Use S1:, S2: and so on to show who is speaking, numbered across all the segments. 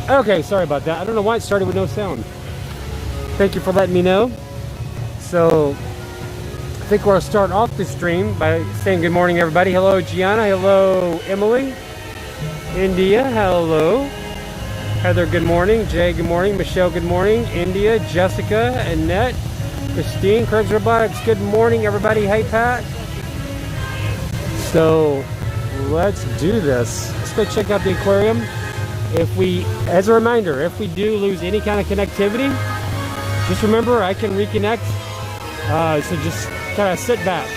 S1: Okay, sorry about that. I don't know why it started with no sound. Thank you for letting me know. So, I think we'll start off the stream by saying good morning, everybody. Hello, Gianna. Hello, Emily. India, hello. Heather, good morning. Jay, good morning. Michelle, good morning. India, Jessica, Annette, Christine, Craig's Robotics, good morning, everybody. Hey, Pat. So, let's do this. Let's go check out the aquarium. As a reminder, if we do lose any kind of connectivity, just remember I can reconnect. So just kind of sit back,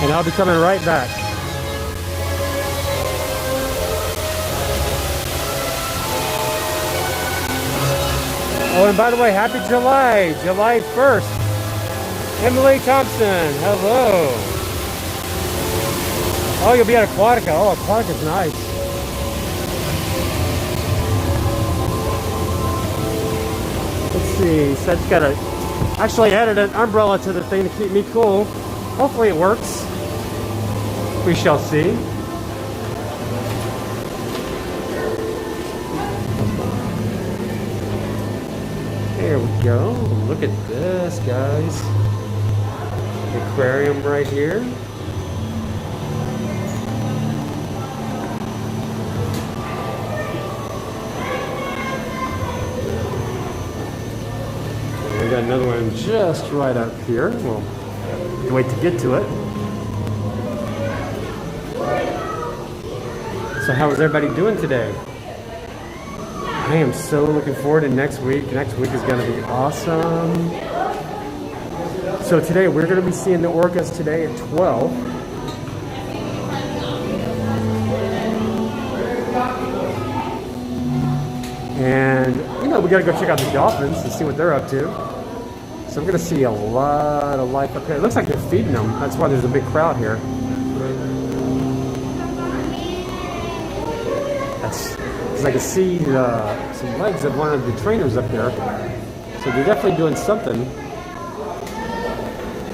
S1: and I'll be coming right back. Oh, and by the way, happy July 1st. Emily Thompson, hello. Oh, you'll be at Aquatica. Oh, Aquatica's nice. Let's see, so it's got actually added an umbrella to the thing to keep me cool. Hopefully it works. We shall see. There we go. Look at this, guys. The aquarium right here. We got another one just right up here. We'll wait to get to it. So how is everybody doing today? I am so looking forward to next week. Next week is going to be awesome. So today we're going to be seeing the orcas today at 12. And, you know, we got to go check out the dolphins and see what they're up to. So we're going to see a lot of life up here. It looks like they're feeding them. That's why there's a big crowd here. Because I can see some legs of one of the trainers up there. So they're definitely doing something.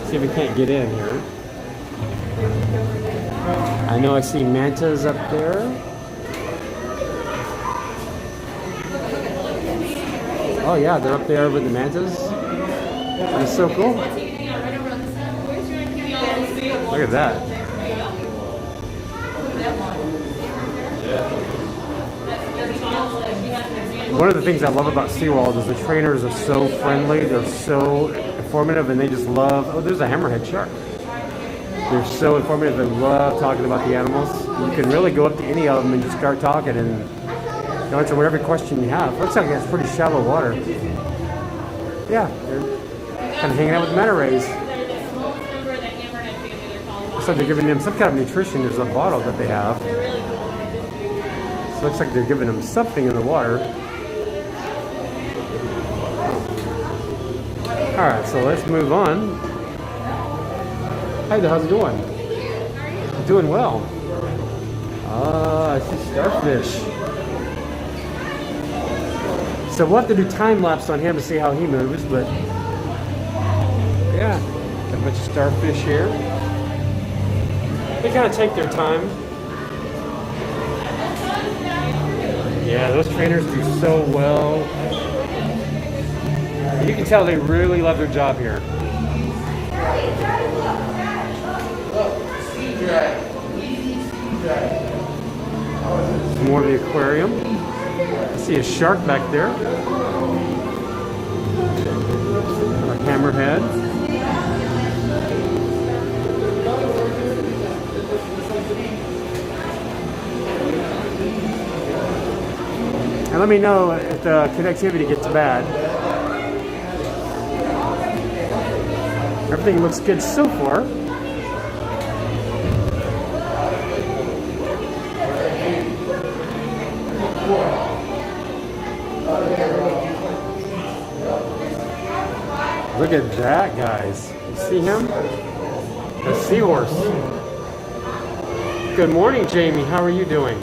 S1: See if we can't get in here. I know I see mantas up there. Oh yeah, they're up there with the mantas. That's so cool. Look at that. One of the things I love about SeaWorld is the trainers are so friendly, they're so informative, and they just love, oh, there's a hammerhead shark. They're so informative and love talking about the animals. You can really go up to any of them and just start talking and answer whatever question you have. Looks like it's pretty shallow water. Yeah, they're kind of hanging out with manta rays. So they're giving them some kind of nutrition. There's a bottle that they have. So it looks like they're giving them something in the water. Alright, so let's move on. Hey there, how's it going? Doing well. I see Starfish. So we'll have to do time lapse on him to see how he moves, but yeah, got a bunch of starfish here. They kind of take their time. Yeah, those trainers do so well. You can tell they really love their job here. More of the aquarium. I see a shark back there. A hammerhead. And let me know if the connectivity gets bad. Everything looks good so far. Look at that, guys. You see him? A seahorse. Good morning, Jamie. How are you doing?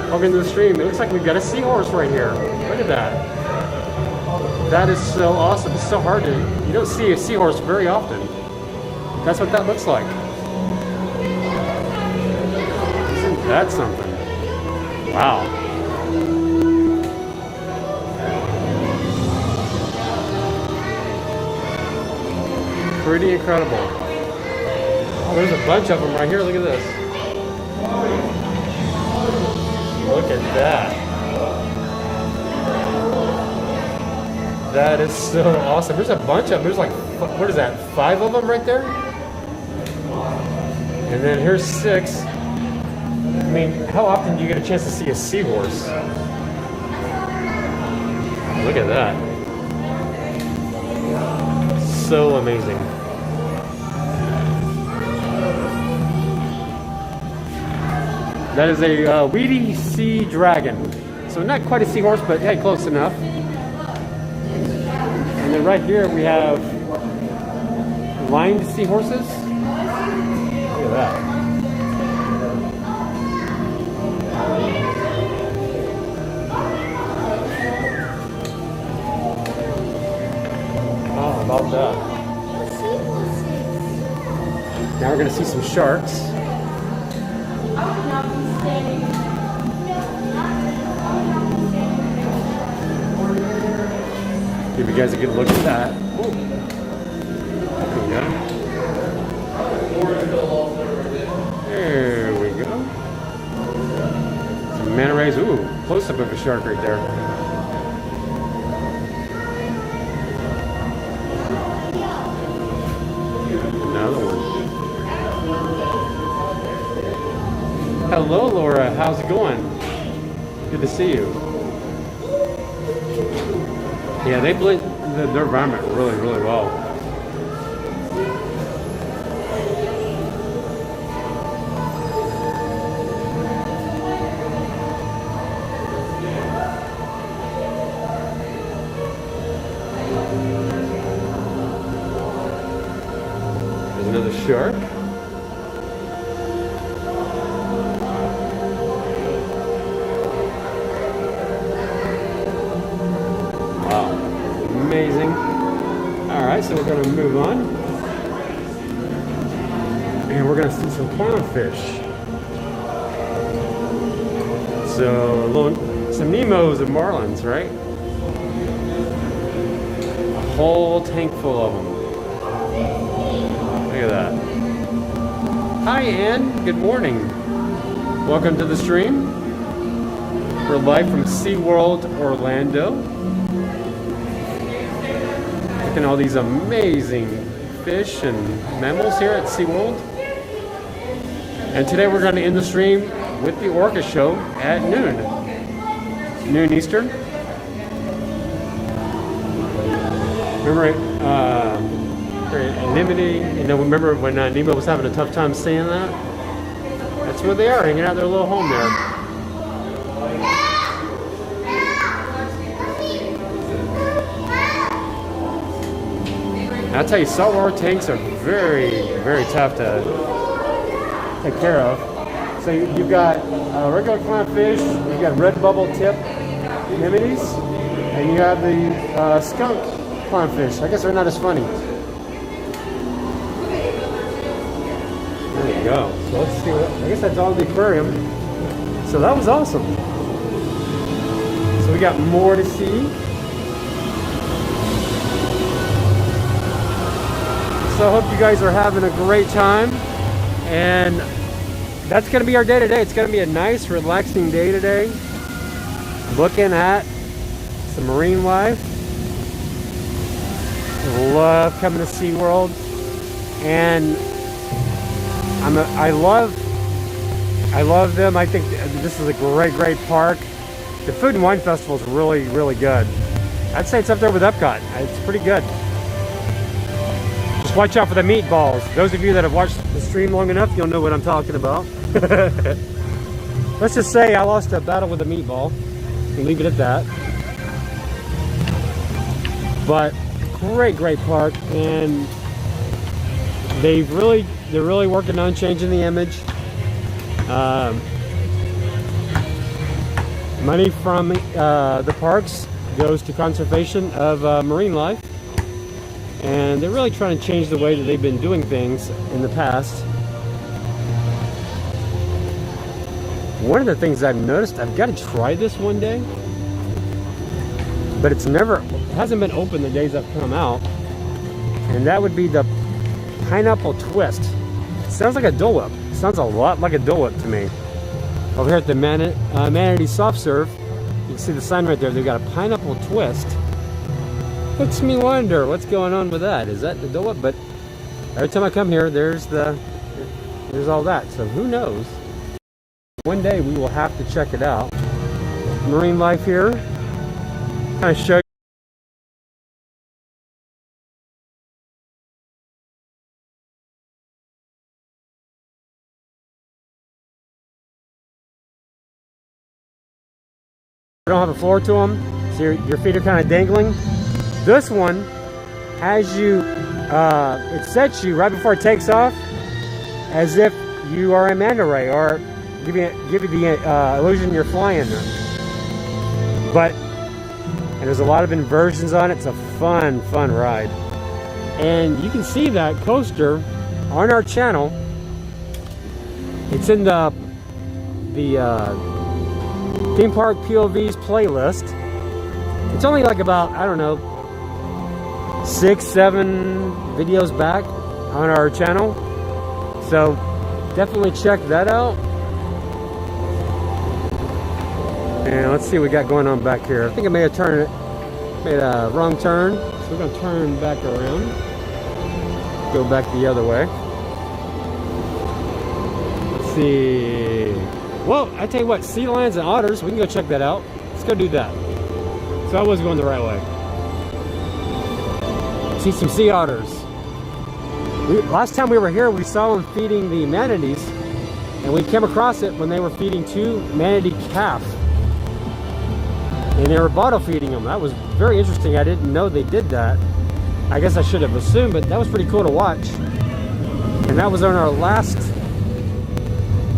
S1: Welcome to the stream. It looks like we've got a seahorse right here. Look at that. That is so awesome. It's so hard to... You don't see a seahorse very often. That's what that looks like. Isn't that something? Wow. Pretty incredible. Oh, there's a bunch of them right here. Look at this. Look at that. That is so awesome. There's a bunch of them. There's like, what is that, 5 of them right there? And then here's 6. I mean, how often do you get a chance to see a seahorse? Look at that. So amazing. That is a weedy sea dragon. So not quite a seahorse, but hey, close enough. And then right here we have lined seahorses. Look at that. Oh, about that. Now we're going to see some sharks. Give you guys a good look at that. Ooh. There we go. There we go. Some manta rays. Ooh, close up of a shark right there. Another one. Hello, Laura. How's it going? Good to see you. Yeah, they blend their environment really, really well. There's another shark. Amazing. All right, so we're going to move on. And we're going to see some clownfish. So, some Nemos and Marlins, right? A whole tank full of them. Look at that. Hi, Ann. Good morning. Welcome to the stream. We're live from SeaWorld Orlando. And all these amazing fish and mammals here at SeaWorld. And today we're going to end the stream with the Orca Show at noon Eastern. Remember Anemone, remember when Nemo was having a tough time seeing that? That's where they are, hanging out their little home there. I'll tell you, saltwater tanks are very, very tough to take care of. So you've got regular clownfish, you've got red bubble tip anemones, and you have the skunk clownfish. I guess they're not as funny. There you go. So let's see what, I guess that's all the aquarium. So that was awesome. So we got more to see. So I hope you guys are having a great time, and that's going to be our day today. It's going to be a nice, relaxing day today, looking at some marine life. Love coming to SeaWorld, and I love them. I think this is a great park. The Food and Wine Festival is really, really good. I'd say it's up there with Epcot. It's pretty good. Watch out for the meatballs. Those of you that have watched the stream long enough, you'll know what I'm talking about. Let's just say I lost a battle with a meatball. We'll leave it at that. But great park, and they're really working on changing the image. Money from the parks goes to conservation of marine life. And they're really trying to change the way that they've been doing things in the past. One of the things I've noticed, I've got to try this one day, but it hasn't been open the days I've come out, and that would be the pineapple twist. It sounds like a Dole Whip. It sounds a lot like a Dole Whip to me. Over here at the Manatee Soft Serve, you can see the sign right there. They've got a pineapple twist. Makes me wonder what's going on with that. Is that the Dole Whip? But every time I come here, there's all that. So who knows? One day we will have to check it out. Marine life here. Kind of show you. They don't have a floor to them, so your feet are kind of dangling. This one has you, it sets you right before it takes off as if you are a manta ray, or give you the illusion you're flying there. And there's a lot of inversions on it. It's a fun ride. And you can see that coaster on our channel. It's in the Theme Park POVs playlist. It's only like about, I don't know, 6-7 videos back on our channel. So definitely check that out. And let's see what we got going on back here. I think I may have made a wrong turn. So we're gonna turn back around. Go back the other way. Let's see. Well, I tell you what, Lions and Otters, we can go check that out. Let's go do that. So I was going the right way. See some sea otters. Last time we were here, we saw them feeding the manatees, and we came across it when they were feeding 2 manatee calf. And they were bottle feeding them. That was very interesting. I didn't know they did that. I guess I should have assumed, but that was pretty cool to watch. And that was on our last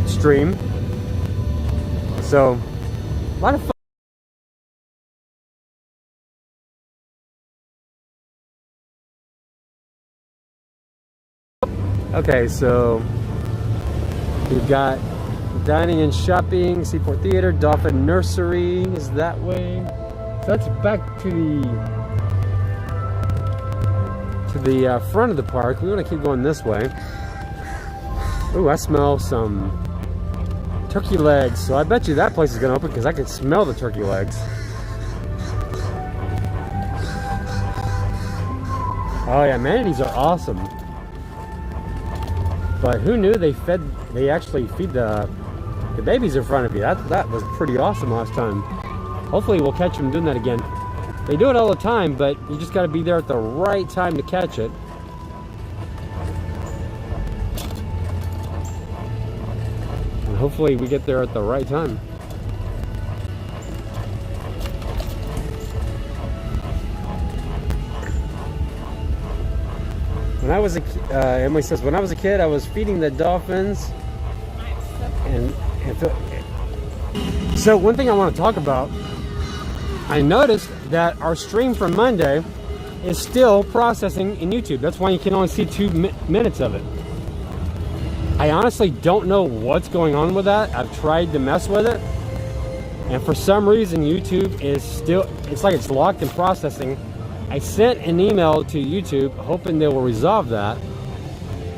S1: stream. So, a lot of fun. Okay, so we've got dining and shopping, Seaport Theater, Dolphin Nursery is that way. So that's back to the front of the park. We want to keep going this way. Ooh, I smell some turkey legs. So I bet you that place is going to open because I can smell the turkey legs. Oh yeah, manatees are awesome. But who knew they actually feed the babies in front of you. That was pretty awesome last time. Hopefully we'll catch them doing that again. They do it all the time, but you just got to be there at the right time to catch it. And hopefully we get there at the right time. When I was Emily says, when I was a kid, I was feeding the dolphins. So one thing I want to talk about, I noticed that our stream from Monday is still processing in YouTube. That's why you can only see 2 minutes of it. I honestly don't know what's going on with that. I've tried to mess with it, and for some reason YouTube is still, it's like it's locked in processing. I sent an email to YouTube hoping they will resolve that.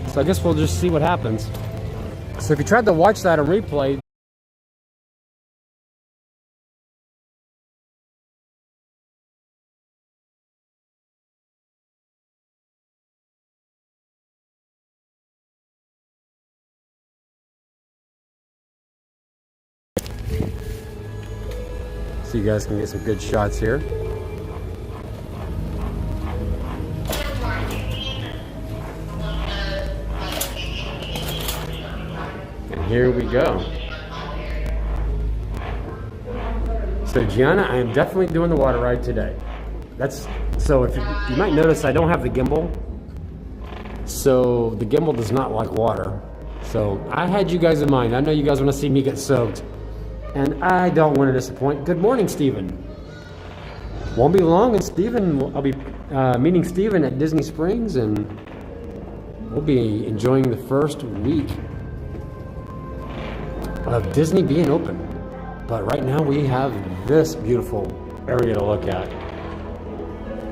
S1: So I guess we'll just see what happens. So if you tried to watch that on replay, so you guys can get some good shots here. And here we go. So Gianna, I am definitely doing the water ride today. So if you might notice I don't have the gimbal. So the gimbal does not like water. So I had you guys in mind. I know you guys want to see me get soaked. And I don't want to disappoint. Good morning, Stephen. Won't be long, and I'll be meeting Stephen at Disney Springs, and we'll be enjoying the first week. of Disney being open. But right now we have this beautiful area to look at.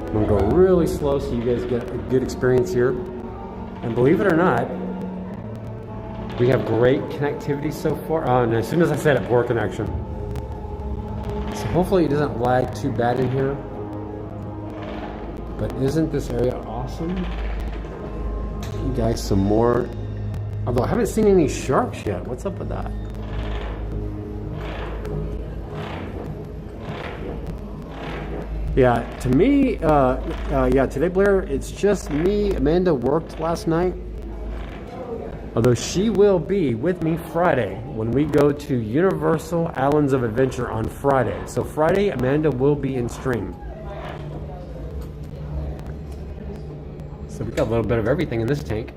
S1: I'm gonna go really slow so you guys get a good experience here. And believe it or not, we have great connectivity so far. And as soon as I said it, poor connection. So hopefully it doesn't lag too bad in here. But isn't this area awesome? You guys some more. Although I haven't seen any sharks yet. What's up with that? Yeah, to me, today, Blair, it's just me. Amanda worked last night. Although she will be with me Friday when we go to Universal Islands of Adventure on Friday. So Friday, Amanda will be in stream. So we got a little bit of everything in this tank.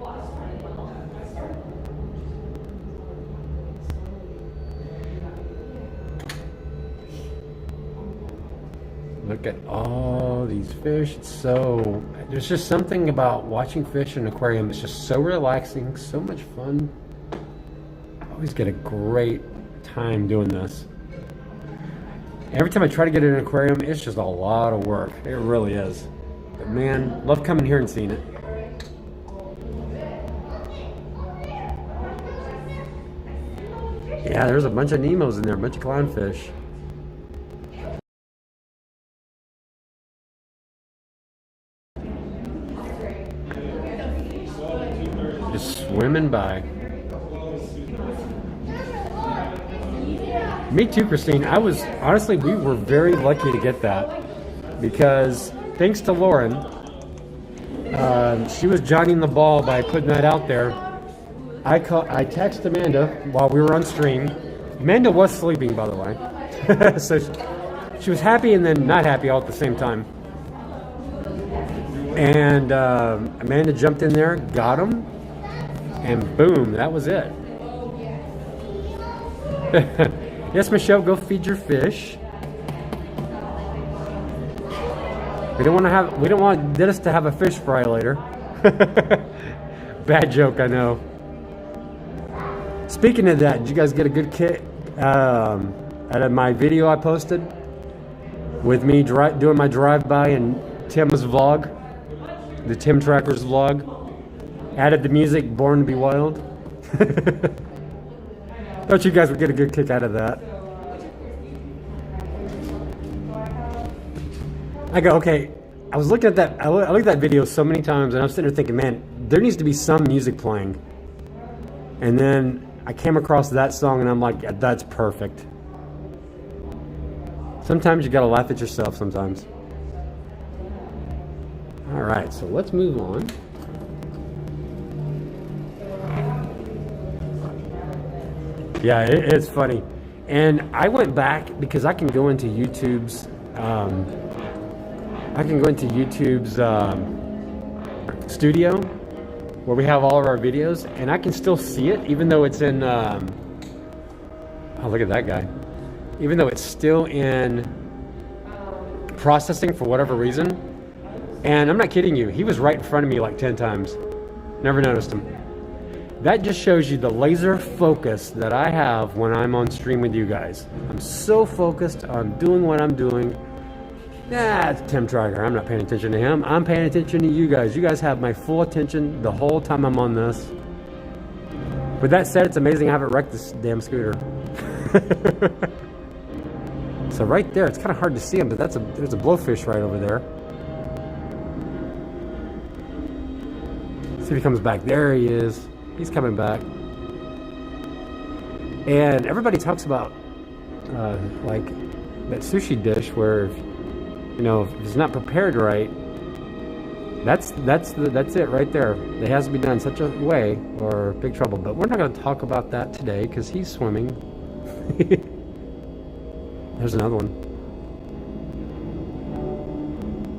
S1: Look at all these fish. There's just something about watching fish in an aquarium. It's just so relaxing, so much fun. I always get a great time doing this. Every time I try to get in an aquarium, it's just a lot of work. It really is. But man, love coming here and seeing it. Yeah, there's a bunch of Nemos in there, a bunch of clownfish. Just swimming by. Me too, Christine. Honestly, we were very lucky to get that because thanks to Lauren, she was jogging the ball by putting that out there. I texted Amanda while we were on stream. Amanda was sleeping, by the way. So she was happy and then not happy all at the same time. And Amanda jumped in there, got him, and boom, that was it. Yes, Michelle, go feed your fish. We don't want Dennis to have a fish fry later. Bad joke, I know. Speaking of that, did you guys get a good kick out of my video I posted with me doing my drive-by and Tim's vlog, the Tim Trackers vlog? Added the music, Born to be Wild. Thought you guys would get a good kick out of that. I go, okay, I was looking at that, I looked at that video so many times and I was sitting there thinking, man, there needs to be some music playing. And then I came across that song and I'm like, yeah, that's perfect. Sometimes you gotta laugh at yourself sometimes. All right, so let's move on. Yeah, it's funny. And I went back because I can go into YouTube's studio where we have all of our videos, and I can still see it even though it's in oh, look at that guy. Even though it's still in processing for whatever reason. And I'm not kidding you, he was right in front of me like 10 times. Never noticed him. That just shows you the laser focus that I have when I'm on stream with you guys. I'm so focused on doing what I'm doing. It's Tim Tracker. I'm not paying attention to him. I'm paying attention to you guys. You guys have my full attention the whole time I'm on this. With that said, it's amazing I haven't wrecked this damn scooter. So right there, it's kind of hard to see him, but there's a blowfish right over there. See if he comes back. There he is. He's coming back. And everybody talks about like that sushi dish where, you know, if it's not prepared right, that's it right there. It has to be done such a way or big trouble. But we're not going to talk about that today because he's swimming. There's another one.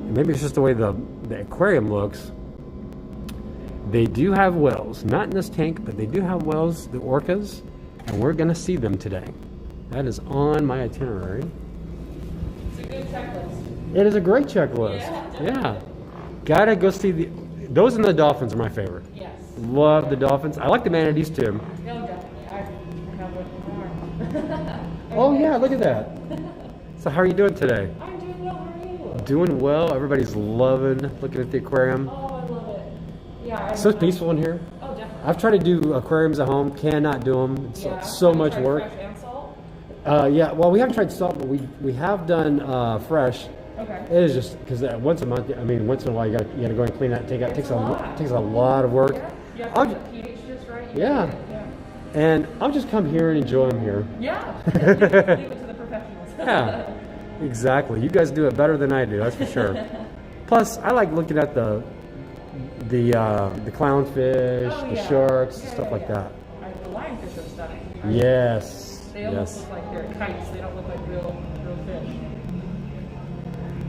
S1: And maybe it's just the way the aquarium looks. They do have whales, not in this tank, but they do have whales, the orcas, and we're going to see them today. That is on my itinerary.
S2: It's a good checklist.
S1: It is a great checklist. Yeah. Gotta go see those and the dolphins are my favorite.
S2: Yes.
S1: Love the dolphins. I like the manatees too.
S2: No, definitely. I know what you are.
S1: Oh yeah, look at that. So how are you doing today?
S2: I'm doing well. How are you?
S1: Doing well. Everybody's loving looking at the aquarium.
S2: Oh, I love it. Yeah.
S1: So peaceful in here.
S2: Oh, definitely.
S1: I've tried to do aquariums at home. Cannot do them. It's so much work.
S2: Fresh and salt?
S1: Yeah. Well, we haven't tried salt, but we have done fresh.
S2: Okay.
S1: It is just because once a month. I mean, once in a while you got to go and clean that. It takes a lot of work.
S2: Yeah. You have to get the pH just right.
S1: Yeah. And I'll just come here and enjoy them here.
S2: Yeah. Leave it to the professionals.
S1: Yeah. Exactly. You guys do it better than I do. That's for sure. Plus, I like looking at the clownfish, the sharks, stuff like that.
S2: The lionfish are stunning.
S1: Yes.
S2: They almost look like they're kites. They don't look like real fish.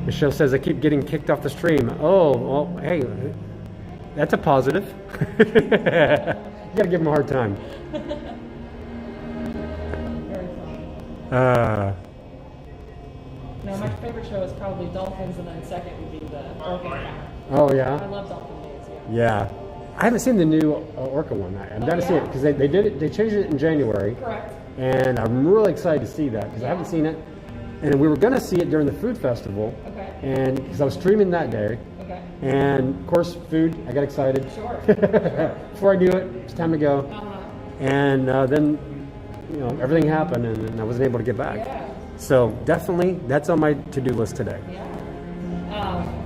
S1: Michelle says I keep getting kicked off the stream. Oh, well, hey, that's a positive. You gotta give them a hard time.
S2: Very fun. No, my favorite show is probably Dolphins, and then second would be the Orca Encounter.
S1: Oh
S2: I
S1: yeah.
S2: love Dolphin days.
S1: Yeah. I haven't seen the new Orca one. I'm down to see it because they did it. They changed it in January.
S2: Correct.
S1: And I'm really excited to see that because I haven't seen it. And we were going to see it during the food festival.
S2: Okay.
S1: And because I was streaming that day.
S2: Okay.
S1: And of course, food, I got excited.
S2: Sure.
S1: Before I knew it, it's time to go. And then, everything happened and I wasn't able to get back.
S2: Yeah.
S1: So definitely, that's on my to-do list today.
S2: Yeah.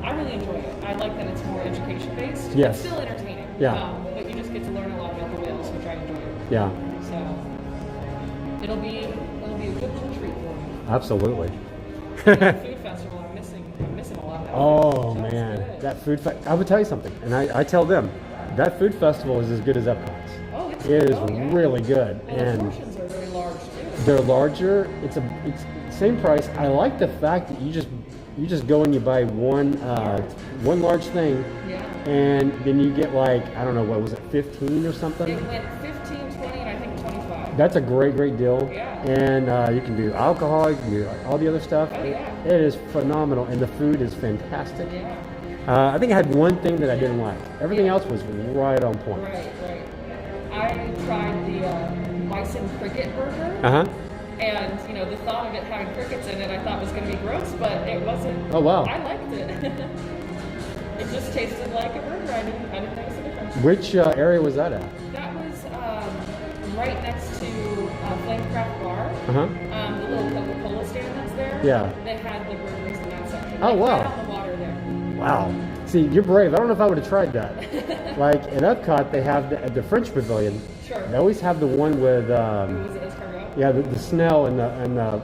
S2: I really enjoy it. I like that it's more education-based.
S1: Yes.
S2: It's still entertaining.
S1: Yeah.
S2: But you just get to learn a lot about the whales, which I enjoy.
S1: Yeah.
S2: So it'll be a good little treat for me.
S1: Absolutely.
S2: The food festival, I'm missing a lot of that.
S1: Oh man, that food I would tell you something, and I tell them that food festival is as good as Epcot's.
S2: Oh, it's
S1: It is
S2: yeah.
S1: really good,
S2: And the portions are very large too.
S1: they're larger. It's same price. I like the fact that you just go and you buy one large thing, and then you get like, I don't know, what was it, 15 or something?
S2: It went 15, 20, and I think 25.
S1: That's a great deal.
S2: Yeah.
S1: And you can do alcohol, you can do all the other stuff.
S2: Oh, yeah.
S1: It is phenomenal, and the food is fantastic.
S2: Yeah.
S1: I think I had one thing that I didn't like. Everything else was right on point.
S2: Right. I tried the bison cricket burger.
S1: Uh-huh.
S2: And, the thought of it having crickets in it I thought was going to be gross, but it wasn't.
S1: Oh, wow.
S2: I liked it. It just tasted like a burger. I didn't notice the difference.
S1: Which area was that at?
S2: That was right next to Flamecraft Bar.
S1: Uh-huh.
S2: The little Coca-Cola stand that's there.
S1: Yeah.
S2: They had the burgers in that section.
S1: Oh, wow.
S2: Right on the water there.
S1: Wow. See, you're brave. I don't know if I would have tried that. Like at Epcot, they have the French Pavilion.
S2: Sure.
S1: They always have the one with
S2: Was it escargot?
S1: yeah, the snail and the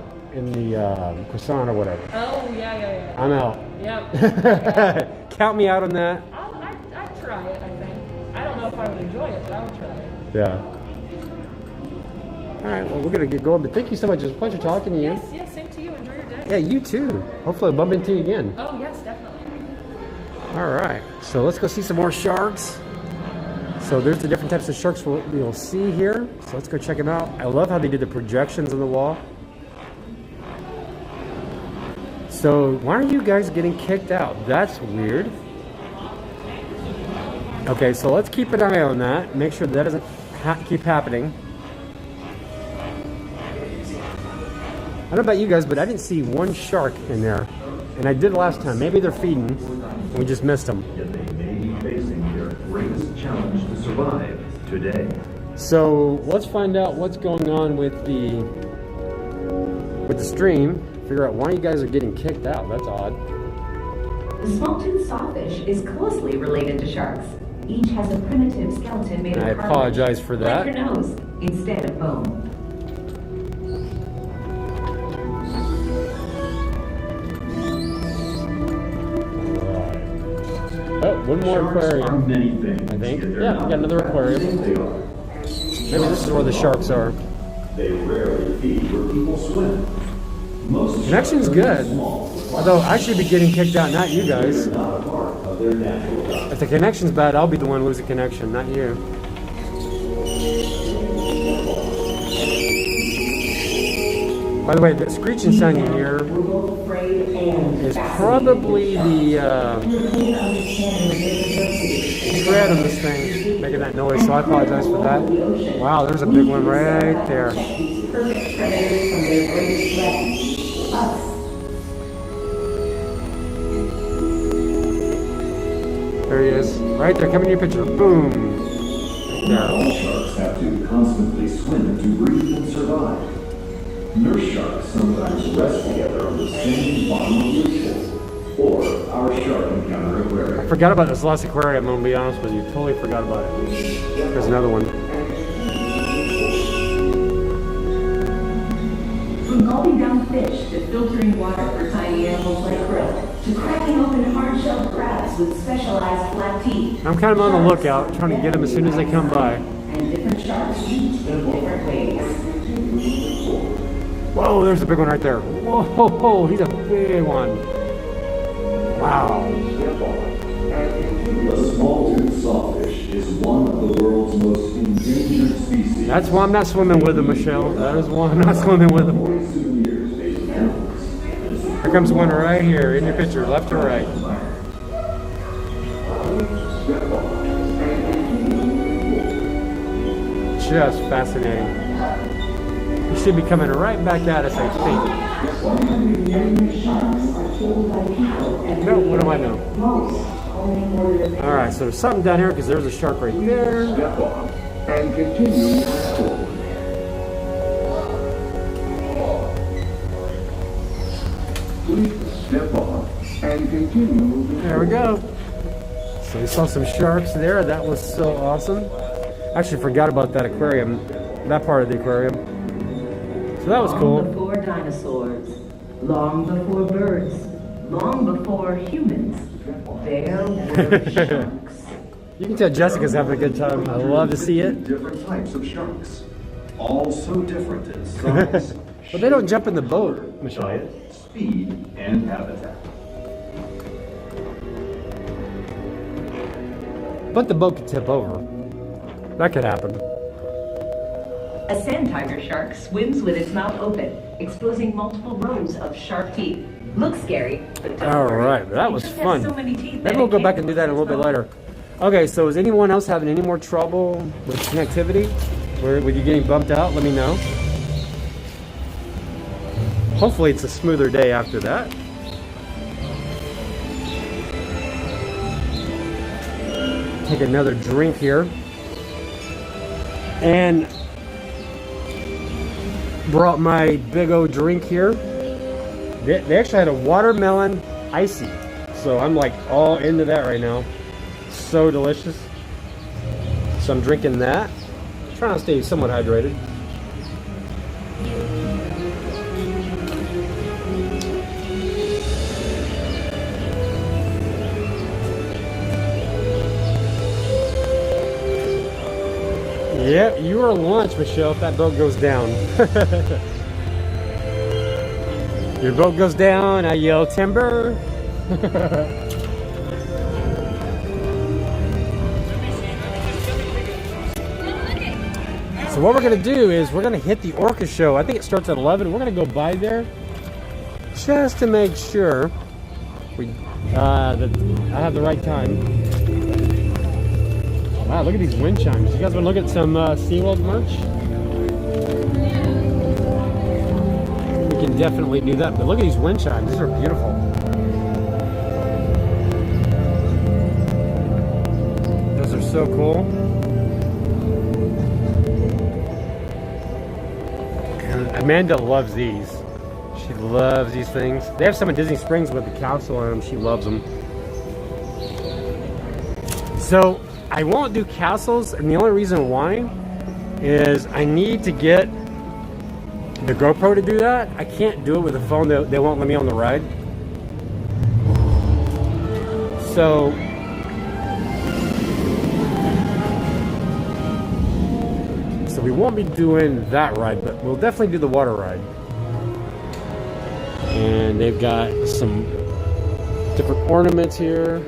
S1: croissant or whatever.
S2: Oh, yeah.
S1: I'm out.
S2: Yep.
S1: Count me out on that.
S2: I'd try it, I think. I don't know if I would enjoy it, but I would try it.
S1: Yeah. All right. Well, we're gonna get going, but thank you so much. It was a pleasure talking to you.
S2: Yes, same to you. Enjoy your day.
S1: Yeah, you too. Hopefully, I'll bump into you again.
S2: Oh, yes, definitely.
S1: All right, so let's go see some more sharks. So there's the different types of sharks we'll see here. So let's go check them out. I love how they did the projections on the wall. So why are you guys getting kicked out? That's weird. Okay, so let's keep an eye on that. Make sure that doesn't keep happening. I don't know about you guys, but I didn't see one shark in there. And I did last time. Maybe they're feeding. And we just missed them.
S3: Yet they may be facing their greatest challenge to survive today.
S1: So let's find out what's going on with the stream. Figure out why you guys are getting kicked out. That's odd.
S4: The small-toothed sawfish is closely related to sharks. Each has a primitive skeleton made of
S1: I
S4: cartilage,
S1: apologize for that.
S4: like your nose, instead of bone.
S1: Oh, one more
S3: Sharks are
S1: aquarium.
S3: many things.
S1: I think.
S3: Yet they're
S1: Yeah,
S3: not
S1: we got another
S3: the
S1: aquarium.
S3: they think they are.
S1: Maybe this is where the sharks are.
S3: They rarely feed where people swim. Most
S1: Connection's
S3: sharks are
S1: good.
S3: small,
S1: Although I should be getting kicked out, not you guys.
S3: they're not a part of their natural diet.
S1: If the connection's bad, I'll be the one losing connection, not you. By the way, the screeching sound you hear is probably the thread on this thing making that noise, so I apologize for that. Wow, there's a big one right there.
S4: perfect predators from their greatest threat, us.
S1: There he is. Right there, coming in your picture. Boom. Right there.
S3: All sharks have to constantly swim to breathe and survive. Nurse sharks sometimes rest together on the same bottom of the ocean. Or our Shark Encounter aquarium.
S1: I forgot about this last aquarium, I'm gonna be honest with you. Totally forgot about it. There's another one.
S4: From gulping down fish to filtering water for tiny animals like krill, to cracking open hard-shelled crabs with specialized flat teeth.
S1: I'm kind of on the lookout, trying to get them as soon as they come by.
S4: And different sharks eat in different ways.
S1: Whoa, there's a big one right there. Whoa, he's a big one. Wow.
S3: The small-toothed sawfish is one of the world's most endangered species.
S1: That's why I'm not swimming with them, Michelle. That is why I'm not swimming with them. Here comes one right here in your picture, left or right. Just fascinating. He should be coming right back at us, I think. No, what do I know? Alright, so there's something down here because there's a shark right there.
S3: Step on and continue forward. Please step on and continue moving.
S1: There we go. So we saw some sharks there. That was so awesome. Actually forgot about that aquarium, that part of the aquarium. So that was cool.
S4: Long before dinosaurs, long before birds, long before humans, there were sharks.
S1: You can tell Jessica's having a good time. I love to see it.
S3: Different types of sharks, all so different in size,
S1: But they don't jump in the boat, Michelle.
S3: diet, speed, and habitat.
S1: But the boat could tip over. That could happen.
S4: A sand tiger shark swims with its mouth open, exposing multiple rows of sharp teeth. Looks scary, but don't
S1: All
S4: worry.
S1: right, that was
S4: It just has
S1: fun.
S4: so many teeth that
S1: Maybe we'll
S4: it
S1: go
S4: can't
S1: back and do that a little bit
S4: close its
S1: later. Okay, so is anyone else having any more trouble with connectivity? Were you getting bumped out? Let me know. Hopefully it's a smoother day after that. Take another drink here. And brought my big old drink here. They actually had a watermelon icy. So I'm like all into that right now. So delicious. So I'm drinking that. Trying to stay somewhat hydrated. Yep, you are lunch, Michelle, if that boat goes down. Your boat goes down, I yell timber. So what we're gonna do is we're gonna hit the Orca Show. I think it starts at 11. We're gonna go by there just to make sure that I have the right time. Wow, look at these wind chimes. You guys want to look at some SeaWorld merch? We can definitely do that. But look at these wind chimes. These are beautiful. Those are so cool. And Amanda loves these. She loves these things. They have some in Disney Springs with the council on them. She loves them. So I won't do castles, and the only reason why is I need to get the GoPro to do that. I can't do it with the phone. They won't let me on the ride. So we won't be doing that ride, but we'll definitely do the water ride. And they've got some different ornaments here.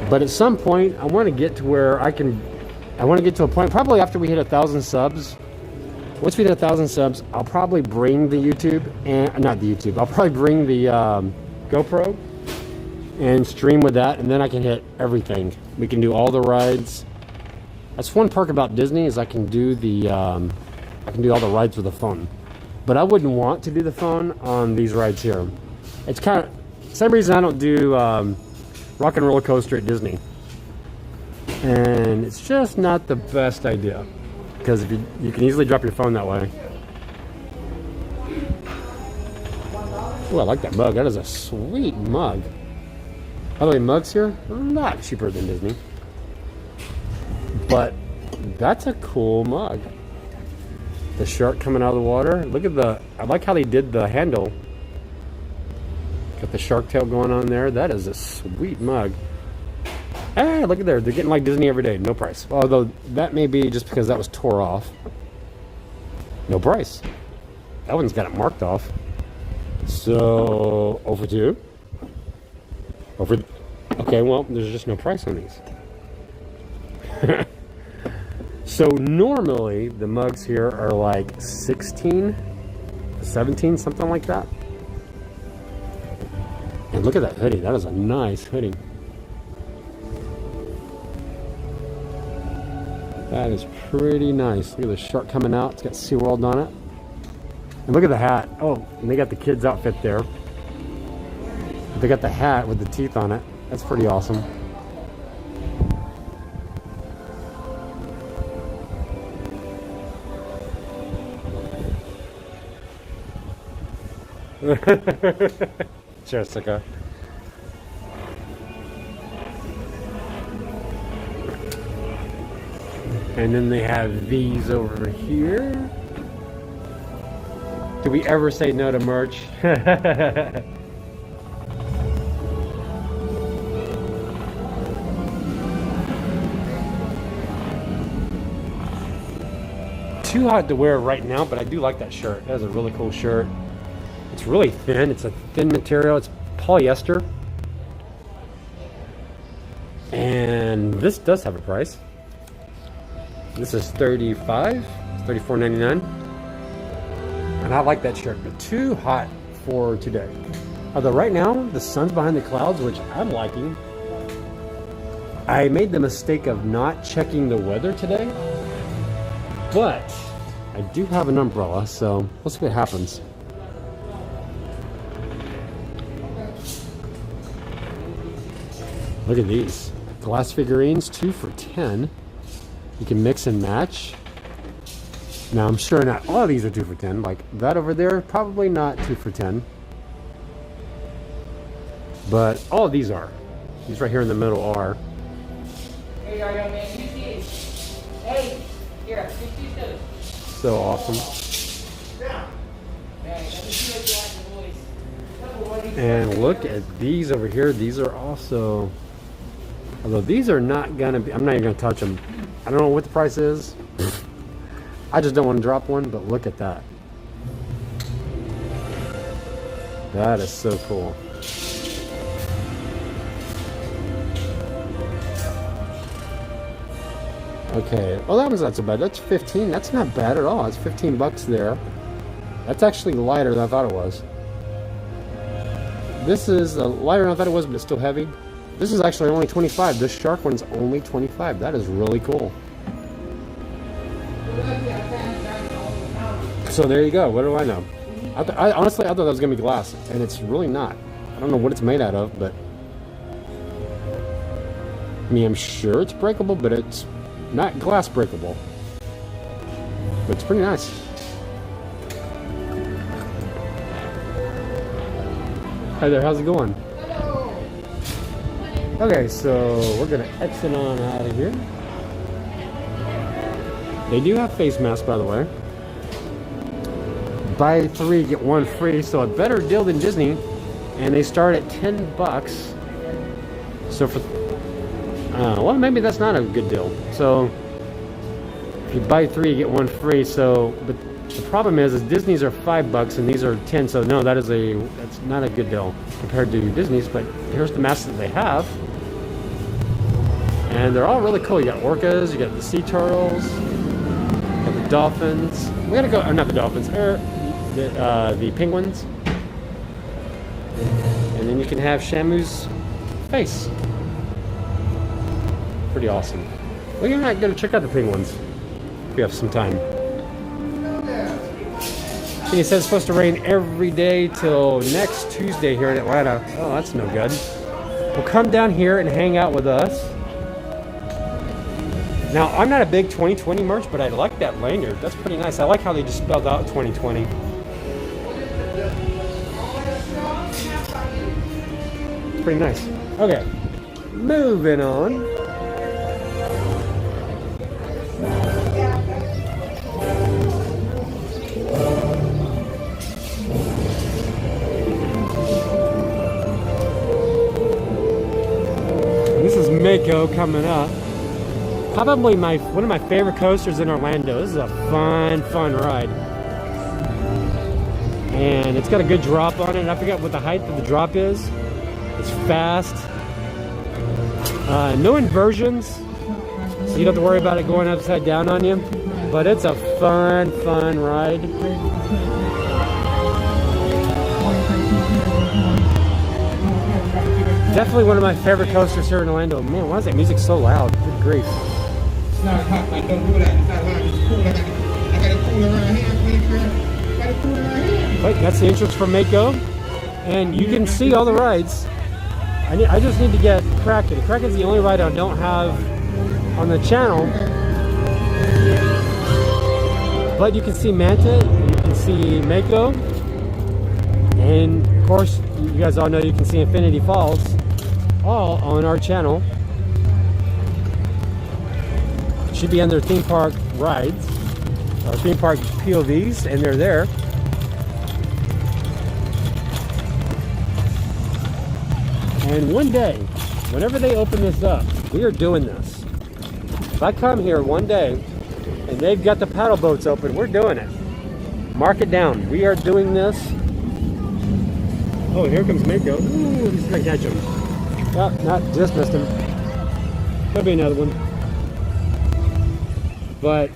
S1: But at some point, I want to get to where I want to get to a point, probably after we hit 1,000 subs. Once we hit 1,000 subs, I'll probably bring the YouTube, and not the YouTube, I'll probably bring the GoPro and stream with that, and then I can hit everything. We can do all the rides. That's one perk about Disney is I can do all the rides with the phone. But I wouldn't want to do the phone on these rides here. It's kind of same reason I don't do Rock and Roller Coaster at Disney. And it's just not the best idea because if you can easily drop your phone that way. Oh, I like that mug. That is a sweet mug. By the way, mugs here are not cheaper than Disney. But that's a cool mug. The shark coming out of the water. Look at I like how they did the handle. Got the shark tail going on there. That is a sweet mug. Ah, look at there. They're getting like Disney every day. No price. Although that may be just because that was tore off. No price. That one's got it marked off. So, over 2. Okay, well, there's just no price on these. So normally the mugs here are like 16, 17, something like that. And look at that hoodie. That is a nice hoodie. That is pretty nice. Look at the shark coming out. It's got SeaWorld on it. And look at the hat. Oh, and they got the kids' outfit there. They got the hat with the teeth on it. That's pretty awesome. Jessica. And then they have these over here. Do we ever say no to merch? Too hot to wear right now, but I do like that shirt. That is a really cool shirt. It's really thin. It's a thin material. It's polyester. And this does have a price. This is $35. It's $34.99. And I like that shirt, but too hot for today. Although right now, the sun's behind the clouds, which I'm liking. I made the mistake of not checking the weather today. But I do have an umbrella, so we'll see what happens. Look at these. Glass figurines, 2 for $10. You can mix and match. Now, I'm sure not all of these are 2 for $10. Like that over there, probably not 2 for $10. But all of these are. These right here in the middle are.
S2: Here you are, young man. Use these. Hey, here, use those.
S1: So awesome. And look at these over here. These are also, although these are not gonna be, I'm not even gonna touch them. I don't know what the price is. I just don't want to drop one, but look at that. That is so cool. Okay, well that one's not so bad. That's 15. That's not bad at all. It's 15 bucks there. That's actually lighter than I thought it was. This is lighter than I thought it was, but it's still heavy. This is actually only 25. This shark one's only 25. That is really cool. So there you go. What do I know? Honestly, I thought that was going to be glass, and it's really not. I don't know what it's made out of, but I mean, I'm sure it's breakable, but it's not glass breakable. But it's pretty nice. Hi there, how's it going?
S2: Hello.
S1: Okay, so we're gonna exit on out of here. They do have face masks, by the way. Buy 3, get 1 free, so a better deal than Disney. And they start at 10 bucks. So for, well, maybe that's not a good deal. So if you buy 3, you get 1 free. So, but the problem is Disney's are 5 bucks and these are 10. So no, that's not a good deal compared to Disney's. But here's the masks that they have, and they're all really cool. You got orcas, you got the sea turtles, you got the dolphins. We gotta go, not the dolphins, the penguins, and then you can have Shamu's face. Pretty awesome. Well, you're not going to check out the penguins if you have some time. And he says it's supposed to rain every day till next Tuesday here in Atlanta. Oh, that's no good. Well, come down here and hang out with us. Now, I'm not a big 2020 merch, but I like that lanyard. That's pretty nice. I like how they just spelled out 2020. Pretty nice. Okay, moving on. This is Mako coming up. Probably one of my favorite coasters in Orlando. This is a fun ride. And it's got a good drop on it. I forget what the height of the drop is. It's fast. No inversions, so you don't have to worry about it going upside down on you. But it's a fun ride. Definitely one of my favorite coasters here in Orlando. Man, why is that music so loud? Good grief.
S5: It's not hot, like, don't do that. It's not loud, it's cool. I got a cooler around here, please, got a cooler around here.
S1: Wait, that's the entrance for Mako. And you can see all the rides. I just need to get Kraken. Kraken's the only ride I don't have on the channel. But you can see Manta, you can see Mako, and of course, you guys all know you can see Infinity Falls, all on our channel. It should be under theme park rides, or theme park POVs, and they're there. And one day, whenever they open this up, we are doing this. If I come here one day and they've got the paddle boats open, we're doing it. Mark it down. We are doing this. Oh, here comes Mako. Ooh, he's gonna catch him. Oh, not just missed him. There'll be another one. But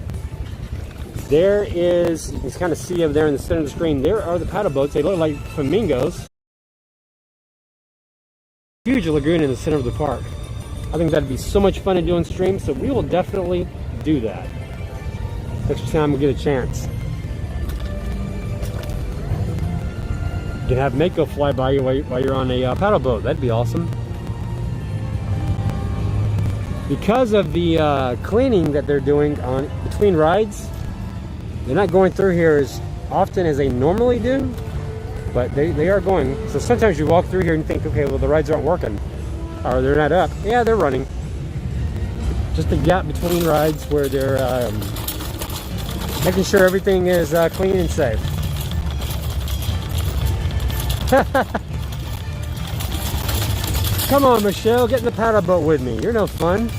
S1: there is, you can kind of see over there in the center of the screen, there are the paddle boats. They look like flamingos. Huge lagoon in the center of the park. I think that'd be so much fun to do on stream, so we will definitely do that next time we get a chance. You can have Mako fly by you while you're on a paddle boat. That'd be awesome. Because of the cleaning that they're doing on between rides, they're not going through here as often as they normally do. But they are going. So sometimes you walk through here and think, okay, well, the rides aren't working. Or they're not up. Yeah, they're running. Just the gap between rides where they're making sure everything is clean and safe. Come on, Michelle, get in the paddle boat with me. You're no fun.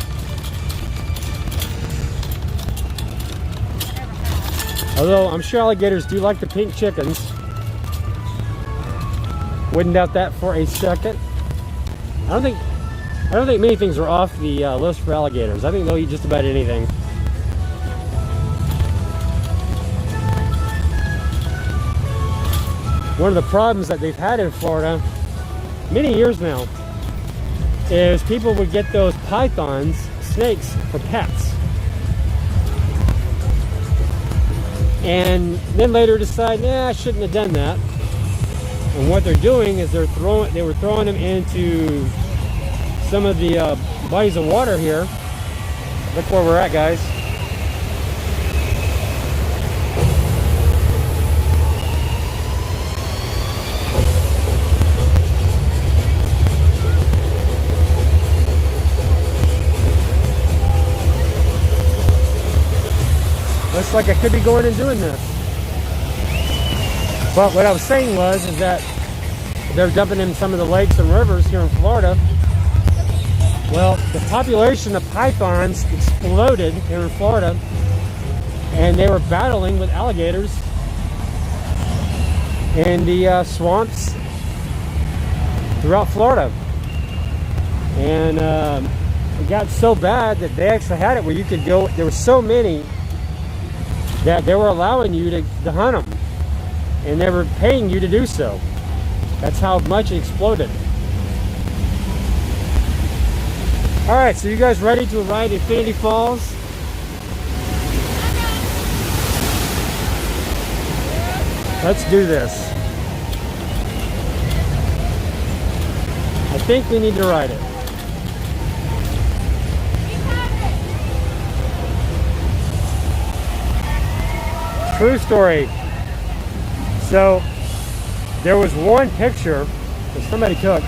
S1: Although I'm sure alligators do like the pink chickens. Wouldn't doubt that for a second. I don't think many things are off the list for alligators. I think they'll eat just about anything. One of the problems that they've had in Florida many years now is people would get those pythons, snakes, for pets. And then later decide, I shouldn't have done that. And what they're doing is they were throwing them into some of the bodies of water here. Look where we're at, guys. Looks like I could be going and doing this. But what I was saying is that they're dumping in some of the lakes and rivers here in Florida. Well, the population of pythons exploded here in Florida, and they were battling with alligators in the swamps throughout Florida. And it got so bad that they actually had it where you could go, there were so many that they were allowing you to hunt them. And they were paying you to do so. That's how much it exploded. All right, so you guys ready to ride Infinity Falls? Let's do this. I think we need to ride it. True story. So there was one picture that somebody took.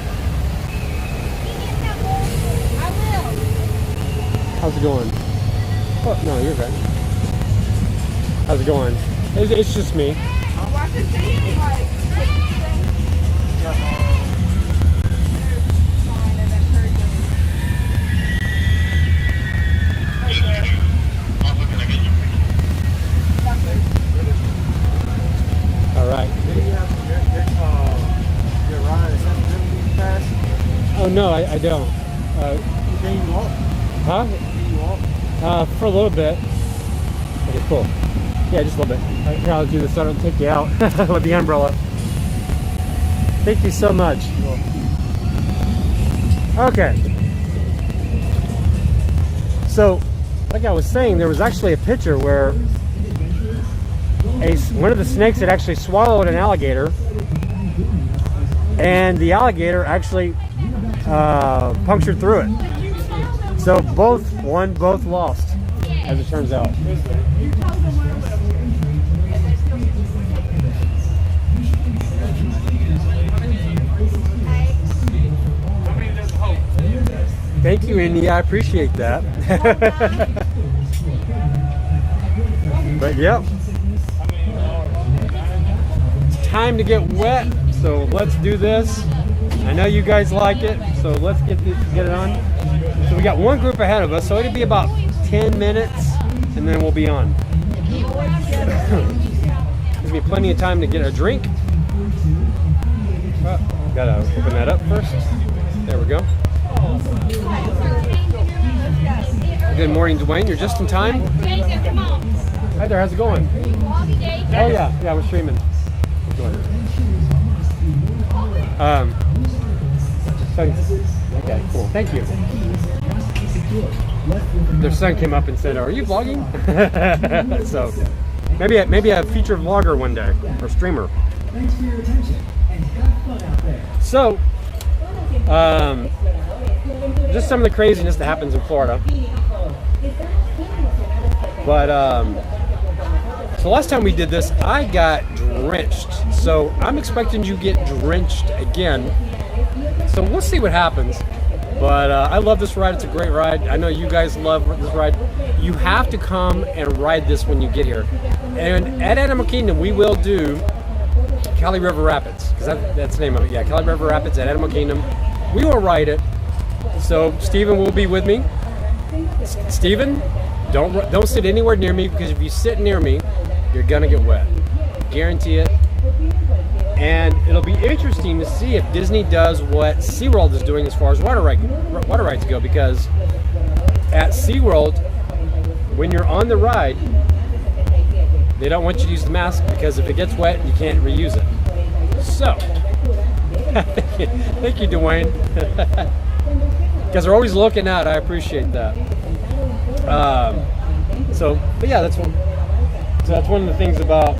S1: How's it going? Oh, no, you're good. How's it going? It's just me.
S6: I'm watching TV, like,
S1: all right. Oh, no, I don't.
S5: Can you walk?
S1: Huh?
S5: Can you walk?
S1: For a little bit. Okay, cool. Yeah, just a little bit. Here, I'll do this so I don't take you out with the umbrella. Thank you so much. Okay. So, like I was saying, there was actually a picture where one of the snakes had actually swallowed an alligator, and the alligator actually punctured through it. So both won, both lost, as it turns out. Thank you, Indy. I appreciate that. But yep, it's time to get wet. So let's do this. I know you guys like it, so let's get it on. So we got one group ahead of us, so it'll be about 10 minutes, and then we'll be on. There's be plenty of time to get a drink. Oh, gotta open that up first. There we go. Good morning, Dwayne. You're just in time. Hi there. How's it going? Oh yeah, we're streaming. Okay, cool. Thank you. Their son came up and said, "Are you vlogging?" So maybe a feature vlogger one day or streamer. Thanks for your attention and have fun out there. So, just some of the craziness that happens in Florida. But so last time we did this, I got drenched. So I'm expecting you to get drenched again. So we'll see what happens. But I love this ride. It's a great ride. I know you guys love this ride. You have to come and ride this when you get here. And at Animal Kingdom, we will do Cali River Rapids, because that's the name of it. Yeah, Cali River Rapids at Animal Kingdom. We will ride it. So Steven will be with me. Steven, don't sit anywhere near me, because if you sit near me, you're gonna get wet. Guarantee it. And it'll be interesting to see if Disney does what SeaWorld is doing as far as water rides go, because at SeaWorld, when you're on the ride, they don't want you to use the mask, because if it gets wet, you can't reuse it. So, thank you, Dwayne. Because they're always looking out. I appreciate that. But yeah, that's one of the things about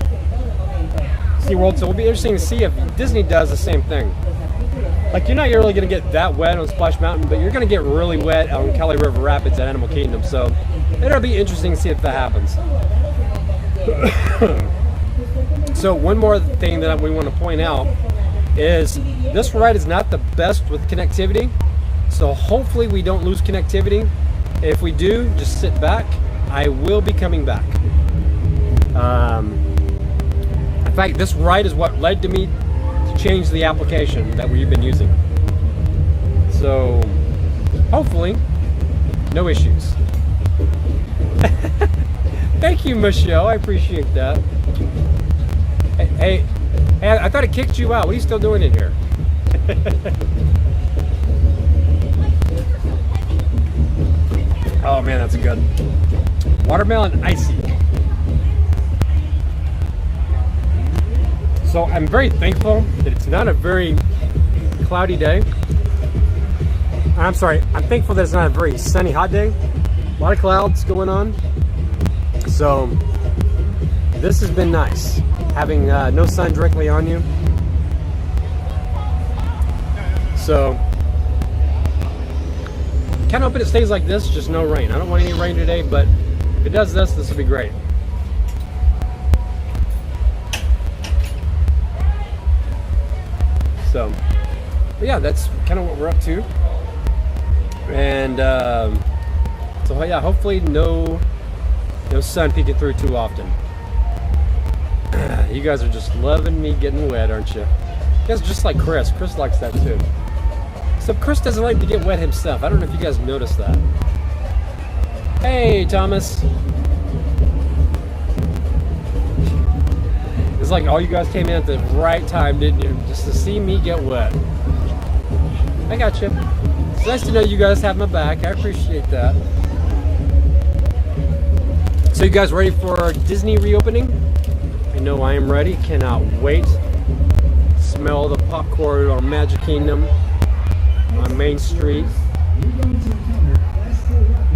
S1: SeaWorld. So it'll be interesting to see if Disney does the same thing. Like, you're not really going to get that wet on Splash Mountain, but you're going to get really wet on Cali River Rapids at Animal Kingdom. So it'll be interesting to see if that happens. So one more thing that we want to point out is this ride is not the best with connectivity. So hopefully we don't lose connectivity. If we do, just sit back. I will be coming back. In fact, this ride is what led to me to change the application that we've been using. So hopefully, no issues. Thank you, Michelle. I appreciate that. Hey, I thought it kicked you out. What are you still doing in here? Oh man, that's good. Watermelon icy. So I'm very thankful that it's not a very cloudy day. I'm sorry, I'm thankful that it's not a very sunny, hot day. A lot of clouds going on. So this has been nice, having no sun directly on you. So kind of hoping it stays like this, just no rain. I don't want any rain today, but if it does this will be great. So, but yeah, that's kind of what we're up to. And so yeah, hopefully no sun peeking through too often. You guys are just loving me getting wet, aren't you? You guys are just like Chris. Chris likes that too. Except Chris doesn't like to get wet himself. I don't know if you guys noticed that. Hey, Thomas. It's like all you guys came in at the right time, didn't you? Just to see me get wet. I got you. It's nice to know you guys have my back. I appreciate that. So you guys ready for Disney reopening? I know I am ready. Cannot wait. Smell the popcorn on Magic Kingdom on Main Street.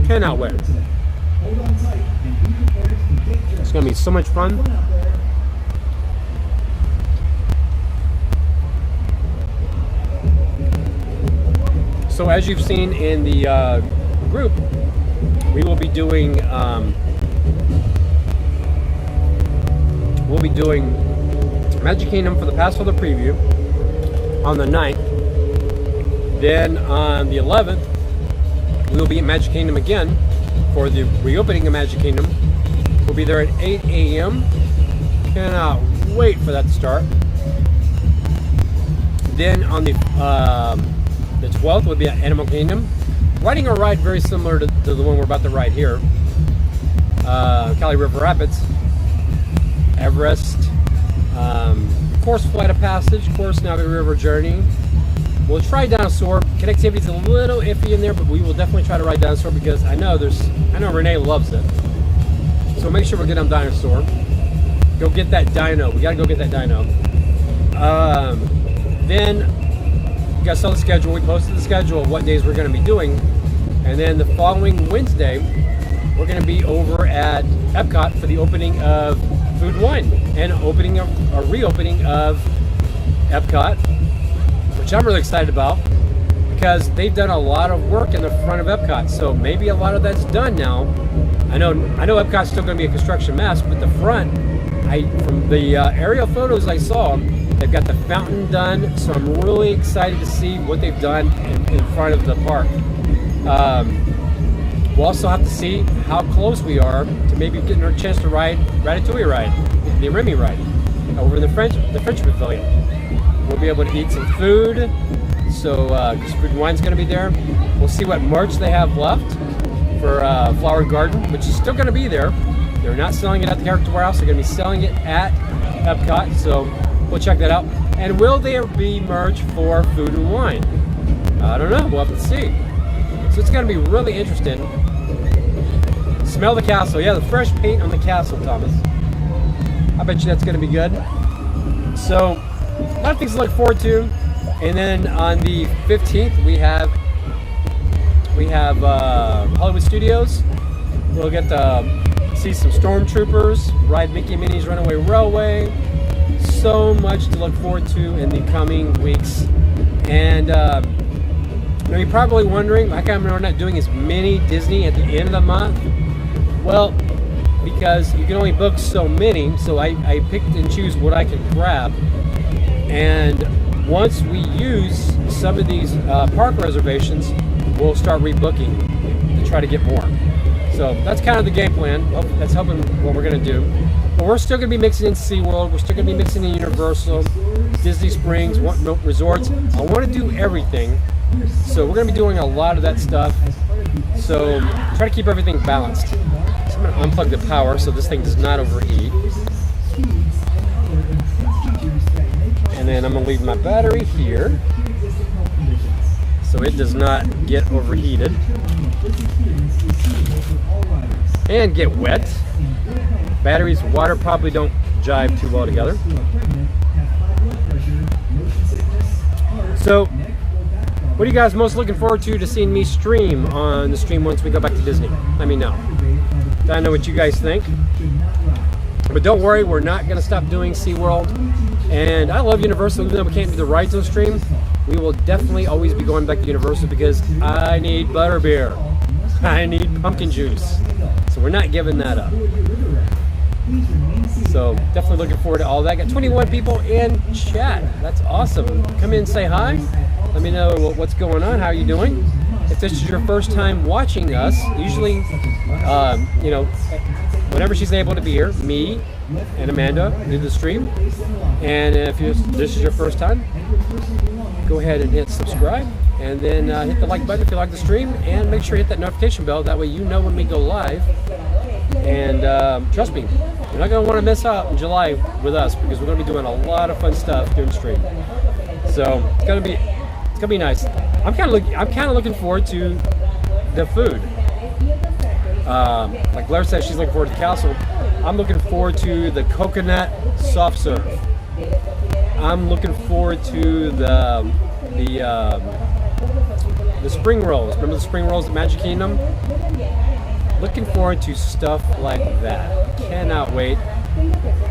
S1: Cannot wait. It's gonna be so much fun. So as you've seen in the group, we will be doing Magic Kingdom for the Pass Holder preview on the 9th. Then on the 11th, we will be at Magic Kingdom again for the reopening of Magic Kingdom. We'll be there at 8 a.m. Cannot wait for that to start. Then on the 12th, we'll be at Animal Kingdom, riding a ride very similar to the one we're about to ride here. Cali River Rapids, Everest, of course Flight of Passage, of course Navi River Journey. We'll try Dinosaur. Connectivity's a little iffy in there, but we will definitely try to ride Dinosaur because I know Renee loves it. So make sure we get on Dinosaur. Go get that dino. We gotta go get that dino. Then you guys saw the schedule. We posted the schedule of what days we're going to be doing. And then the following Wednesday, we're going to be over at Epcot for the opening of Food and Wine and reopening of Epcot, which I'm really excited about because they've done a lot of work in the front of Epcot. So maybe a lot of that's done now. I know Epcot's still going to be a construction mess, but the front, from the aerial photos I saw, they've got the fountain done, so I'm really excited to see what they've done in front of the park. We'll also have to see how close we are to maybe getting our chance to ride Ratatouille ride, the Remy ride, over in the French Pavilion. We'll be able to eat some food, so Food and Wine's going to be there. We'll see what merch they have left for Flower Garden, which is still going to be there. They're not selling it at the Character Warehouse, they're going to be selling it at Epcot, so we'll check that out. And will there be merch for Food and Wine? I don't know. We'll have to see. So it's going to be really interesting. Smell the castle. Yeah, the fresh paint on the castle, Thomas. I bet you that's going to be good. So a lot of things to look forward to. And then on the 15th, we have Hollywood Studios. We'll get to see some Stormtroopers, ride Mickey and Minnie's Runaway Railway. So much to look forward to in the coming weeks. And you're probably wondering, how come we're not doing as many Disney at the end of the month? Well, because you can only book so many, so I picked and choose what I can grab. And once we use some of these park reservations, we'll start rebooking to try to get more. So that's kind of the game plan. That's helping what we're going to do. But we're still going to be mixing in SeaWorld. We're still going to be mixing in Universal, Disney Springs, resorts. I want to do everything. So we're going to be doing a lot of that stuff. So try to keep everything balanced. So I'm going to unplug the power so this thing does not overheat. And then I'm going to leave my battery here so it does not get overheated and get wet. Batteries, water probably don't jive too well together. So What are you guys most looking forward to seeing me stream on the stream once we go back to Disney? Let me know. I know what you guys think. But don't worry, we're not going to stop doing SeaWorld. And I love Universal, even though we can't do the rides on stream. We will definitely always be going back to Universal because I need butterbeer. I need pumpkin juice. So we're not giving that up. So definitely looking forward to all that. Got 21 people in chat. That's awesome. Come in, say hi. Let me know what's going on. How are you doing? If this is your first time watching us, usually, you know, whenever she's able to be here, me and Amanda do the stream. And if this is your first time, go ahead and hit subscribe. And then hit the like button if you like the stream. And make sure you hit that notification bell. That way you know when we go live. And trust me, you're not going to want to miss out in July with us because we're going to be doing a lot of fun stuff during the stream. So it's going to be nice. I'm kind of looking forward to the food. Like Blair says, she's looking forward to the castle. I'm looking forward to the coconut soft serve. I'm looking forward to the spring rolls. Remember the spring rolls at Magic Kingdom? Looking forward to stuff like that. Cannot wait.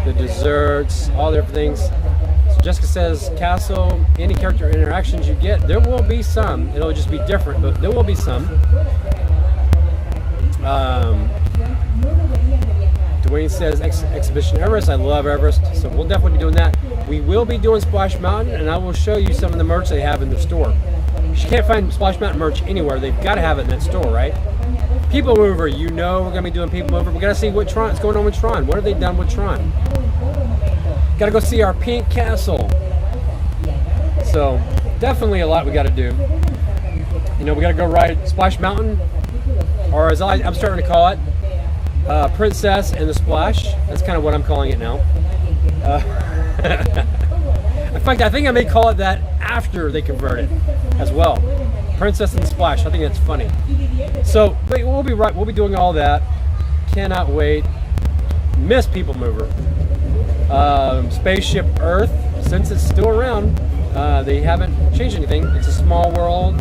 S1: The desserts, all the different things. So Jessica says, Castle, any character interactions you get, there will be some. It'll just be different, but there will be some. Dwayne says, Exhibition Everest. I love Everest, so we'll definitely be doing that. We will be doing Splash Mountain, and I will show you some of the merch they have in the store. You can't find Splash Mountain merch anywhere. They've got to have it in that store, right? People Mover, you know we're going to be doing People Mover. We're going to see what's going on with Tron. What have they done with Tron? Got to go see our pink castle. So, definitely a lot we got to do. You know, we got to go ride Splash Mountain, or as I'm starting to call it, Princess and the Splash. That's kind of what I'm calling it now. In fact, I think I may call it that after they convert it as well. Princess and the Splash. I think that's funny. So we'll be right. We'll be doing all that. Cannot wait. Miss People Mover. Spaceship Earth. Since it's still around, they haven't changed anything. It's a small world,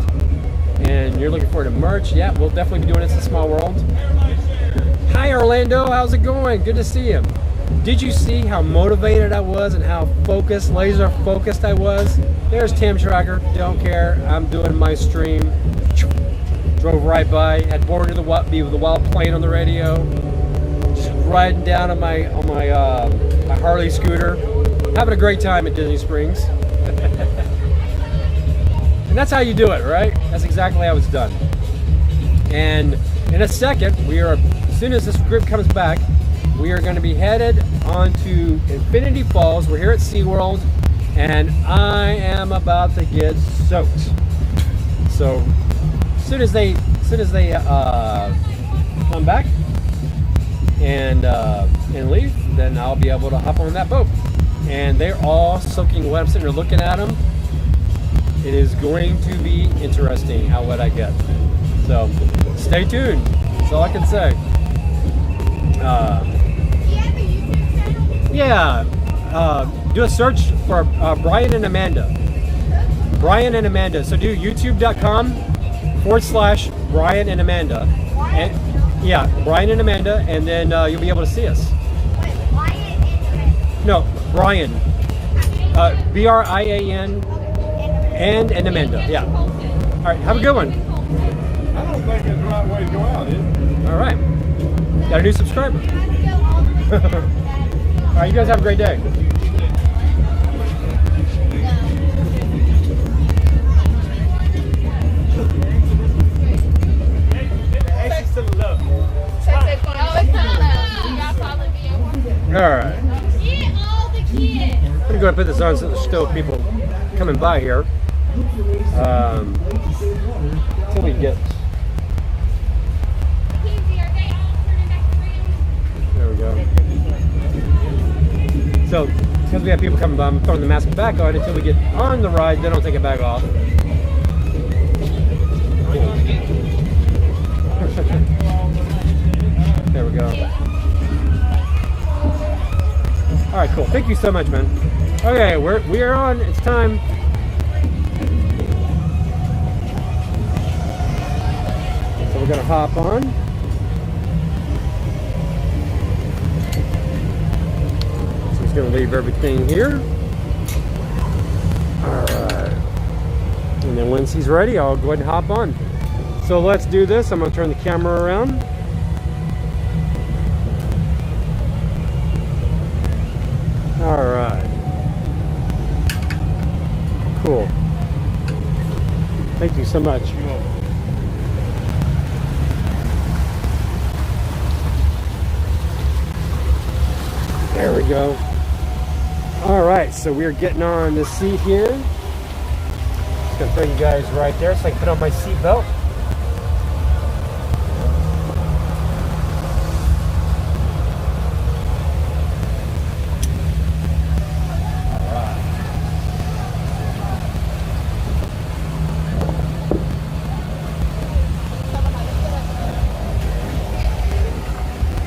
S1: and you're looking forward to merch. Yeah, we'll definitely be doing It's a Small World. Hi Orlando, how's it going? Good to see you. Did you see how motivated I was and how focused, laser focused I was? There's Tim Tracker. Don't care. I'm doing my stream. Drove right by. Had Born to the Wild playing on the radio. Just riding down on my Harley scooter. Having a great time at Disney Springs. And that's how you do it, right? That's exactly how it's done. And in a second, as soon as this group comes back, we are going to be headed onto Infinity Falls. We're here at SeaWorld, and I am about to get soaked. So, as soon as they come back and leave, then I'll be able to hop on that boat. And they're all soaking wet. I'm sitting there looking at them. It is going to be interesting how wet I get. So, stay tuned. That's all I can say. Yeah, do a search for Brian and Amanda. Brian and Amanda. So do youtube.com/Brian and Amanda. And, yeah, Brian and Amanda, and then you'll be able to see us. No, Brian. BRIAN and Amanda. Yeah. All right, have a good one.
S5: I don't think it's the right way to go out, is it?
S1: All right. Got a new subscriber. All right, you guys have a great day. All right. I'm gonna go and put this on so there's still people coming by here. Until we get. There we go. So, because we have people coming by, I'm throwing the mask back on until we get on the ride, then I'll take it back off. There we go. Alright, cool. Thank you so much, man. Okay, we are on. It's time. gonna hop on. So he's gonna leave everything here. Alright. And then once he's ready, I'll go ahead and hop on. So let's do this. I'm gonna turn the camera around. Alright. Cool. Thank you so much. There we go. Alright, so we're getting on the seat here. Just gonna throw you guys right there so I can put on my seat belt.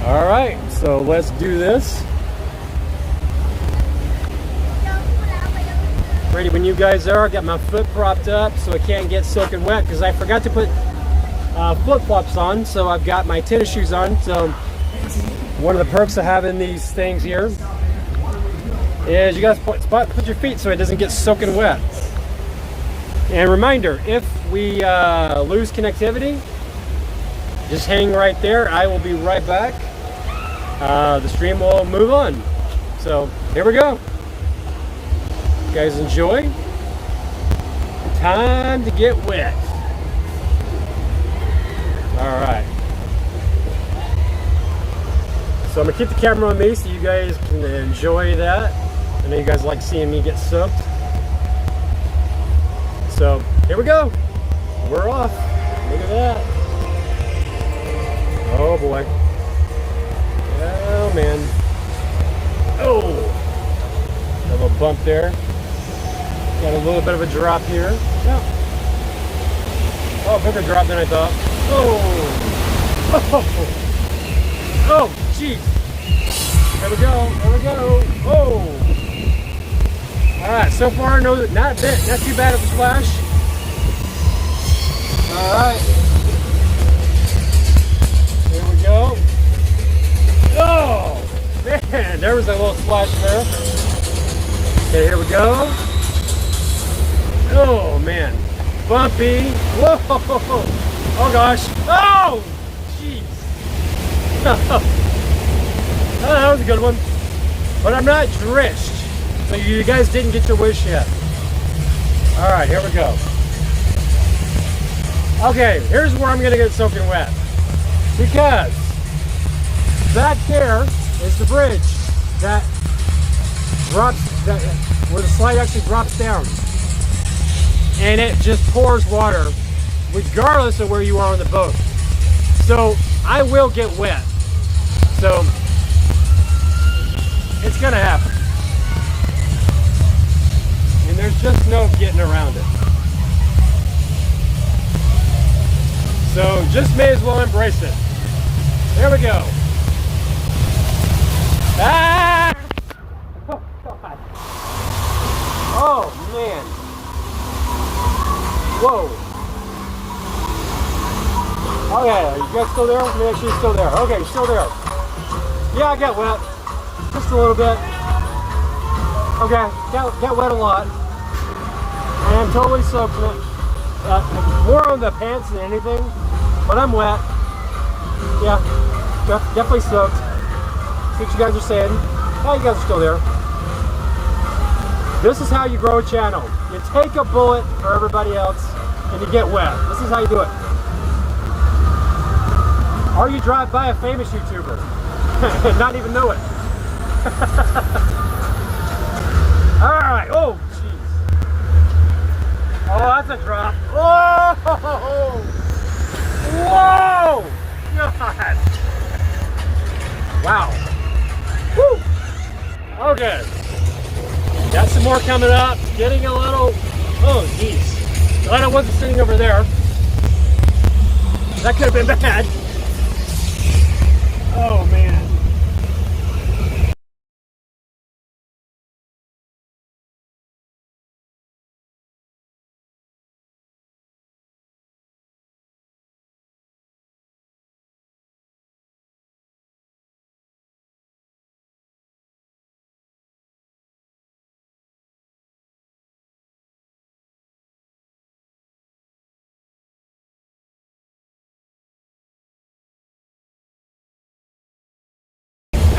S1: Alright, so let's do this. Ready when you guys are. I got my foot propped up so it can't get soaking wet because I forgot to put flip-flops on, so I've got my tennis shoes on. So one of the perks of having these things here is you guys put your feet so it doesn't get soaking wet. And reminder, if we lose connectivity, just hang right there. I will be right back. The stream will move on. So here we go. You guys enjoy. Time to get wet. All right. So I'm gonna keep the camera on me so you guys can enjoy that. I know you guys like seeing me get soaked. So here we go. We're off. Look at that. Oh boy. Oh man. Oh. Have a bump there. Got a little bit of a drop here. Yeah. Oh, bigger drop than I thought. Oh. Oh. Oh, jeez. There we go. There we go. Oh. All right. So far, not too bad of a splash. All right. Here we go. Oh, man. There was a little splash there. Okay, here we go. Oh man, bumpy. Whoa! Oh gosh! Oh, jeez! Oh, that was a good one. But I'm not drenched, so you guys didn't get your wish yet. All right, here we go. Okay, here's where I'm gonna get soaking wet because back there is the bridge that drops, where the slide actually drops down. And it just pours water regardless of where you are on the boat. So I will get wet. So it's gonna happen. And there's just no getting around it. So just may as well embrace it. There we go. Ah! Oh God. Oh man. Whoa. Okay, are you guys still there? Let me make sure you're still there. Okay, you're still there. Yeah, I got wet. Just a little bit. Okay, got wet a lot. And I'm totally soaked in it. More on the pants than anything. But I'm wet. Yeah, definitely soaked. See what you guys are saying. Oh, you guys are still there. This is how you grow a channel. You take a bullet for everybody else and you get wet. This is how you do it. Or you drive by a famous YouTuber and not even know it. Alright, oh jeez. Oh, that's a drop. Whoa! Whoa! God! Wow. Woo! Okay. Got some more coming up. Getting a little... Oh, jeez. Glad I wasn't sitting over there. That could have been bad. Oh, man.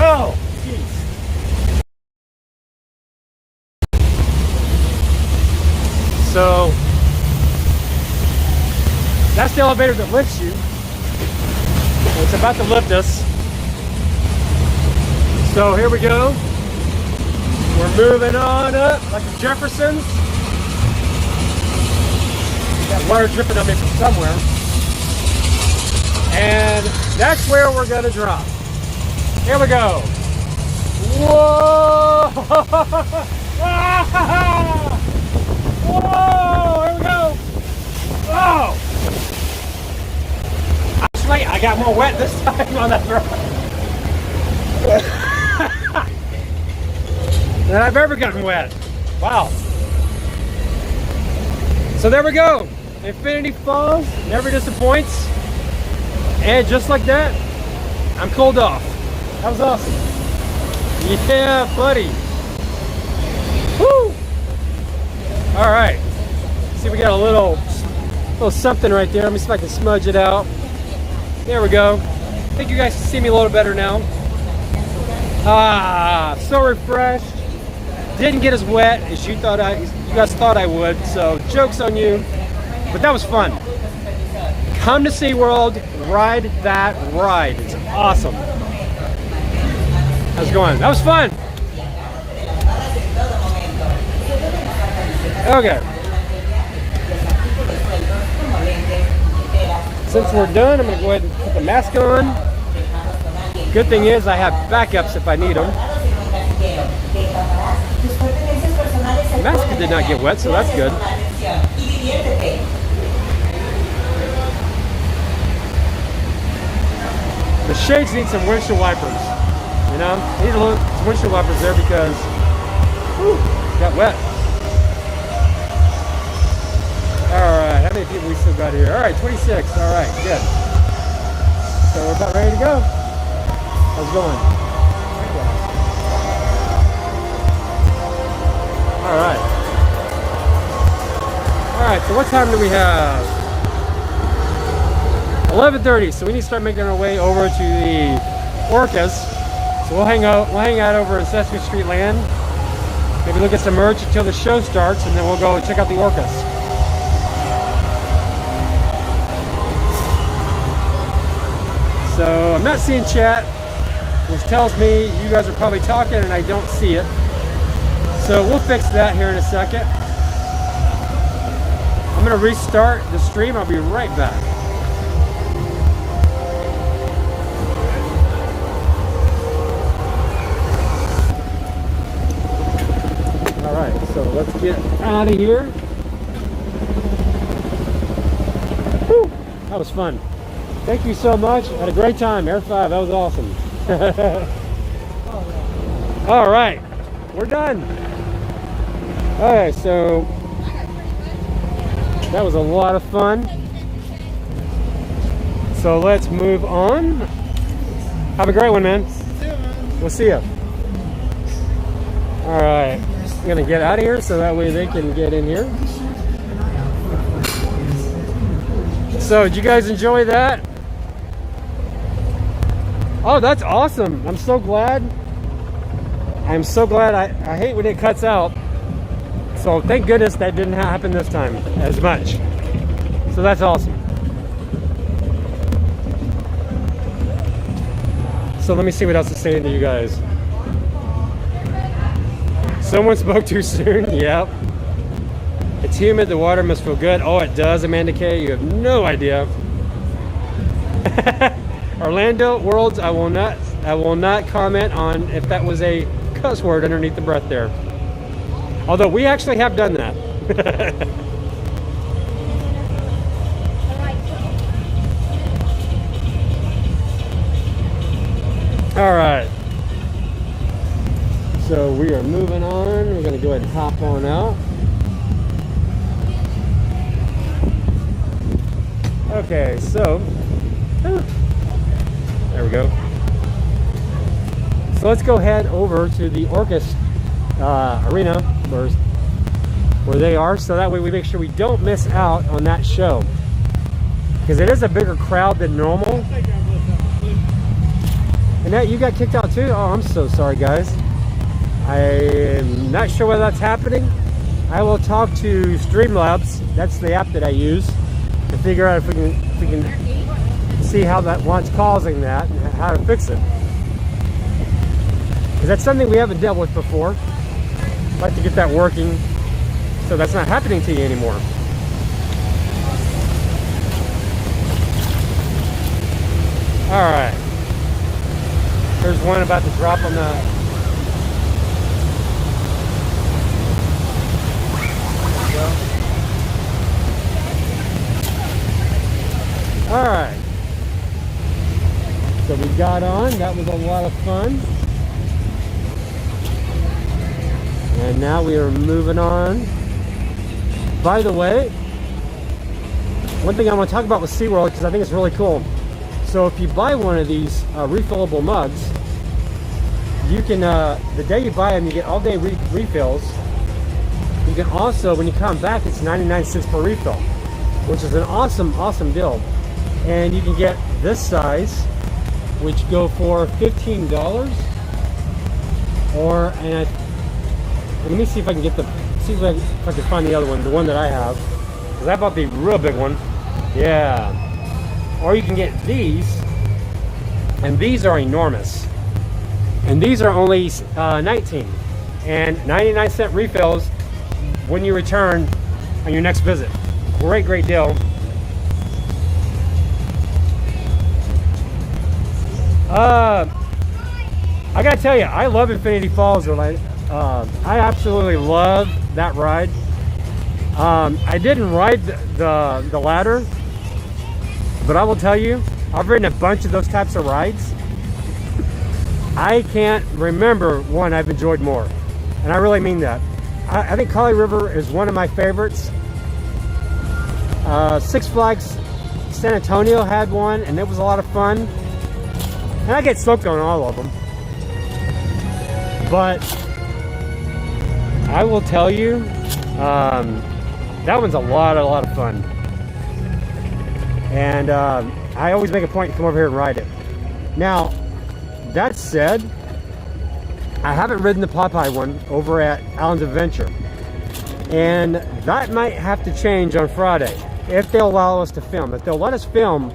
S1: Oh, jeez. So that's the elevator that lifts you. It's about to lift us. So here we go. We're moving on up like the Jeffersons. Got water dripping on me from somewhere. And that's where we're gonna drop. Here we go. Whoa! Whoa! Here we go. Oh! Actually, I got more wet this time on that ride than I've ever gotten wet. Wow. So there we go. Infinity Falls never disappoints. And just like that, I'm cooled off. That was awesome. Yeah, buddy. Woo! All right. See, we got a little something right there. Let me see if I can smudge it out. There we go. I think you guys can see me a little better now. Ah, so refreshed. Didn't get as wet as you guys thought I would. So joke's on you. But that was fun. Come to SeaWorld, ride that ride. It's awesome. How's it going? That was fun. Okay. Since we're done, I'm going to go ahead and put the mask on. Good thing is I have backups if I need them. The mask did not get wet, so that's good. The shades need some windshield wipers. You know, need some windshield wipers there because whew, got wet. Alright, how many people we still got here? Alright, 26. Alright, good. So we're about ready to go. How's it going? Alright. Alright, so what time do we have? 11:30, so we need to start making our way over to the Orcas. So we'll hang out over in Sesame Street Land. Maybe look at some merch until the show starts, and then we'll go check out the Orcas. So I'm not seeing chat, which tells me you guys are probably talking and I don't see it. So we'll fix that here in a second. I'm gonna restart the stream. I'll be right back. So let's get out of here. Whew, that was fun. Thank you so much. Had a great time. Air 5, that was awesome. All right, we're done. Okay, so that was a lot of fun. So let's move on. Have a great one, man. We'll see you. All right. I'm gonna get out of here so that way they can get in here. So did you guys enjoy that? Oh, that's awesome. I'm so glad. I'm so glad. I hate when it cuts out. So thank goodness that didn't happen this time as much. So that's awesome. So let me see what else is saying to you guys. Someone spoke too soon. Yep. It's humid. The water must feel good. Oh, it does, Amanda K. You have no idea. Orlando Worlds. I will not comment on if that was a cuss word underneath the breath there. Although we actually have done that. All right. So we are moving on. We're going to go ahead and hop on out. Okay, so there we go. So let's go head over to the Orcas arena where they are, so that way we make sure we don't miss out on that show, because it is a bigger crowd than normal. And Matt, you got kicked out too? Oh, I'm so sorry, guys. I'm not sure whether that's happening. I will talk to Streamlabs. That's the app that I use to figure out if we can see how what's causing that and how to fix it. Because that's something we haven't dealt with before. I'd like to get that working so that's not happening to you anymore. All right. There's one about to drop on the... All right. So we got on. That was a lot of fun. And now we are moving on. By the way, one thing I want to talk about with SeaWorld, because I think it's really cool. So if you buy one of these refillable mugs, you can, the day you buy them, you get all day refills. You can also, when you come back, it's 99 cents per refill, which is an awesome, awesome deal. And you can get this size, which go for $15. Or, and let me see if I can get see if I can find the other one, the one that I have. Because I bought the real big one. Yeah. Or you can get these, and these are enormous. And these are only 19 and 99-cent refills when you return on your next visit. Great, great deal. I gotta tell you, I love Infinity Falls. I absolutely love that ride. I didn't ride the ladder, but I will tell you, I've ridden a bunch of those types of rides. I can't remember one I've enjoyed more, and I really mean that. I think Kali River is one of my favorites. Six Flags San Antonio had one, and it was a lot of fun. And I get stoked on all of them. But I will tell you, that one's a lot of fun. And I always make a point to come over here and ride it. Now, that said, I haven't ridden the Popeye one over at Islands of Adventure. And that might have to change on Friday, if they'll allow us to film. If they'll let us film,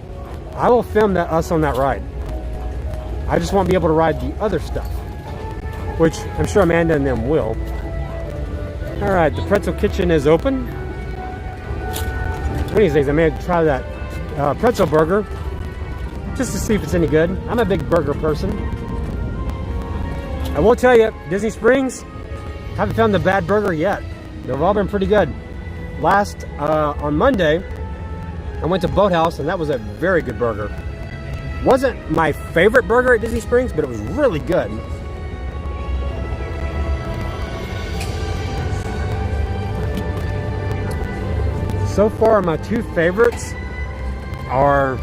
S1: I will film us on that ride. I just won't be able to ride the other stuff, which I'm sure Amanda and them will. All right, the Pretzel Kitchen is open. One of these days I may try that pretzel burger, just to see if it's any good. I'm a big burger person. I will tell you, Disney Springs, haven't found the bad burger yet. They've all been pretty good. On Monday, I went to Boathouse, and that was a very good burger. Wasn't my favorite burger at Disney Springs, but it was really good. So far, my two favorites are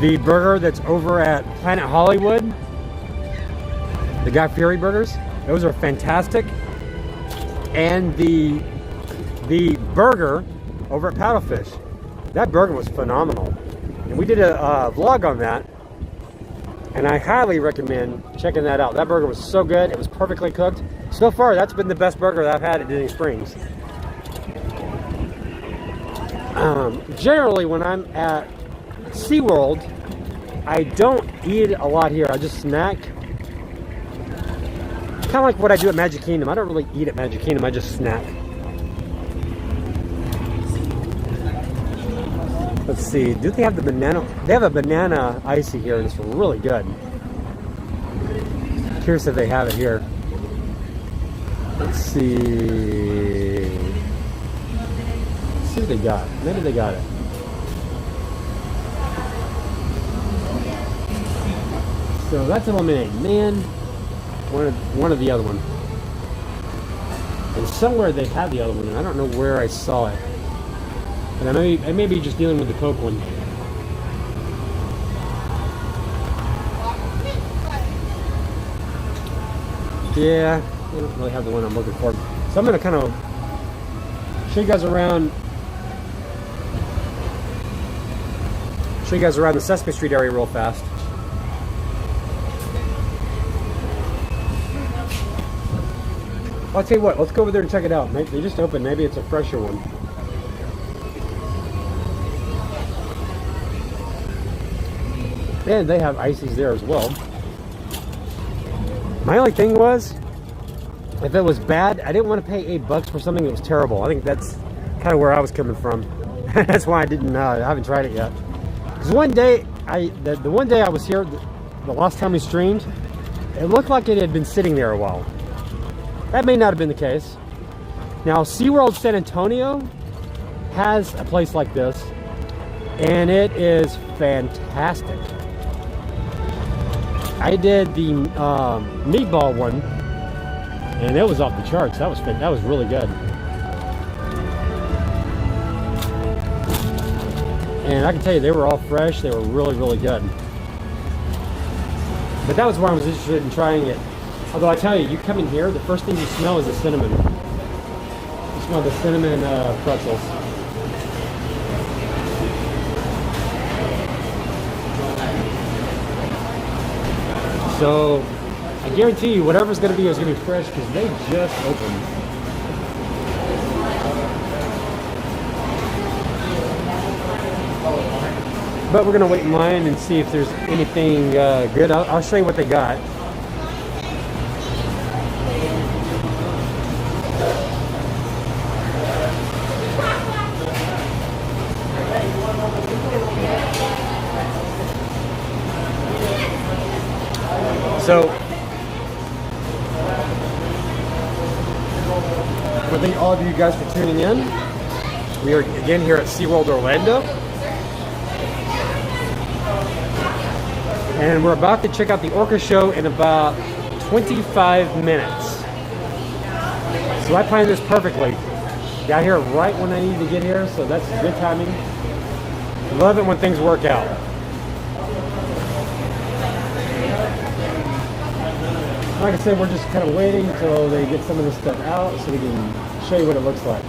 S1: the burger that's over at Planet Hollywood, the Guy Fieri burgers. Those are fantastic. And the burger over at Paddlefish. That burger was phenomenal. And we did a vlog on that, and I highly recommend checking that out. That burger was so good. It was perfectly cooked. So far, that's been the best burger that I've had at Disney Springs. Generally, when I'm at SeaWorld, I don't eat a lot here. I just snack. Kind of like what I do at Magic Kingdom. I don't really eat at Magic Kingdom. I just snack. Let's see. Do they have the banana? They have a banana icy here, and it's really good. Curious if they have it here. Let's see. Let's see what they got. Maybe they got it. So that's a lemonade. Man, one of the other one. And somewhere they have the other one, and I don't know where I saw it. And I may be just dealing with the Coke one. Yeah, I don't really have the one I'm looking for. So I'm going to kind of show you guys around. Show you guys around the Sesame Street area real fast. I'll tell you what, let's go over there and check it out. Maybe they just opened. Maybe it's a fresher one. And they have ices there as well. My only thing was, if it was bad, I didn't want to pay $8 for something that was terrible. I think that's kind of where I was coming from. That's why I haven't tried it yet. Because one day, the one day I was here, the last time we streamed, it looked like it had been sitting there a while. That may not have been the case. Now, SeaWorld San Antonio has a place like this, and it is fantastic. I did the meatball one, and it was off the charts. That was really good. And I can tell you, they were all fresh. They were really, really good. But that was why I was interested in trying it. Although I tell you, you come in here, the first thing you smell is the cinnamon. You smell the cinnamon pretzels. So I guarantee you, whatever's going to be is going to be fresh because they just opened. But we're going to wait in line and see if there's anything good. I'll show you what they got. So, I thank all of you guys for tuning in. We are again here at SeaWorld Orlando. And we're about to check out the Orca Show in about 25 minutes. So I planned this perfectly. Got here right when I needed to get here, so that's good timing. Love it when things work out. Like I said, we're just kind of waiting until they get some of this stuff out so we can show you what it looks like.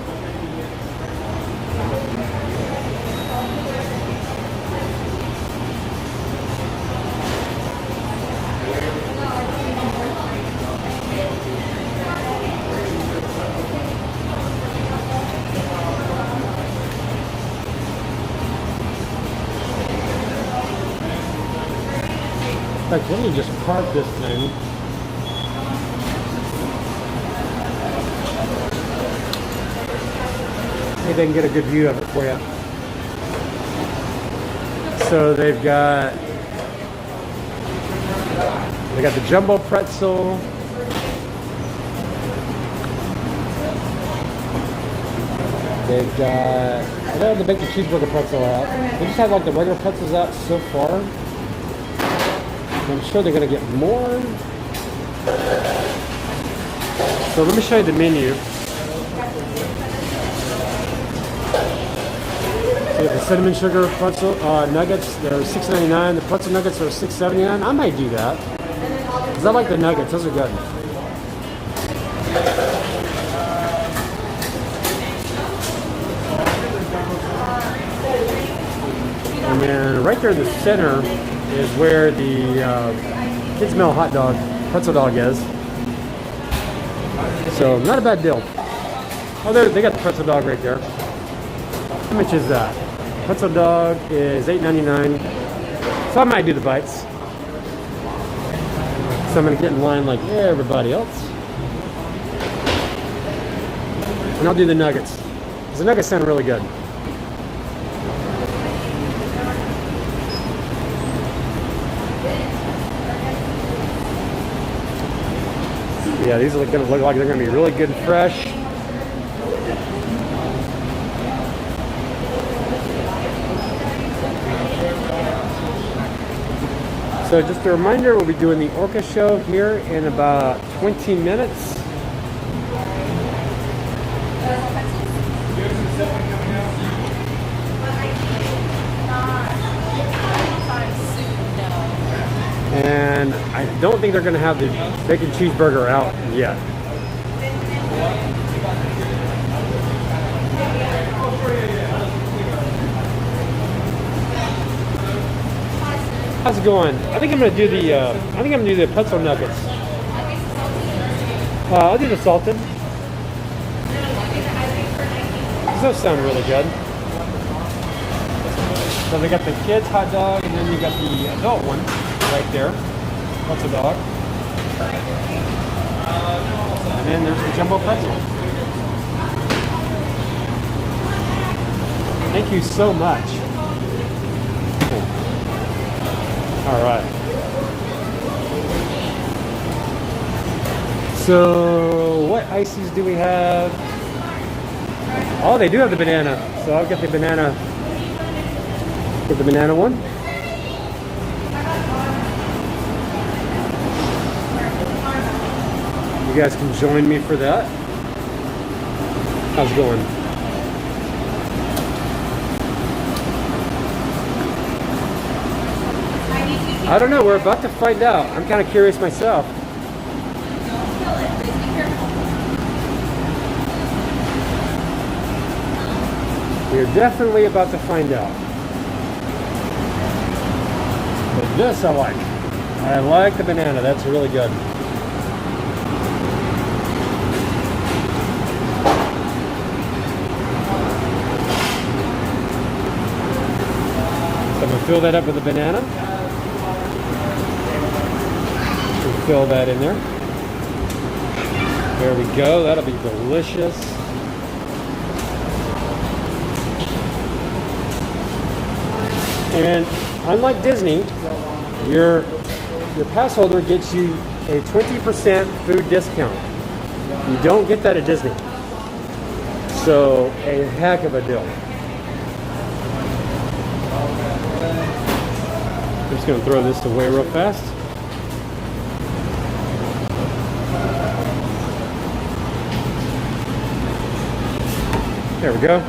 S1: In fact, let me just park this thing. Maybe they can get a good view of it for you. So they've got the jumbo pretzel. They've got, I don't have the bacon cheeseburger pretzel out. They just have like the regular pretzels out so far. I'm sure they're going to get more. So let me show you the menu. So we have the cinnamon sugar pretzel nuggets. They're $6.99. The pretzel nuggets are $6.79. I might do that because I like the nuggets. Those are good. And then right there in the center is where the Kids Meal hot dog, pretzel dog is. So not a bad deal. Oh, they got the pretzel dog right there. How much is that? Pretzel dog is $8.99. So I might do the bites. So I'm gonna get in line like everybody else. And I'll do the nuggets. Because the nuggets sound really good. Yeah, these are going to look like they're going to be really good and fresh. So just a reminder, we'll be doing the Orca Show here in about 20 minutes. And I don't think they're going to have the bacon cheeseburger out yet. How's it going? I think I'm going to do the pretzel nuggets. I'll do the salted. Those sound really good. So they got the kids hot dog, and then you got the adult one right there. That's a dog. And then there's the jumbo pretzel. Thank you so much. Cool. All right. So what ices do we have? Oh, they do have the banana. So I'll get the banana. Get the banana one. You guys can join me for that. How's it going? I don't know. We're about to find out. I'm kind of curious myself. We're definitely about to find out. But this I like. I like the banana. That's really good. So I'm going to fill that up with a banana. We'll fill that in there. There we go. That'll be delicious. And unlike Disney, your pass holder gets you a 20% food discount. You don't get that at Disney. So a heck of a deal. I'm just going to throw this away real fast. There we go.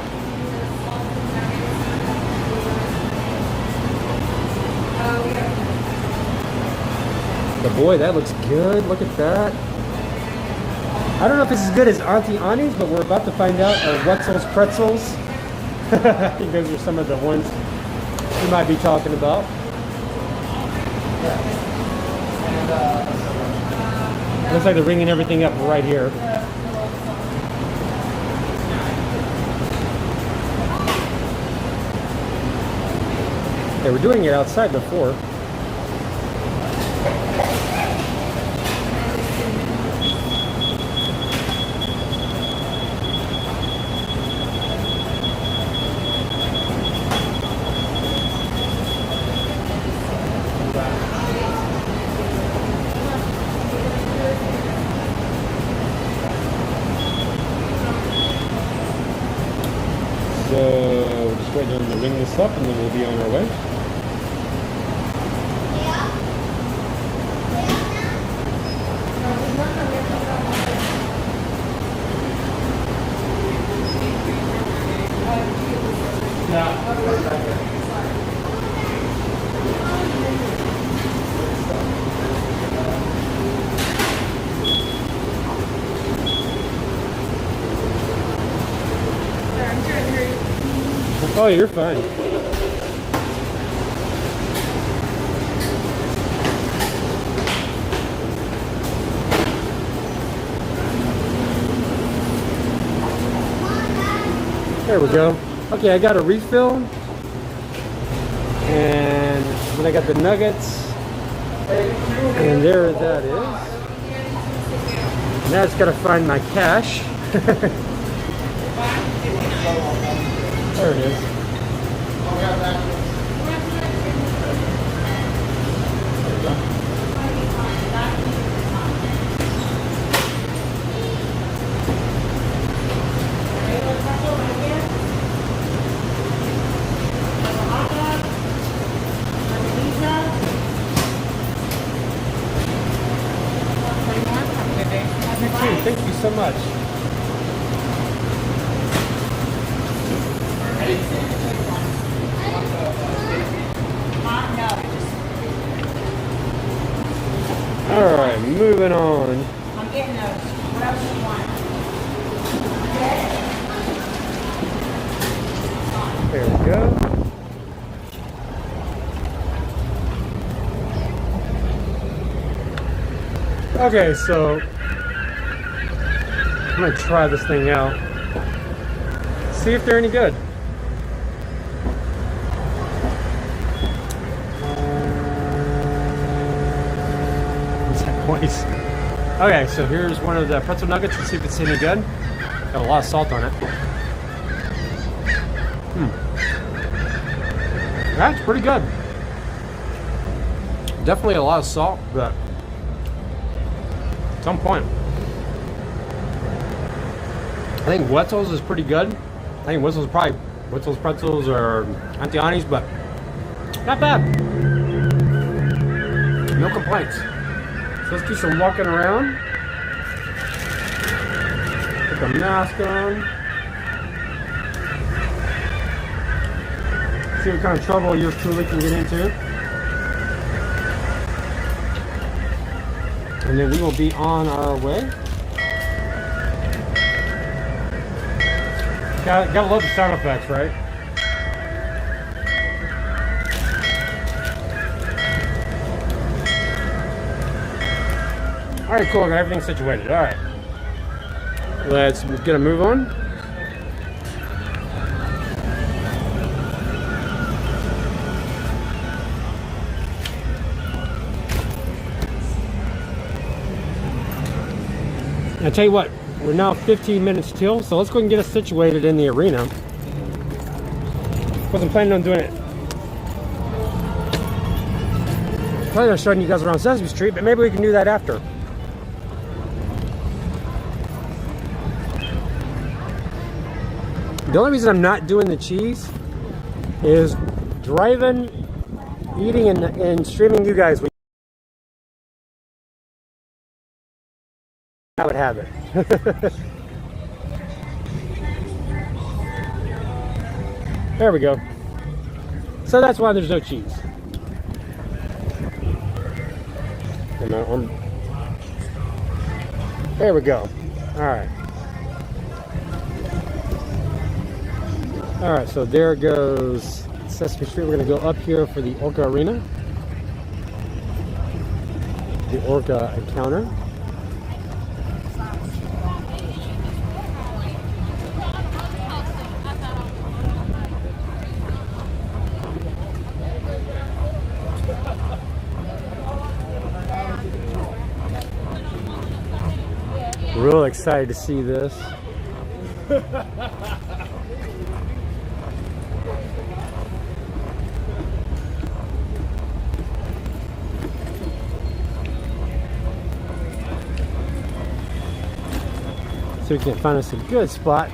S1: But boy, that looks good. Look at that. I don't know if it's as good as Auntie Annie's, but we're about to find out. Wetzel's Pretzels. I think those are some of the ones we might be talking about. Looks like they're ringing everything up right here. They were doing it outside before. So we're just waiting on them to ring this up and then we'll be on our way. Oh, you're fine. There we go. Okay, I got a refill. And then I got the nuggets. And there that is. Now I just gotta find my cash. There it is. Thank you so much. All right, moving on.
S6: I'm getting those. What else do you want?
S1: There we go. Okay, so I'm gonna try this thing out. See see if they're any good. What's that noise? Okay, so here's one of the pretzel nuggets. Let's see if it's any good. Got a lot of salt on it. That's pretty good. Definitely a lot of salt, but at some point. I think Wetzel's is pretty good. I think Wetzel's pretzels or Auntie Annie's, but not bad. No complaints. So let's do some walking around. Put the mask on. See what kind of trouble yours truly can get into. And then we will be on our way. Gotta love the sound effects, right? Alright, cool, I got everything situated. Alright. Let's get a move on. I'll tell you what, we're now 15 minutes till, so let's go and get us situated in the arena. Wasn't planning on doing it. Planning on showing you guys around Sesame Street, but maybe we can do that after. The only reason I'm not doing the cheese is driving, eating, and streaming you guys. I would have it. There we go. So that's why there's no cheese. There we go. Alright. Alright, so there goes Sesame Street. We're going to go up here for the Orca Arena. The Orca Encounter. Real excited to see this. So we can find us a good spot.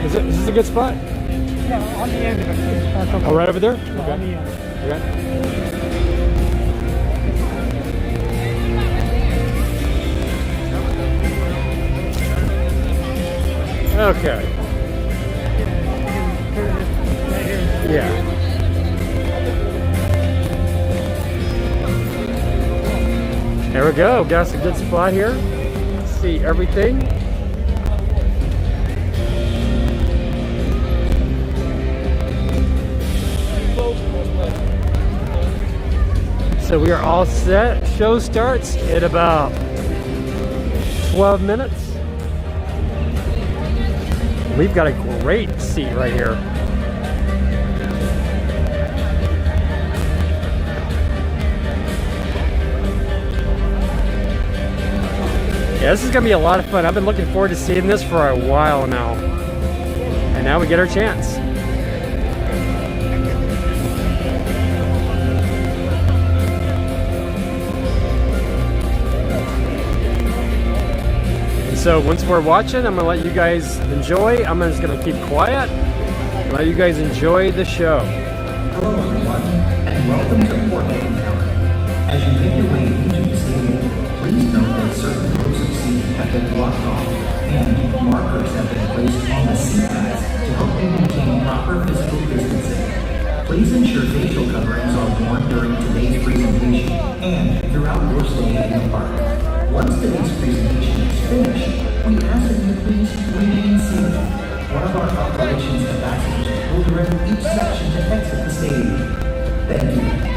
S1: Is this a good spot?
S7: Yeah, on the end of it.
S1: Oh, right over there?
S7: Yeah, on the end.
S1: Okay. Yeah. There we go. Got us a good spot here. See everything. So we are all set. Show starts in about 12 minutes. We've got a great seat right here. Yeah, this is gonna be a lot of fun. I've been looking forward to seeing this for a while now. And now we get our chance. So once we're watching, I'm gonna let you guys enjoy. I'm just gonna keep quiet and let you guys enjoy the show.
S8: Hello everyone, and welcome to Orca Encounter. As you make your way into the stadium, please note that certain rows of seats have been blocked off, and markers have been placed on the seat pads to help you maintain proper physical distancing. Please ensure facial coverings are worn during today's presentation and throughout your stay in the park. Once today's presentation is finished, we ask that you please remain seated. One of our operations ambassadors will direct each section to exit the stage. Thank you.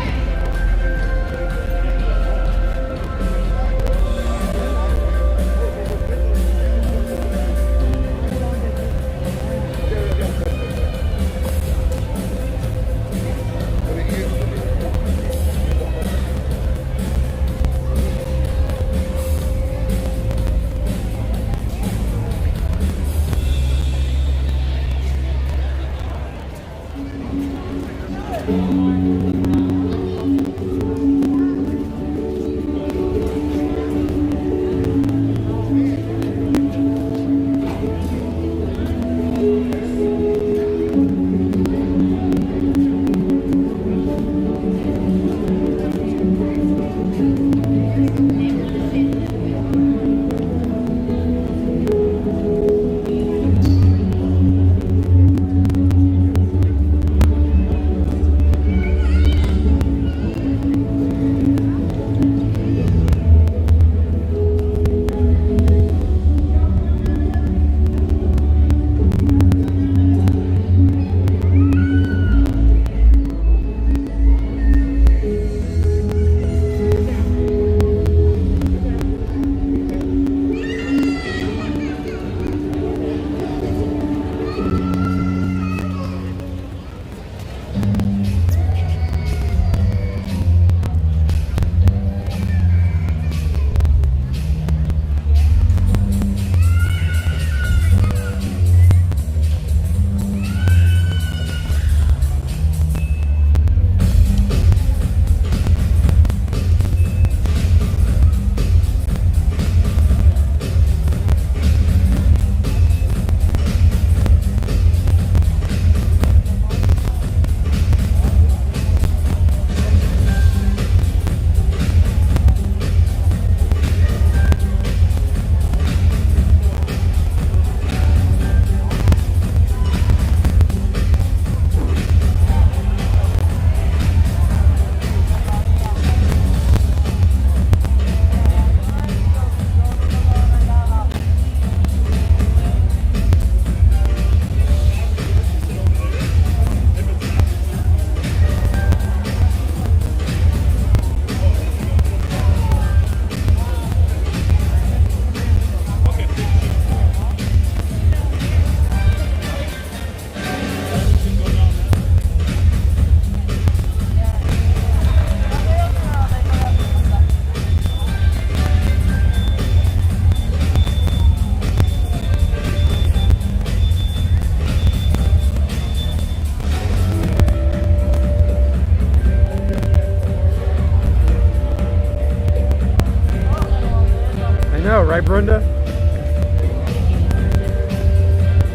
S1: Right, Brenda?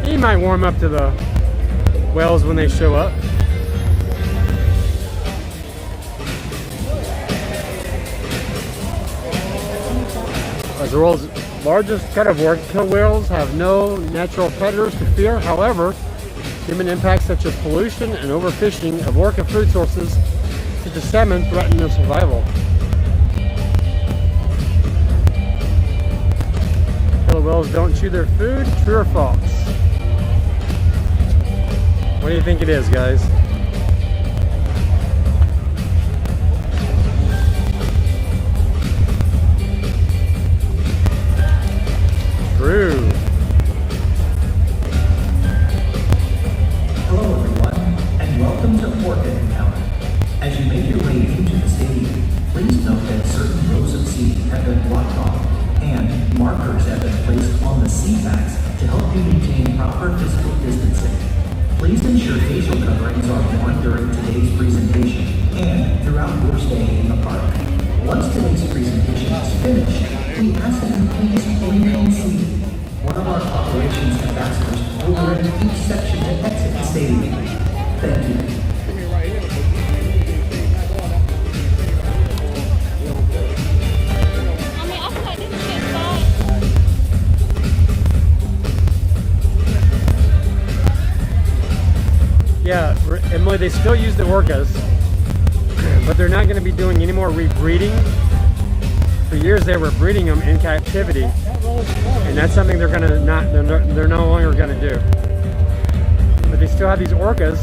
S1: You might warm up to the whales when they show up. As the world's largest cut of orca whales have no natural predators to fear. However, human impacts such as pollution and overfishing of orca food sources such as salmon threaten their survival. Killer whales don't chew their food, true or false? What do you think it is, guys? True.
S8: Hello everyone, and welcome to Orca Encounter. As you make your way into the stadium, please note that certain rows of seating have been blocked off, and markers have been placed on the seat backs to help you maintain proper physical distancing. Please ensure facial coverings are worn during today's presentation and throughout your stay in the park. Once today's presentation is finished, we ask that you please remain seated. One of our operations ambassadors will direct each section to exit the stadium. Thank you.
S1: Yeah, Emily, they still use the orcas. but they're not going to be doing any more rebreeding. For years they were breeding them in captivity, and that's something they're no longer going to do. But they still have these orcas,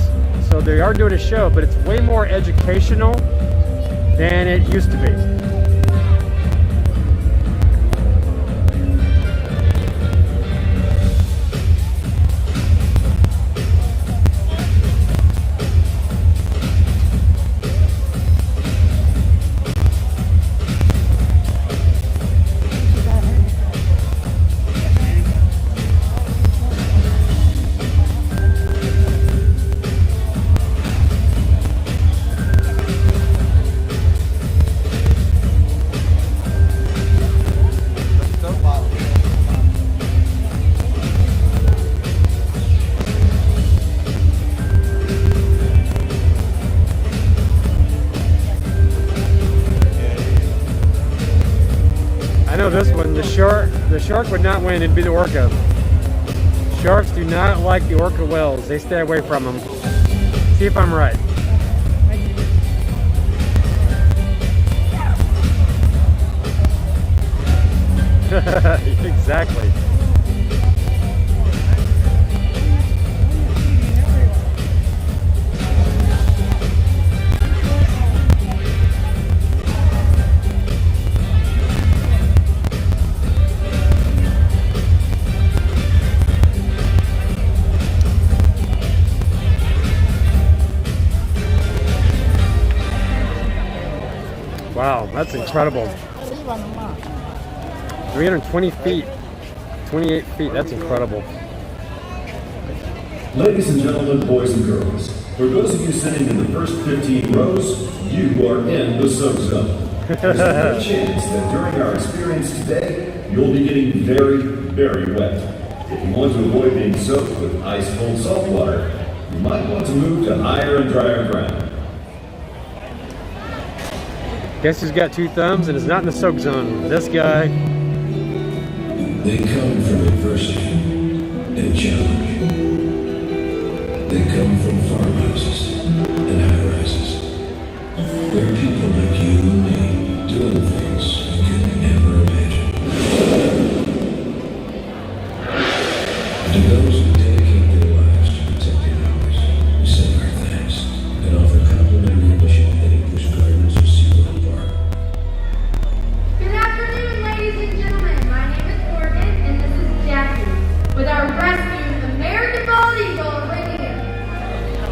S1: so they are doing a show, but it's way more educational than it used to be. This one, the shark would not win, it'd be the orca. Sharks do not like the orca whales. They stay away from them. See if I'm right. Exactly. Wow, that's incredible. 320 feet, 28 feet, that's incredible.
S3: Ladies and gentlemen, boys and girls, for those of you sitting in the first 15 rows, you are in the soak zone. There's a good chance that during our experience today, you'll be getting very, very wet. If you want to avoid being soaked with ice-cold salt water, you might want to move to higher and drier ground.
S1: Guess who's got two thumbs and is not in the soak zone? This guy.
S9: They come from adversity and challenge. They come from farmhouses and high-rises, where people like you and me doing things you could never imagine. To those who dedicate their lives to protecting ours, we send our thanks and offer complimentary admission at English Gardens of SeaWorld Park.
S10: Good afternoon, ladies and gentlemen. My name is Morgan, and this is Jackie, with our rescued American Bald Eagle right here.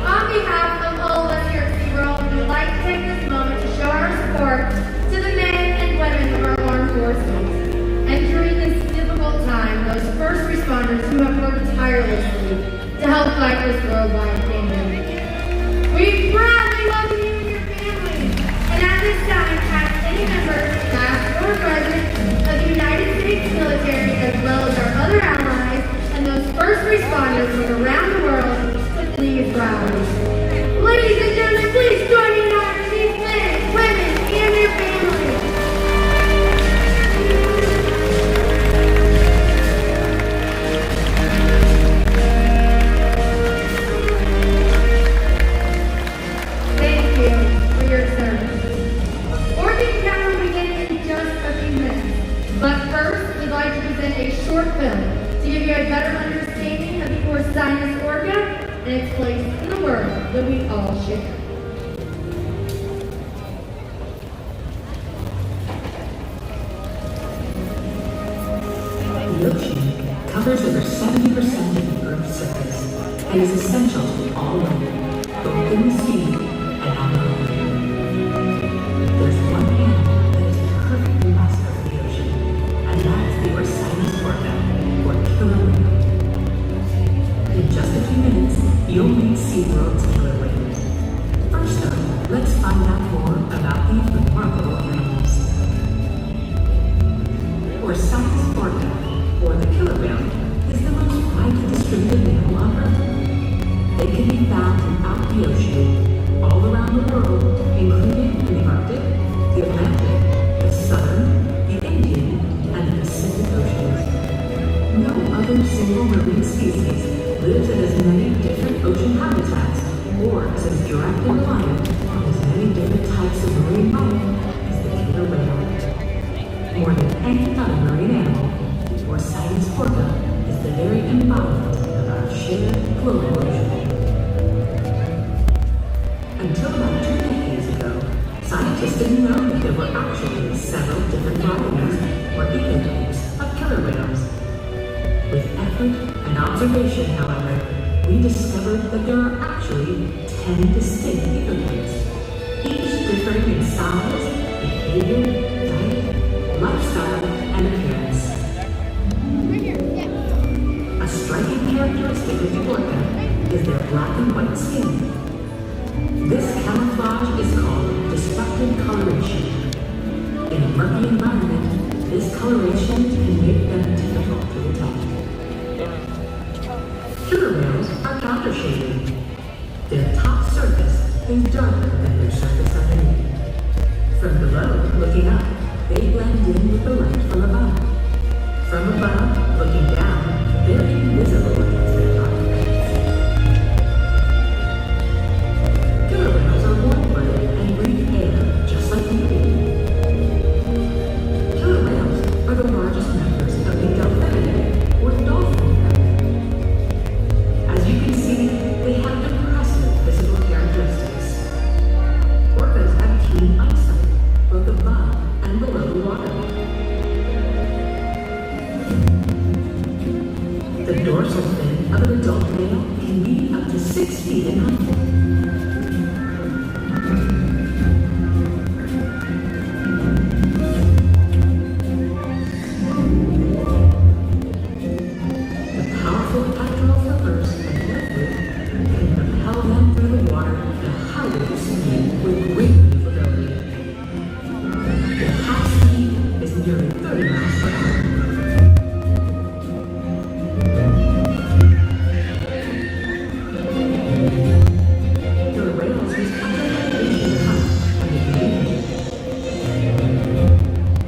S10: On behalf of all of us here at SeaWorld, we would like to take this moment to show our support to the men and women of our armed forces. And during this difficult time, those first responders who have worked tirelessly to help fight this worldwide pandemic. We proudly welcome you and your families. And at this time, ask any members, past or present, of the United States military, as well as our other allies, and those first responders from around the world, to please rise. Ladies and gentlemen, please join me in honoring these men, women, and their families. Thank you for your service. Orca Encounter will begin in just a few minutes. But first, we'd like to present a short film to give you a better understanding of the Orcinus orca and its place in the world that we all share.
S4: The ocean covers over 70% of the Earth's surface and is essential to all life, both in the sea and on the land. There's one animal that is perfectly master of the ocean, and that's the Orcinus orca, or killer whale. In just a few minutes, you'll meet SeaWorld's killer whales. First though, let's find out more about these remarkable animals. Orcinus orca, or the killer whale, is the most widely distributed mammal on Earth. They can be found throughout the ocean, all around the world, including in the Arctic, the Atlantic, the Southern, the Indian, and the Pacific Oceans. No other single marine species lives in as many different ocean habitats or is as direct and reliant on as many many different types of marine life as the killer whale. More than any other marine animal, Orcas orca is the very embodiment of our shared global ocean. Until about 2 decades ago, scientists didn't know that there were actually several different varieties or ecotypes of killer whales. With effort and observation, however, we discovered that there are actually 10 distinct ecotypes, each differing in size, behavior, diet, lifestyle, and appearance. A striking characteristic of the orca is their black and white skin. This camouflage is called destructive coloration. In a murky environment, this coloration can make them difficult to detect. Killer whales are counter-shaded. Their top surface is darker than their surface underneath. From below, looking up, they blend in with the light from above. From above, looking down, they're invisible against their dark face. Killer whales are warm-blooded and breathe air just like we do. Killer whales are the largest members of the Dolphin or dolphin family. As you can see, they have impressive physical characteristics. Orcas have keen eyesight, both above and below the water. The dorsal fin of an adult male can be up to 6 feet in height. The powerful pectoral flippers and liquid can propel them through the water at a highly speed with great maneuverability. The top speed is nearly 30 miles per hour. Killer whales use echolocation to hunt and to communicate.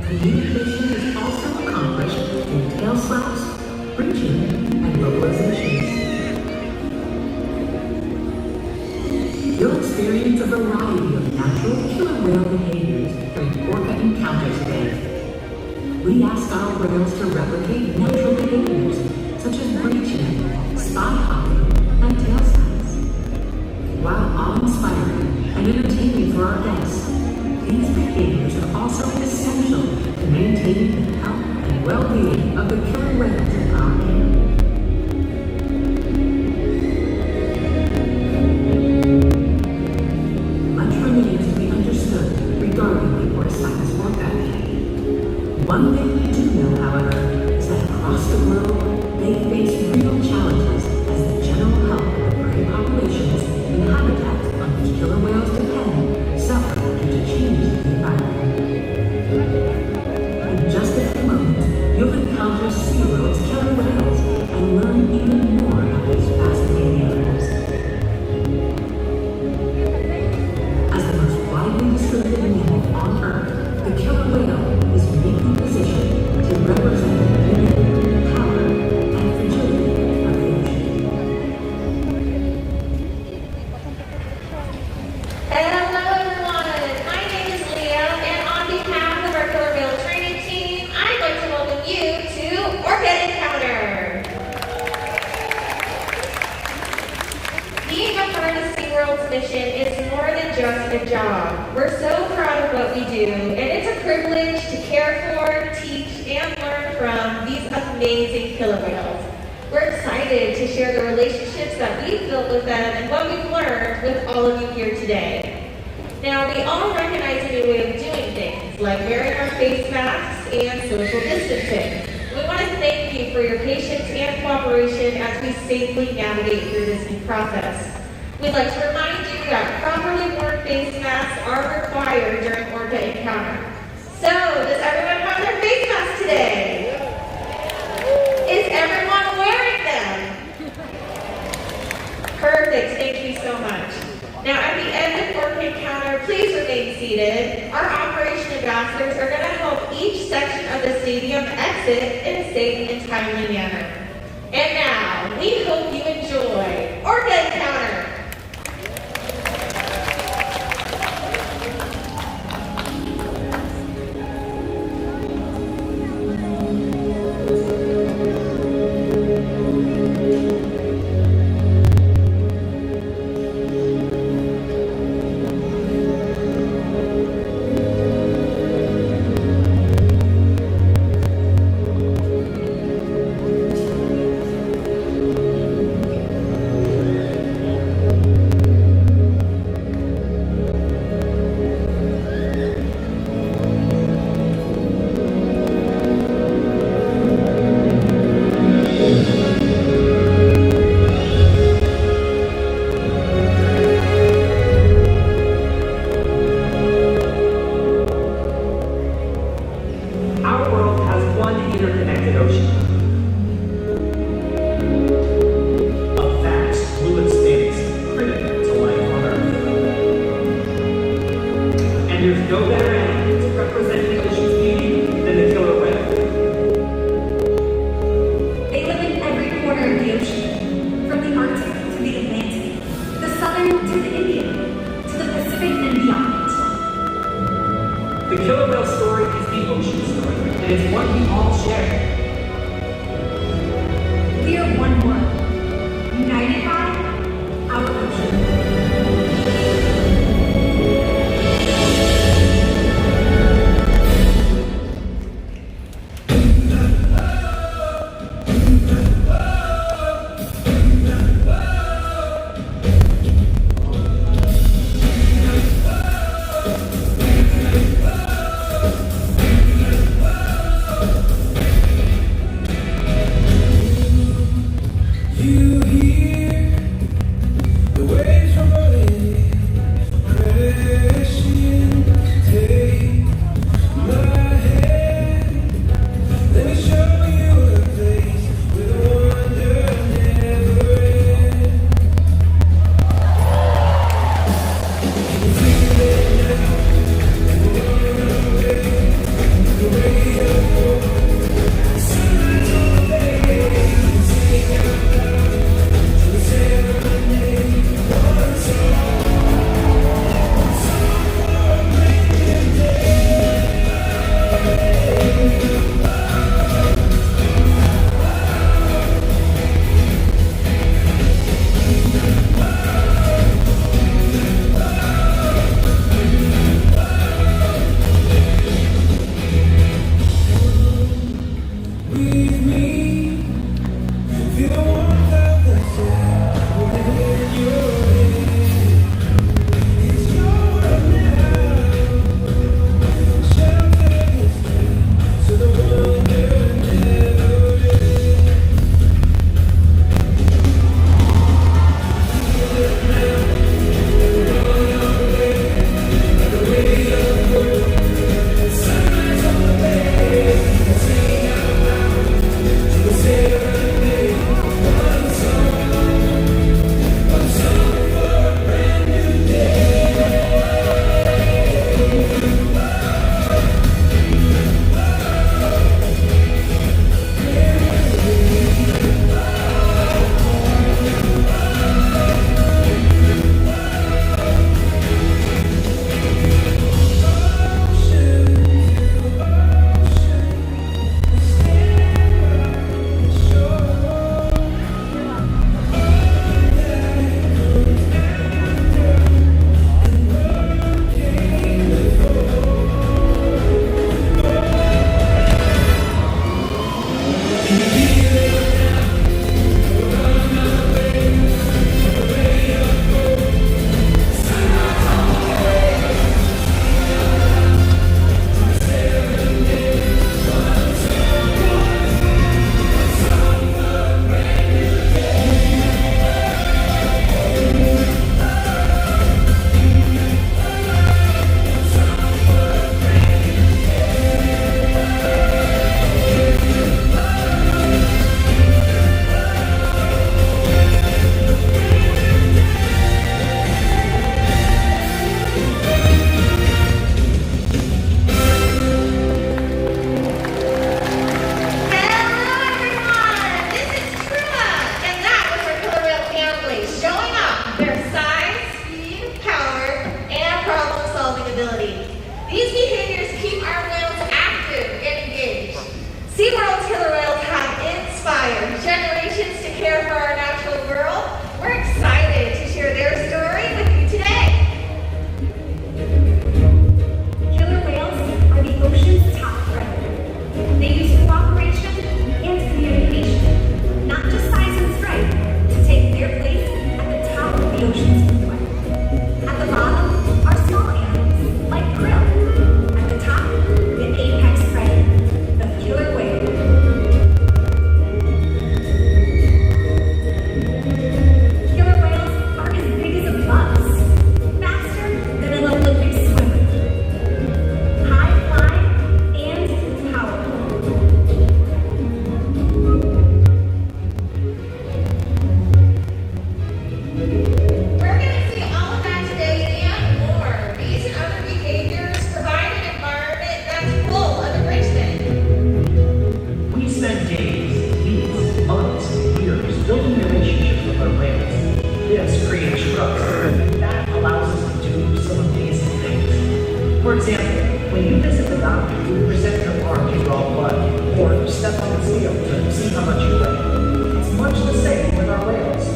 S4: Communication is also accomplished through tail slaps, breaching, and vocalizations. You'll experience a variety of natural killer whale behaviors during Orca Encounter today. We ask our whales to replicate natural behaviors such as breaching, spy hopping, and tail slaps. While awe-inspiring and entertaining for our guests, these behaviors are also essential to maintaining the health and well-being of the killer whales in our care. Much remains to be understood regarding the Orcas orca. One thing we do know, however, is that across the globe, they face real challenges as the general health of the prey populations and habitats on which killer whales depend suffer due to changes in the environment. In just a few moments, you'll encounter SeaWorld's killer whales and learn even more about these fascinating animals. As the most widely distributed mammal on Earth, the killer whale is uniquely positioned to represent the beauty, power, and fragility of the ocean.
S10: Hello everyone, my name is Leo, and on behalf of our killer whale training team, I'd like to welcome you to Orca Encounter. Being a part of SeaWorld's mission is more than just a job. We're so proud of what we do, and it's a privilege to care for, teach, and learn from these amazing killer whales. We're excited to share the relationships that we've built with them and what we've learned with all of you here today. Now, we all recognize a new way of doing things, like wearing our face masks and social distancing. We want to thank you for your patience and cooperation as we safely navigate through this new process. We'd like to remind you that properly worn face masks are required during Orca Encounter. So, does everyone have their face masks today? Is everyone wearing them? Perfect, thank you so much. Now, at the end of Orca Encounter, please remain seated. Our operation ambassadors are going to help each section of the stadium exit in a safe and timely manner. And now, we hope you enjoy Orca Encounter.
S8: For example, when you visit the doctor, you present your arm to draw blood, or step on the scale to see how much you weigh. It's much the same with our whales.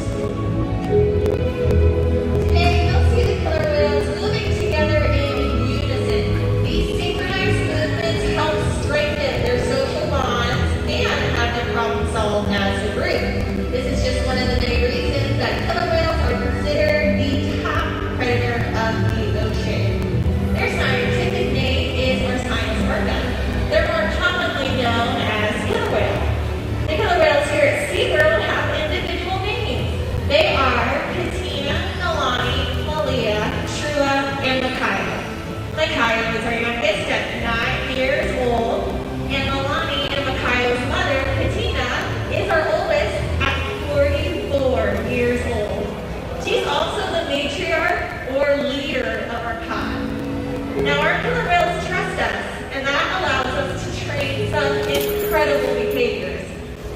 S10: Today, you'll see the killer whales moving together in unison. These synchronized movements help strengthen their social bonds and have them problem solve as a group. This is just one of the many reasons that killer whales are considered the top predator of the ocean. Their scientific name is Orcas orca. They're more commonly known as killer whales. The killer whales here at SeaWorld have individual names. They are Patina, Nalani, Malia, Trua, and Makayo. Makayo is our youngest at 9 years old, and Nalani and Makayo's mother, Patina, is our oldest at 44 years old. She's also the matriarch or leader of our pod. Now our killer whales trust us, and that allows us to train some incredible behaviors.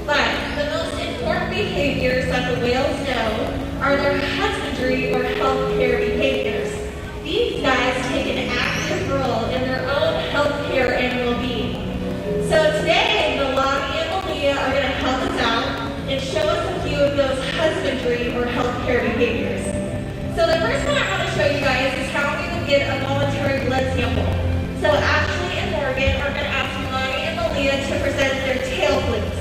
S10: But the most important behaviors that the whales know are their husbandry or healthcare behaviors. These guys take an active role in their own healthcare and well-being. So today, Nalani and Malia are going to help us out and show us a few of those husbandry or healthcare behaviors. So the first one I want to show you guys is how we would get a voluntary blood sample. So Ashley and Morgan are going to ask Nalani and Malia to present their tail flukes.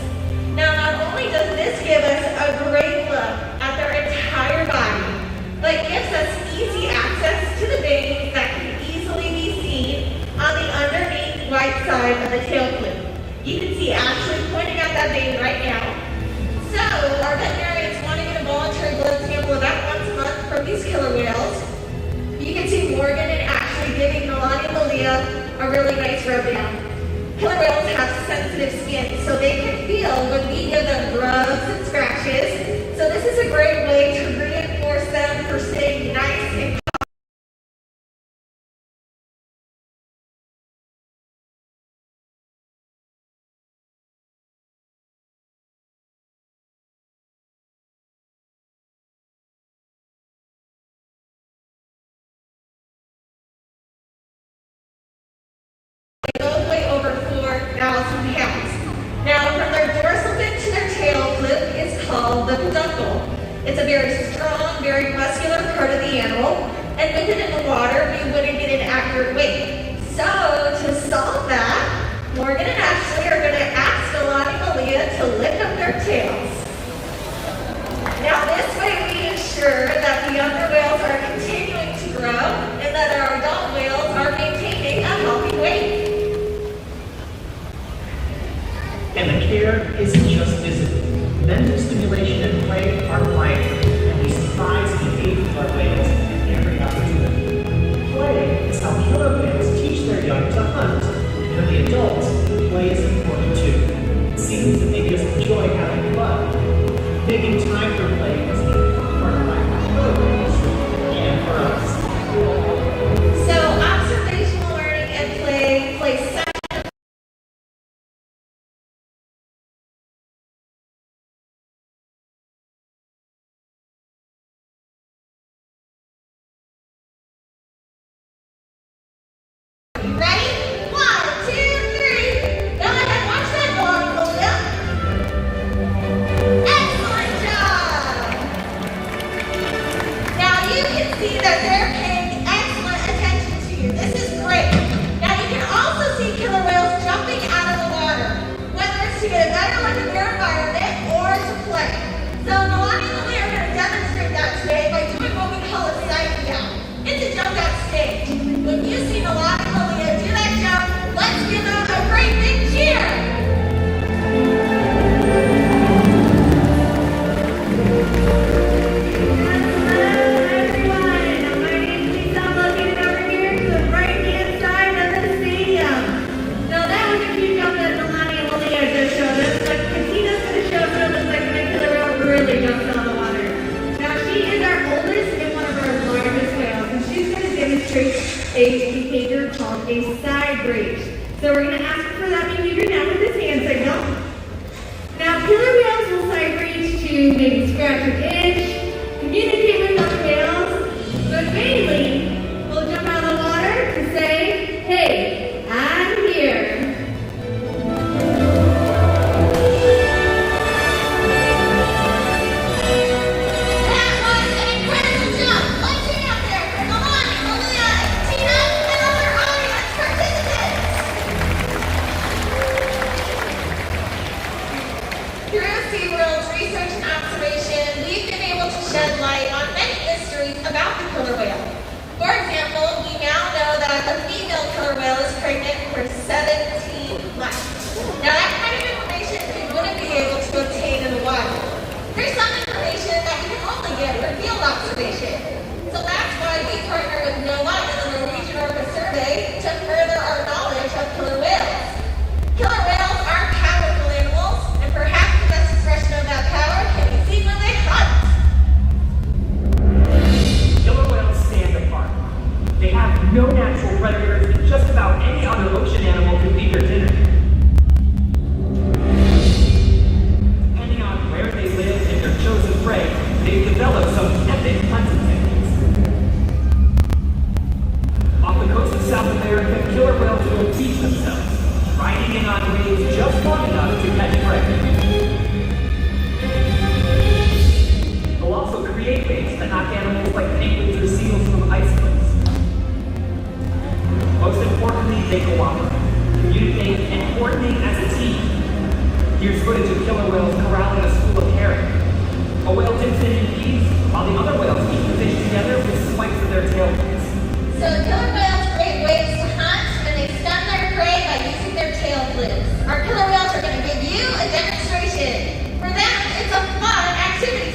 S10: Now, not only does this give us a great look at their entire body, but gives us easy access to the veins that can easily be seen on the underneath right side of the tail fluke. You can see Ashley pointing at that vein right now. So, our veterinarians want to get a voluntary blood sample about once a month from these killer whales. You can see Morgan and Ashley giving Nalani and Malia a really nice rub down. Killer whales have sensitive skin, so they can feel when we give them rubs and scratches. So this is a great way to reinforce them for staying nice and both weigh over 4,000 pounds. Now, from their dorsal fin to their tail flip is called the peduncle. It's a very strong, very muscular part of the animal, and with it in the water, we wouldn't get an accurate weight. So, to solve that, Morgan and Ashley are going to ask Nalani and Malia to lift up their tails. Now, this way we ensure that the younger whales are continuing to grow and that our adult whales are maintaining a healthy weight.
S8: And the care isn't just physical. Mental stimulation and play are vital, and we surprise and engage our whales at every opportunity. Play is how killer whales teach their young to hunt. For the adults, play is important too. It seems that they just enjoy having fun. Making time for play is an important part of life for killer whales and for us.
S10: So observational learning and play such Ready? 1, 2, 3. Go ahead, watch that ball, Malia. Excellent job. Now you can see that they're paying excellent attention to you. This is great. Now you can also see killer whales jumping out of the water, whether it's to get a better look at their environment or to play. So Nalani and Malia are going to demonstrate that today by doing what we call a side down. It's a jump out stage. When you see Nalani and Malia do that jump, let's give them a great big cheer. A behavior called a side raise. So we're going to ask for that behavior now with this hand signal. Now killer whales will side raise to maybe scratch an itch, communicate with other whales, but mainly we'll jump out of the water to say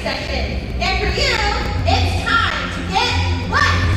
S10: section. And for you, it's time to get wet.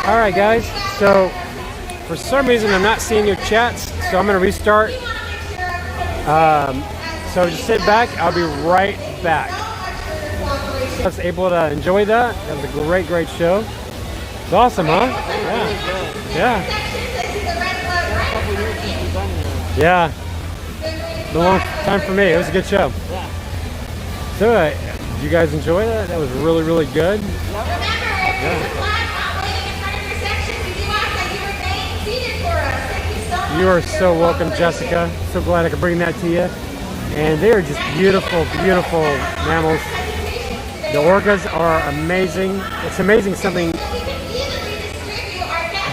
S1: Alright guys, so for some reason I'm not seeing your chats, so I'm going to restart. So just sit back, I'll be right back. I was able to enjoy that. That was a great show. It's awesome, huh? Yeah. Yeah. It's a long time for me. It was a good show. So, did you guys enjoy that? That was really good. Yeah. You are so welcome, Jessica. So glad I could bring that to you. And they are just beautiful mammals. The orcas are amazing. It's amazing something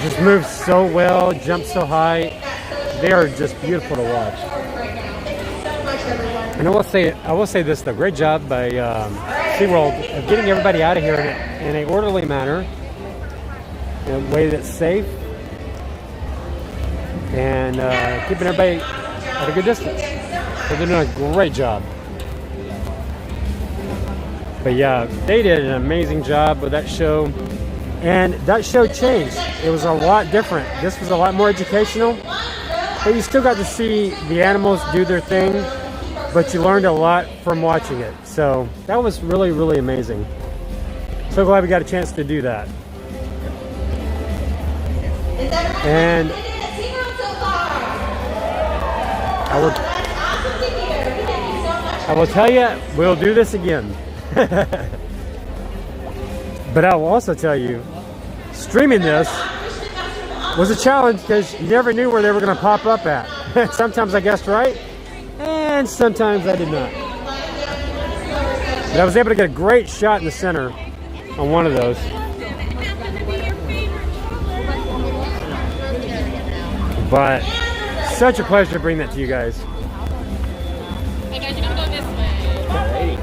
S1: just moves so well, jumps so high. They are just beautiful to watch. And I will say this though, great job by SeaWorld of getting everybody out of here in an orderly manner, in a way that's safe, and keeping everybody at a good distance. So they're doing a great job. But yeah, they did an amazing job with that show. And that show changed. It was a lot different. This was a lot more educational. But you still got to see the animals do their thing. But you learned a lot from watching it. So that was really amazing. So glad we got a chance to do that. And I will tell you, we'll do this again. But I will also tell you, streaming this was a challenge because you never knew where they were going to pop up at. Sometimes I guessed right, and sometimes I did not. But I was able to get a great shot in the center on one of those. But such a pleasure to bring that to you guys.
S2: Hey guys, you're gonna go this way.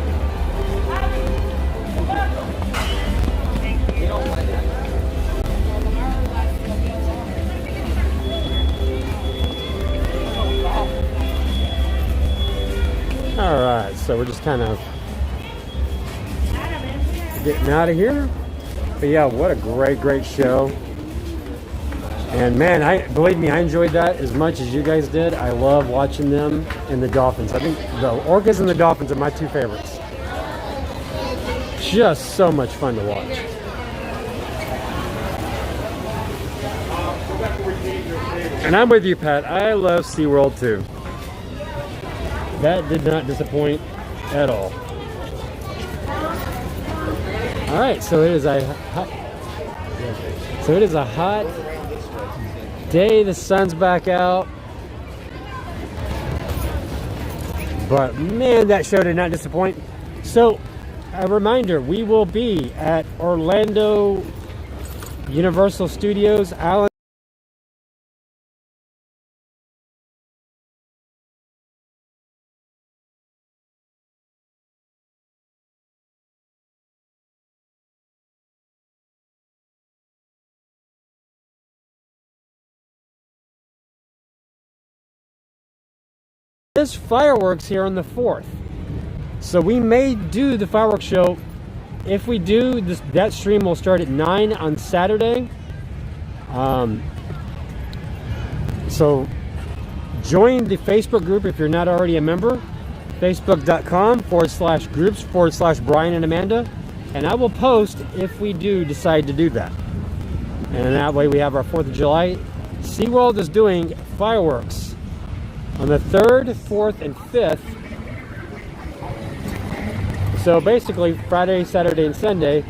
S1: Alright, so we're just kind of getting out of here. But yeah, what a great show. And man, believe me, I enjoyed that as much as you guys did. I love watching them and the Dolphins. I think the Orcas and the Dolphins are my two favorites. Just so much fun to watch. And I'm with you, Pat. I love SeaWorld too. That did not disappoint at all. All right, so it is a hot day. The sun's back out, but man, that show did not disappoint. So, a reminder: we will be at Orlando Universal Studios, Allen. There's fireworks here on the 4th, so we may do the fireworks show. If we do this, that stream will start at 9 on Saturday. So join the Facebook group if you're not already a member, facebook.com/groups/Brian and Amanda, and I will post if we do decide to do that. And that way we have our 4th of July. SeaWorld is doing fireworks on the 3rd, 4th, and 5th. So basically Friday, Saturday, and Sunday.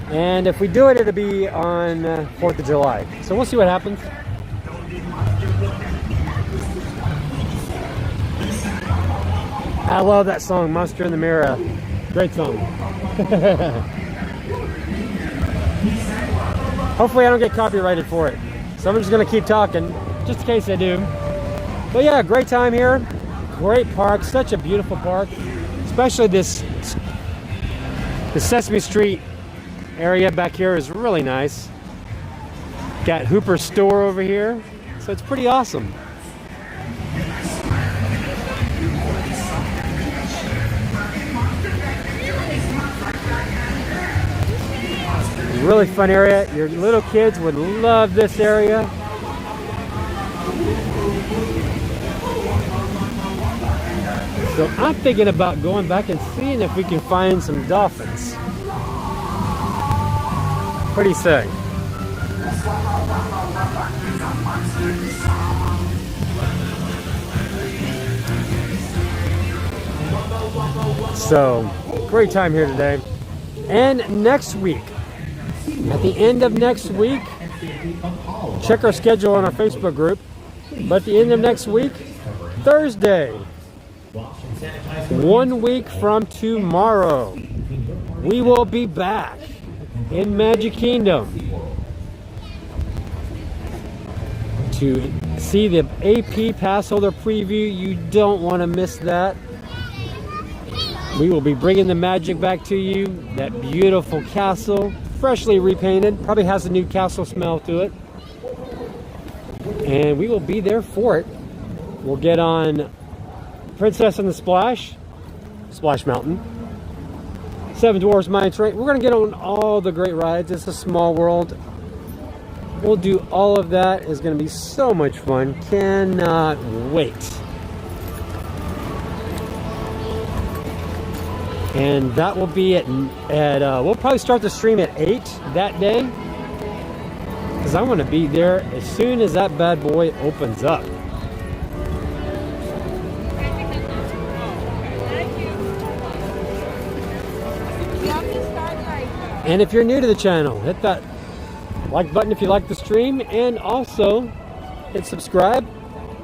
S1: And if we do it, it'll be on 4th of July. So we'll see what happens. I love that song, Monster in the Mirror. Great song. Hopefully I don't get copyrighted for it. So I'm just going to keep talking, just in case I do. But yeah, great time here. Great park, such a beautiful park. Especially the Sesame Street area back here is really nice. Got Hooper's store over here, so it's pretty awesome. Really fun area. Your little kids would love this area. So I'm thinking about going back and seeing if we can find some dolphins. Pretty sick. So, great time here today. And next week, at the end of next week, check our schedule on our Facebook group. But at the end of next week, Thursday, 1 week from tomorrow, we will be back in Magic Kingdom to see the AP Pass Holder preview. You don't want to miss that. We will be bringing the magic back to you. That beautiful castle, freshly repainted, probably has a new castle smell to it. And we will be there for it. We'll get on Princess and the Splash Mountain, Seven Dwarfs Mine Train. We're going to get on all the great rides. It's a small world. We'll do all of that. It's going to be so much fun. Cannot wait. And that will be at we'll probably start the stream at 8 that day, because I want to be there as soon as that bad boy opens up. And if you're new to the channel, hit that like button if you like the stream, and also hit subscribe,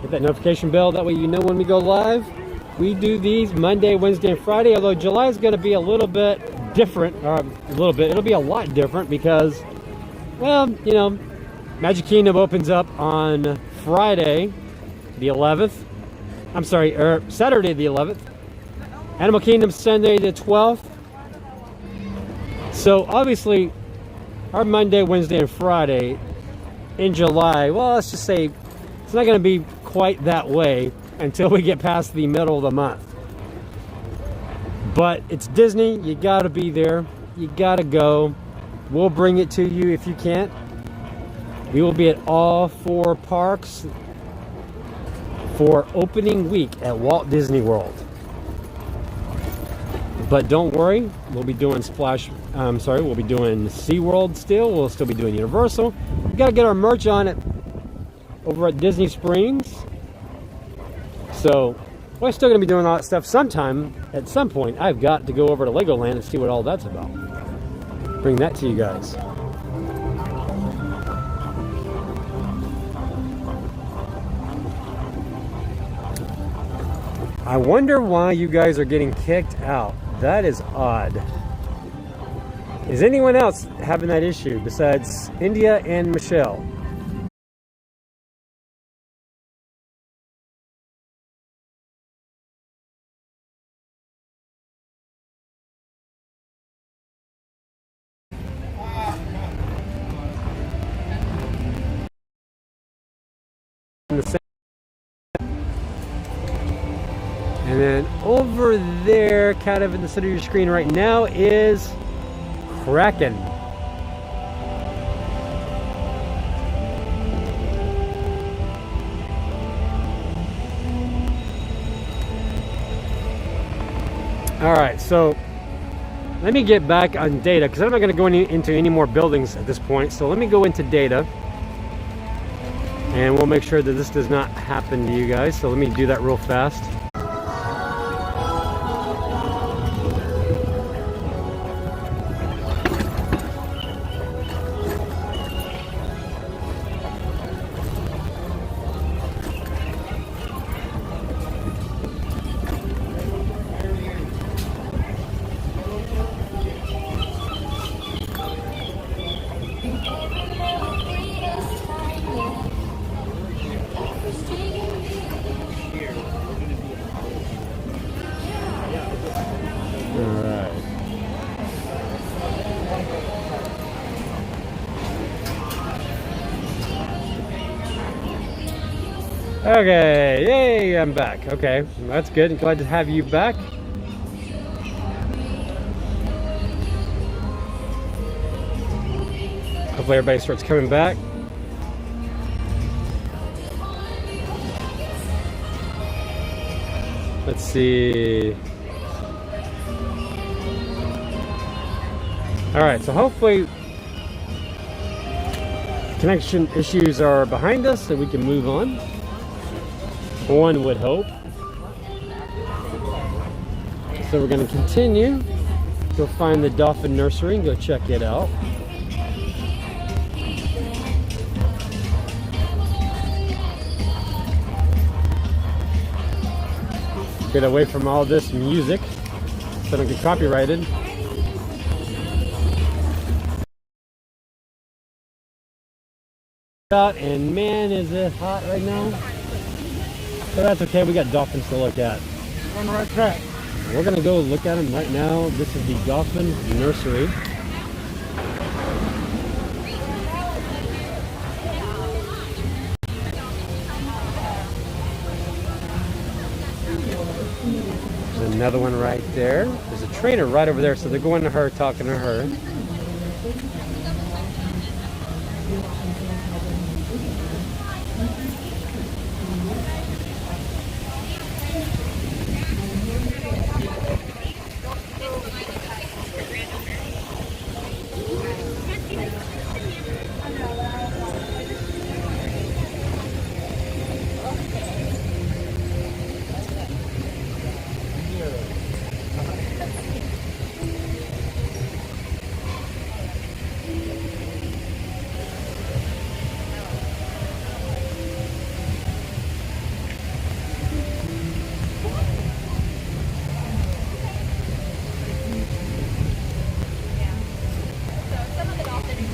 S1: hit that notification bell, that way you know when we go live. we do these Monday, Wednesday, and Friday, although July is going to be a little bit different, it'll be a lot different because, well, you know, Magic Kingdom opens up on Friday the 11th. I'm sorry, Saturday the 11th. Animal Kingdom Sunday the 12th. So obviously, our Monday, Wednesday, and Friday in July, well, let's just say it's not going to be quite that way until we get past the middle of the month. But it's Disney, you got to be there, you got to go. We'll bring it to you if you can't. We will be at all 4 parks for opening week at Walt Disney World. But don't worry, we'll be doing we'll be doing SeaWorld still. We'll still be doing Universal. We've got to get our merch on it over at Disney Springs. So we're still going to be doing all that stuff sometime. At some point, I've got to go over to Legoland and see what all that's about. Bring that to you guys. I wonder why you guys are getting kicked out. That is odd. Is anyone else having that issue besides India and Michelle? And then over there, kind of in the center of your screen right now, is Kraken. All right, so let me get back on data because I'm not going to go into any more buildings at this point. So let me go into data. And we'll make sure that this does not happen to you guys. So let me do that real fast. Okay, yay, I'm back. Okay, that's good. Glad to have you back. Hopefully everybody starts coming back. Let's see. All right, so hopefully connection issues are behind us so we can move on. One would hope. So we're going to continue. Go find the Dolphin Nursery and go check it out. Get away from all this music so I don't get copyrighted. And man, is it hot right now. So that's okay, we got dolphins to look at.
S7: On the right track.
S1: We're gonna go look at them right now. This is the Dolphin Nursery. There's another one right there. There's a trainer right over there, so they're going to her, talking to her.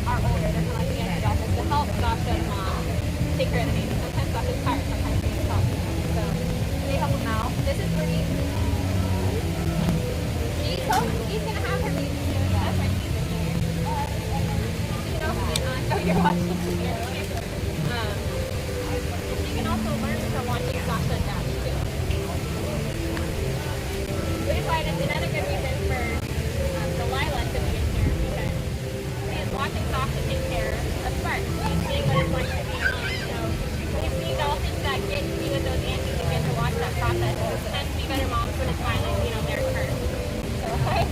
S11: are older. They're kind of like the younger dolphins to help Sasha's mom take care of the baby. Sometimes Sasha's tired, sometimes she needs help. So they help them out. This is Bree. She's gonna have her baby soon. That's why she's in here. You know, oh, you're watching here. She can also learn from watching Sasha and Daddy too. Which is why it's another good reason for Delilah to be in here, because she is watching Sasha take care of Spark. She's seeing what it's like to be a mom. So we see dolphins that get to be with those aunties and get to watch that process. Those tend to be better moms when it's finally, you know, their turn. So hi.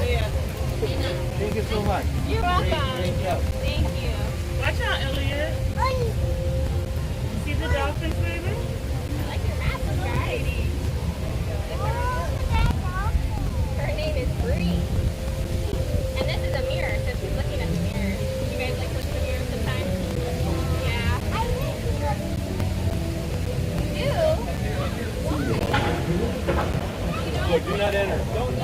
S11: Yeah.
S5: Thank you so much.
S11: You're welcome. Thank you.
S12: Watch out, Elliot. See the dolphins, baby?
S11: I like your mask, guys. Her name is Bree. And this is a mirror, so she's looking at the mirror. You guys like looking at the mirror sometimes? Yeah. You do? Why?
S1: Do not enter. Don't.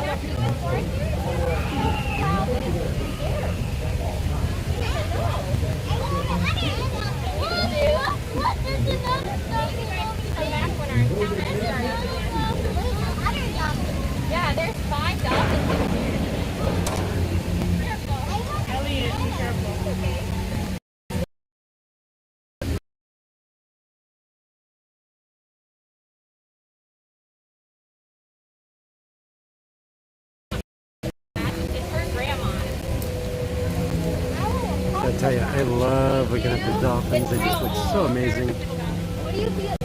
S11: Yeah, there's 5 dolphins in here.
S12: Elliot, be careful.
S11: Okay. It's her grandma.
S1: I tell you, I love looking at the dolphins. They just look so amazing.
S11: What do you feel?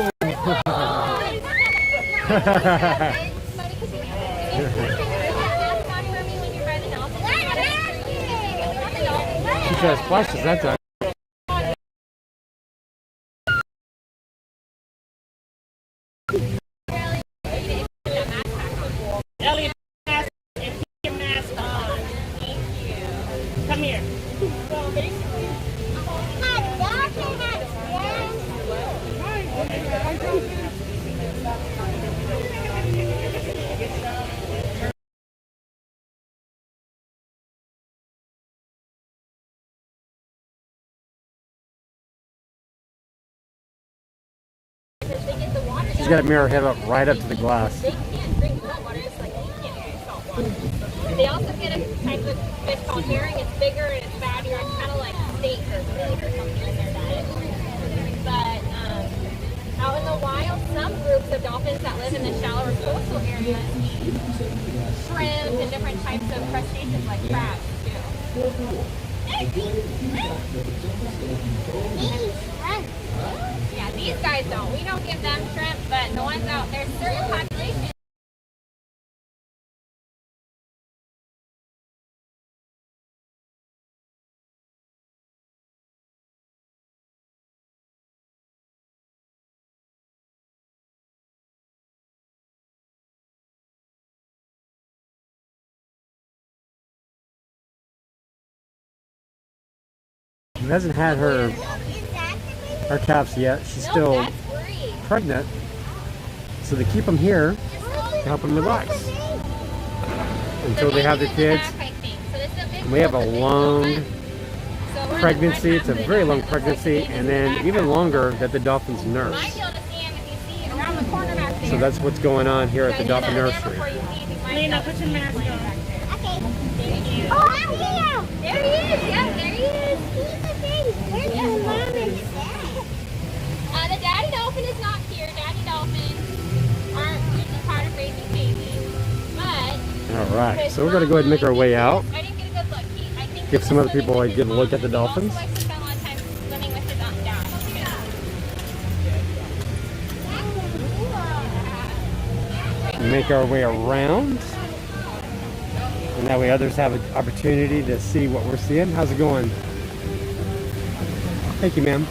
S1: She says splashes that time.
S12: Elliot, mask and keep your mask on.
S11: Thank you.
S12: Come here.
S11: So basically,
S1: She's got a mirror head up right up to the glass.
S11: they can't drink salt water. It's like you can't drink salt water. They also get a type of fish called herring. It's bigger and it's fattier. It's kind of like steak or steak or something in their diet. But out in the wild, some groups of dolphins that live in the shallower coastal areas eat shrimp and different types of crustaceans like crabs too. Yeah, these guys don't. We don't give them shrimp, but the ones out there, certain populations.
S1: She hasn't had her calves yet. She's still pregnant. So they keep them here to help them relax until they have their kids. And we have a long pregnancy. It's a very long pregnancy, and then even longer that the dolphins nurse. So that's what's going on here at the Dolphin Nursery.
S12: Lena, put your mask on.
S11: Okay. Oh, I'm here. There he is. Yeah, there he is. Where's your mom and dad? The daddy dolphin is not here. Daddy dolphins aren't usually part of raising babies. But
S1: All right, so we're going to go ahead and make our way out.
S11: I didn't get a good look. I think
S1: Give some other people a good look at the dolphins.
S11: he also likes to spend a lot of time swimming with his dad.
S1: Make our way around. And that way others have an opportunity to see what we're seeing. How's it going? Thank you, ma'am.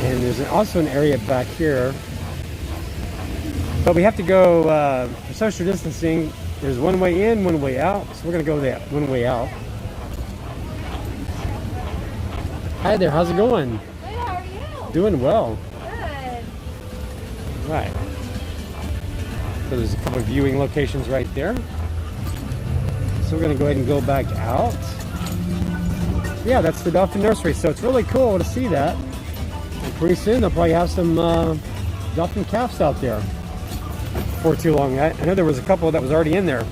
S1: And there's also an area back here. But we have to go for social distancing. There's one way in, one way out. So we're going to go that one way out. Hi there, how's it going?
S11: Good, how are you?
S1: Doing well.
S11: Good.
S1: Right. So there's a couple of viewing locations right there. So we're going to go ahead and go back out. Yeah, that's the Dolphin Nursery. So it's really cool to see that. And pretty soon they'll probably have some dolphin calves out there. For too long. I know there was a couple that was already in there.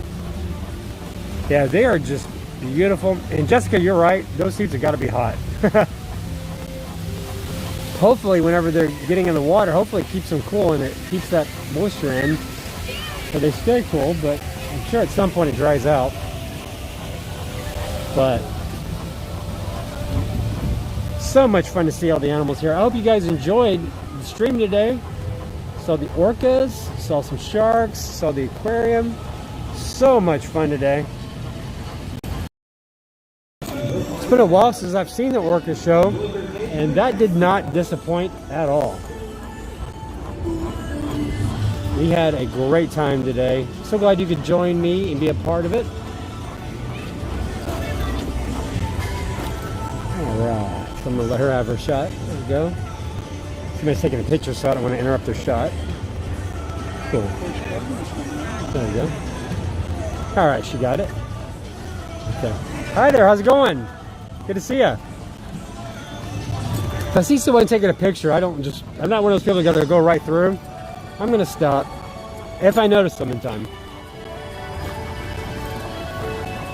S1: Yeah, they are just beautiful. And Jessica, you're right. Those seats have got to be hot. Hopefully, whenever they're getting in the water, hopefully it keeps them cool and it keeps that moisture in, so they stay cool. But I'm sure at some point it dries out. But so much fun to see all the animals here. I hope you guys enjoyed the stream today. Saw the orcas, saw some sharks, saw the aquarium. So much fun today. It's been a while since I've seen the Orca Show, and that did not disappoint at all. We had a great time today. So glad you could join me and be a part of it. Alright, so I'm going to let her have her shot. There we go. Somebody's taking a picture, so I don't want to interrupt their shot. Cool. There we go. Alright, she got it. Okay. Hi there, how's it going? Good to see you. If I see someone taking a picture, I'm not one of those people that gotta go right through. I'm gonna stop if I notice them in time.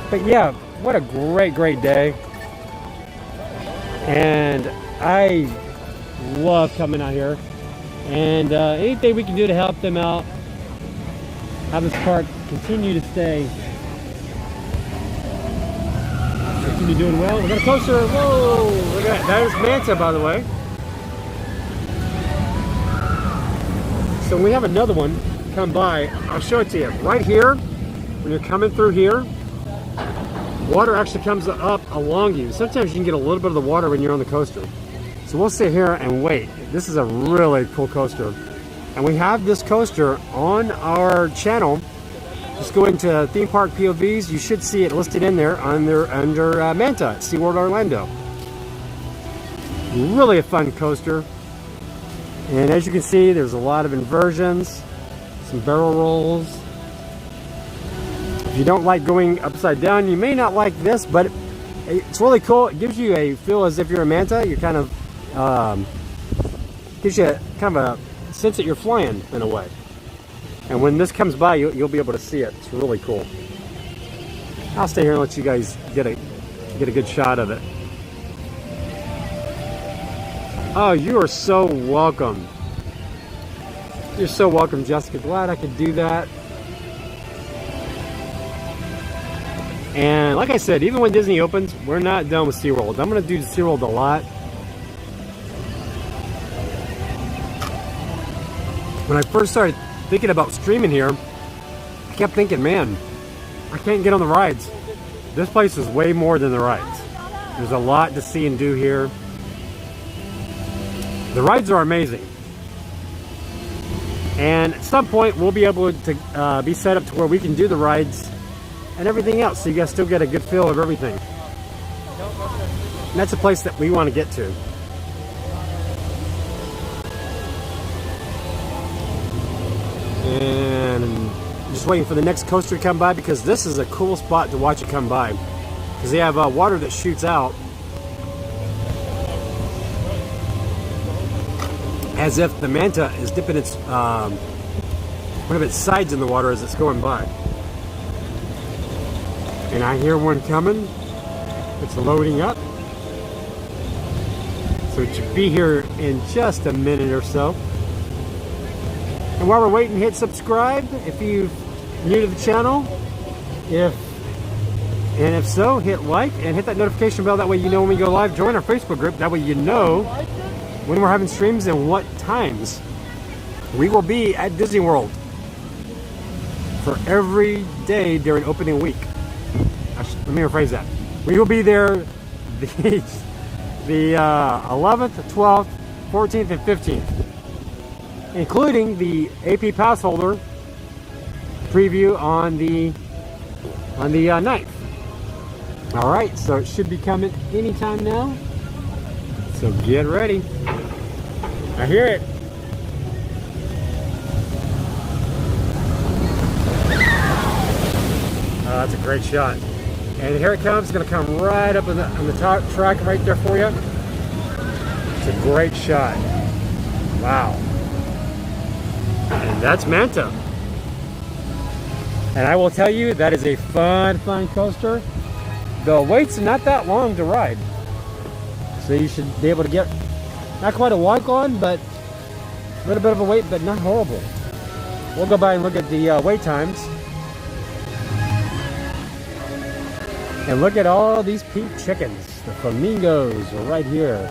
S1: But yeah, what a great day. And I love coming out here, and anything we can do to help them out, have this park continue to continue doing well. We got a coaster. Whoa, look at that. That is Manta, by the way. So we have another one come by. I'll show it to you. Right here, when you're coming through here, water actually comes up along you. Sometimes you can get a little bit of the water when you're on the coaster. So we'll sit here and wait. This is a really cool coaster. And we have this coaster on our channel. Just go into theme park POVs. You should see it listed in there under Manta at SeaWorld Orlando. Really a fun coaster. And as you can see, there's a lot of inversions, some barrel rolls. If you don't like going upside down, you may not like this, but it's really cool. It gives you a feel as if you're a Manta. You're kind of gives you kind of a sense that you're flying in a way. And when this comes by, you'll be able to see it. It's really cool. I'll stay here and let you guys get a good shot of it. Oh, you are so welcome. You're so welcome, Jessica. Glad I could do that. And like I said, even when Disney opens, we're not done with SeaWorld. I'm going to do SeaWorld a lot. When I first started thinking about streaming here, I kept thinking, man, I can't get on the rides. This place is way more than the rides. There's a lot to see and do here. The rides are amazing. And at some point, we'll be able to be set up to where we can do the rides and everything else, so you guys still get a good feel of everything. And that's a place that we want to get to. And I'm just waiting for the next coaster to come by, because this is a cool spot to watch it come by, because they have water that shoots out as if the Manta is dipping its one of its sides in the water as it's going by. And I hear one coming. It's loading up. So it should be here in just a minute or so. And while we're waiting, hit subscribe if you're new to the channel. If so, hit like and hit that notification bell. That way you know when we go live. Join our Facebook group. That way you know when we're having streams and what times. We will be at Disney World for every day during opening week. Let me rephrase that. We will be there the 11th, 12th, 14th, and 15th, including the AP pass holder preview on the 9th. All right, so it should be coming anytime now. So get ready. I hear it. Oh, that's a great shot. And here it comes. It's going to come right up on the top track right there for you. It's a great shot. Wow. And that's Manta. And I will tell you, that is a fun coaster. The wait's not that long to ride. So you should be able to get, not quite a walk on, but a little bit of a wait, but not horrible. We'll go by and look at the wait times. And look at all these pink chickens. The flamingos are right here.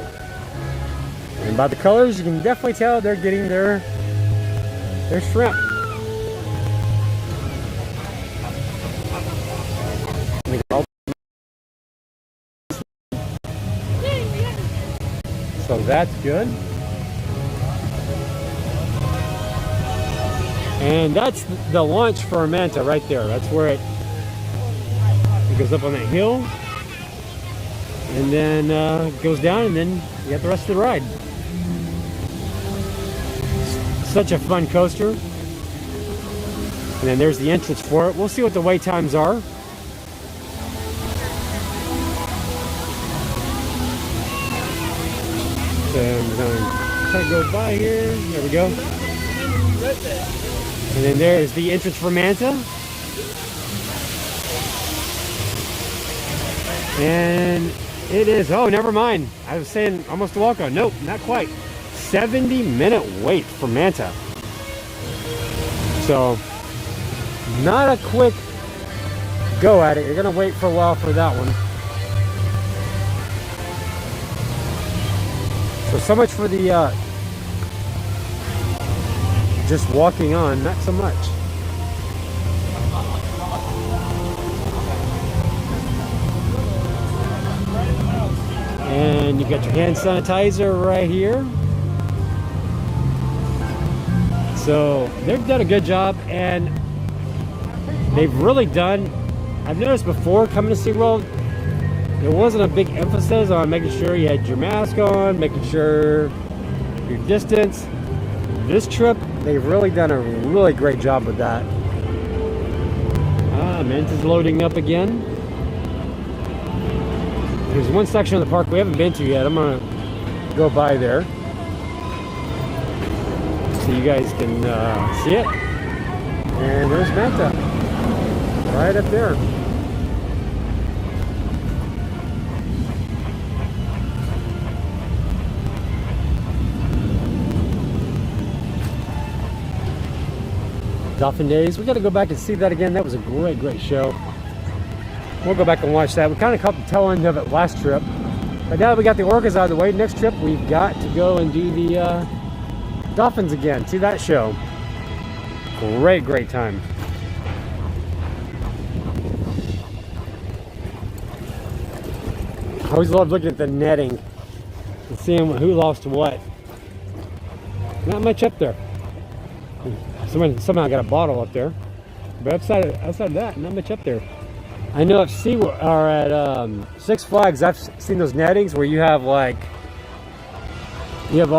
S1: And by the colors, you can definitely tell they're getting their shrimp. So that's good. And that's the launch for Manta right there. That's where it goes up on that hill. And then goes down, and then you have the rest of the ride. Such a fun coaster. And then there's the entrance for it. We'll see what the wait times are. So I'm going to try to go by here. There we go. And then there is the entrance for Manta. And it is, oh, never mind. I was saying almost a walk on. Nope, not quite. 70-minute wait for Manta. So, not a quick go at it. You're going to wait for a while for that one. So much for the just walking on, not so much. And you got your hand sanitizer right here. So they've done a good job, and they've really done, I've noticed before coming to SeaWorld, there wasn't a big emphasis on making sure you had your mask on, making sure your distance. This trip, they've really done a really great job with that. Manta's loading up again. There's one section of the park we haven't been to yet. I'm gonna go by there so you guys can see it. And there's Manta, right up there. Dolphin Days. We got to go back and see that again. That was a great show. We'll go back and watch that. We kind of caught the tail end of it last trip. But now that we got the Orcas out of the way, next trip we've got to go and do the Dolphins again. See that show. Great time. I always love looking at the netting and seeing who lost what. Not much up there. Somehow got a bottle up there, but outside of that, not much up there. I know at SeaWorld or at Six Flags, I've seen those nettings where you have all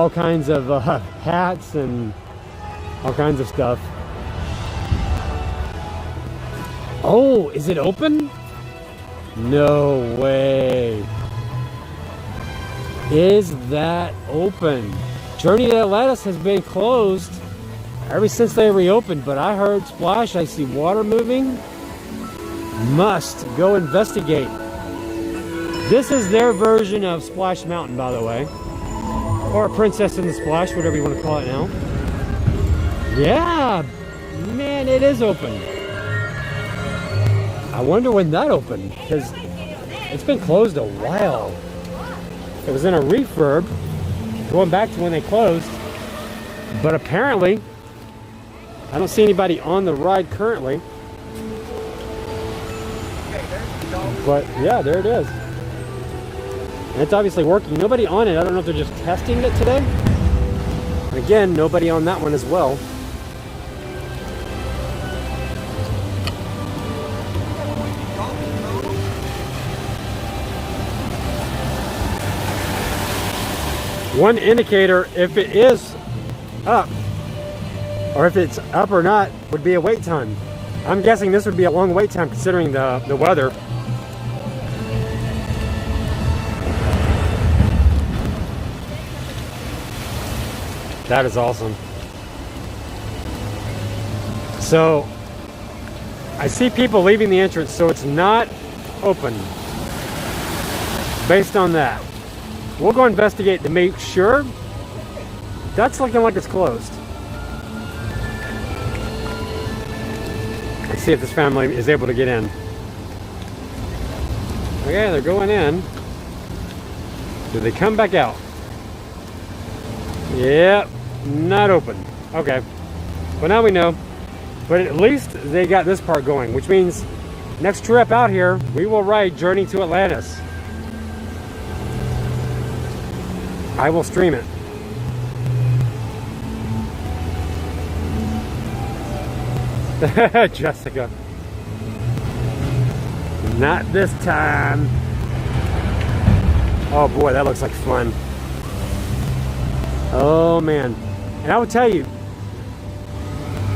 S1: kinds of hats and all kinds of stuff. Oh, is it open? No way. Is that open? Journey to Atlantis has been closed ever since they reopened, but I heard splash. I see water moving. Must go investigate. This is their version of Splash Mountain, by the way, or Princess in the Splash, whatever you want to call it now. Yeah, man, it is open. I wonder when that opened, because it's been closed a while. It was in a refurb going back to when they closed, but apparently I don't see anybody on the ride currently. But yeah, there it is. And it's obviously working. Nobody on it. I don't know if they're just testing it today. Again, nobody on that one as well. One indicator, if it is up, or if it's up or not, would be a wait time. I'm guessing this would be a long wait time considering the weather. That is awesome. So, I see people leaving the entrance, so it's not open. Based on that. We'll go investigate to make sure. That's looking like it's closed. Let's see if this family is able to get in. Okay, they're going in. Do they come back out? Yep, not open. Okay. Well, now we know. But at least they got this part going, which means next trip out here, we will ride Journey to Atlantis. I will stream it. Jessica. Not this time. Oh boy, that looks like fun. Oh man. And I will tell you,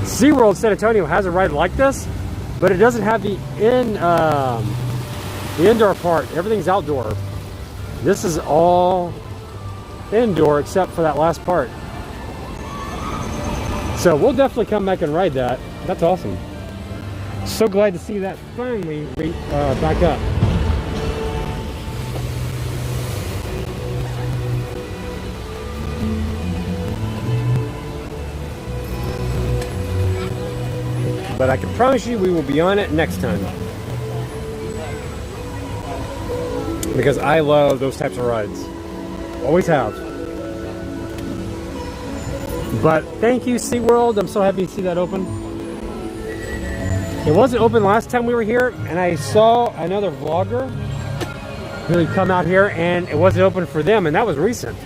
S1: SeaWorld San Antonio has a ride like this, but it doesn't have the indoor part. Everything's outdoor. This is all indoor except for that last part. So we'll definitely come back and ride that. That's awesome. So glad to see that finally back up. But I can promise you we will be on it next time. Because I love those types of rides. Always have. But thank you, SeaWorld. I'm so happy to see that open. It wasn't open last time we were here, and I saw another vlogger who had come out here, and it wasn't open for them, and that was recent.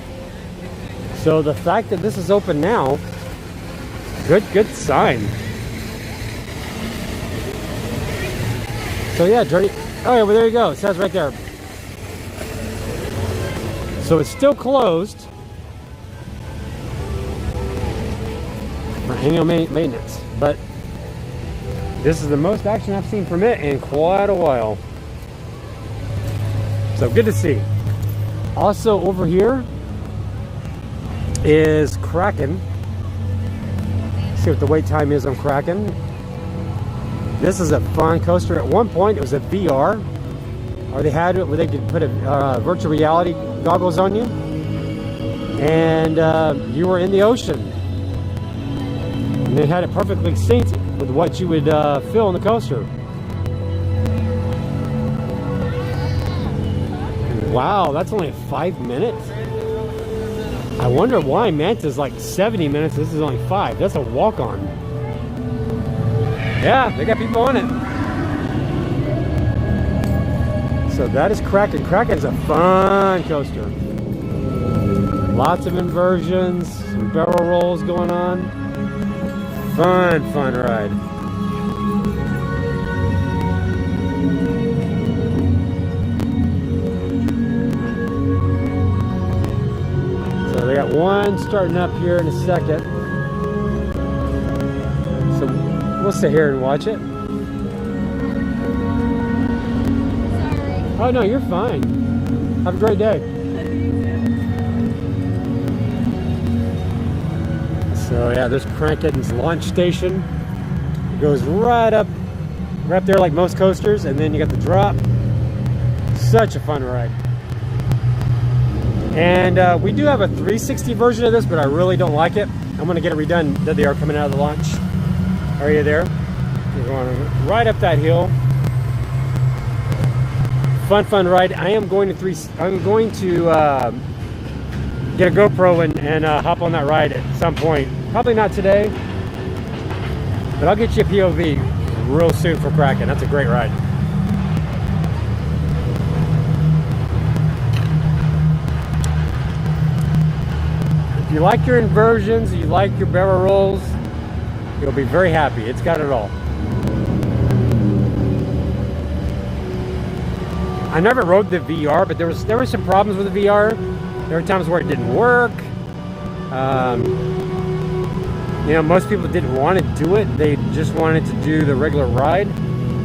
S1: So the fact that this is open now, good sign. So yeah, Journey. Oh yeah, well there you go. It says right there. So it's still closed for annual maintenance, but this is the most action I've seen from it in quite a while. So good to see. Also over here is Kraken. Let's see what the wait time is on Kraken. This is a fun coaster. At one point it was a VR, or they had it where they could put a virtual reality goggles on you, and you were in the ocean. And they had it perfectly synced with what you would feel on the coaster. Wow, that's only 5 minutes? I wonder why Manta's like 70 minutes, this is only 5. That's a walk-on. Yeah, they got people on it. So that is Kraken. Kraken's a fun coaster. Lots of inversions, some barrel rolls going on. Fun ride. So they got one starting up here in a second. So we'll sit here and watch it. Oh no, you're fine. Have a great day. So yeah, there's Kraken's launch station. It goes right up there like most coasters, and then you got the drop. Such a fun ride. And we do have a 360 version of this, but I really don't like it. I'm gonna get it redone. There they are coming out of the launch area there. We're going right up that hill. Fun ride. I'm going to get a GoPro and hop on that ride at some point. Probably not today, but I'll get you a POV real soon for Kraken. That's a great ride. If you like your inversions, you like your barrel rolls, you'll be very happy. It's got it all. I never rode the VR, but there were some problems with the VR. There were times where it didn't work. You know, most people didn't want to do it. They just wanted to do the regular ride.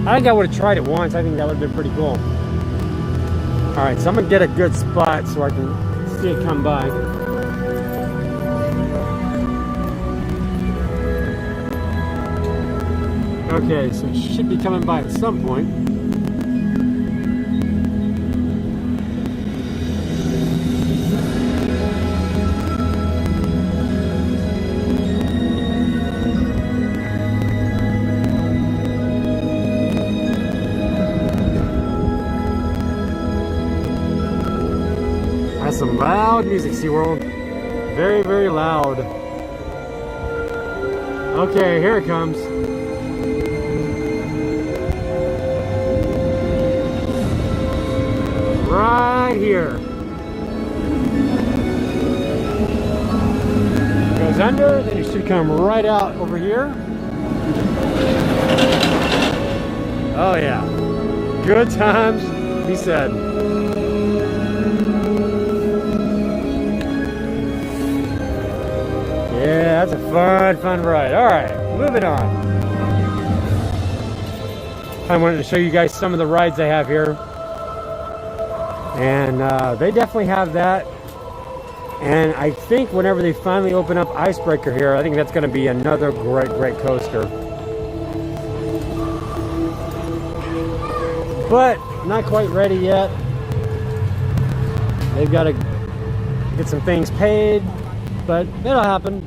S1: I think I would have tried it once. I think that would have been pretty cool. All right, so I'm gonna get a good spot so I can see it come by. Okay, so it should be coming by at some point. That's some loud music, SeaWorld. Very, very loud. Okay, here it comes. Right here. Goes under, then it should come right out over here. Oh yeah. Good times, he said. Yeah, that's a fun ride. All right, moving on. I wanted to show you guys some of the rides they have here. And they definitely have that. And I think whenever they finally open up Icebreaker here, I think that's going to be another great coaster. But not quite ready yet. They've got to get some things paid, but it'll happen.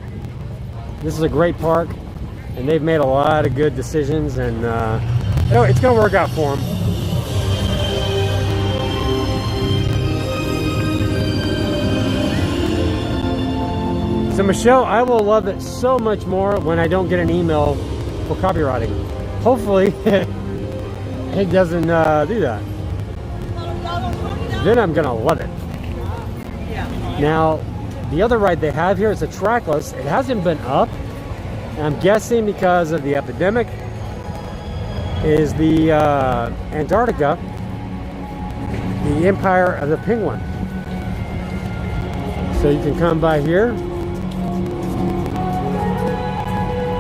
S1: This is a great park, and they've made a lot of good decisions, and it's going to work out for them. So Michelle, I will love it so much more when I don't get an email for copywriting. Hopefully it doesn't do that. Then I'm gonna love it. Now, the other ride they have here is a trackless. It hasn't been up, and I'm guessing because of the epidemic, is the Antarctica, the Empire of the Penguin. So you can come by here.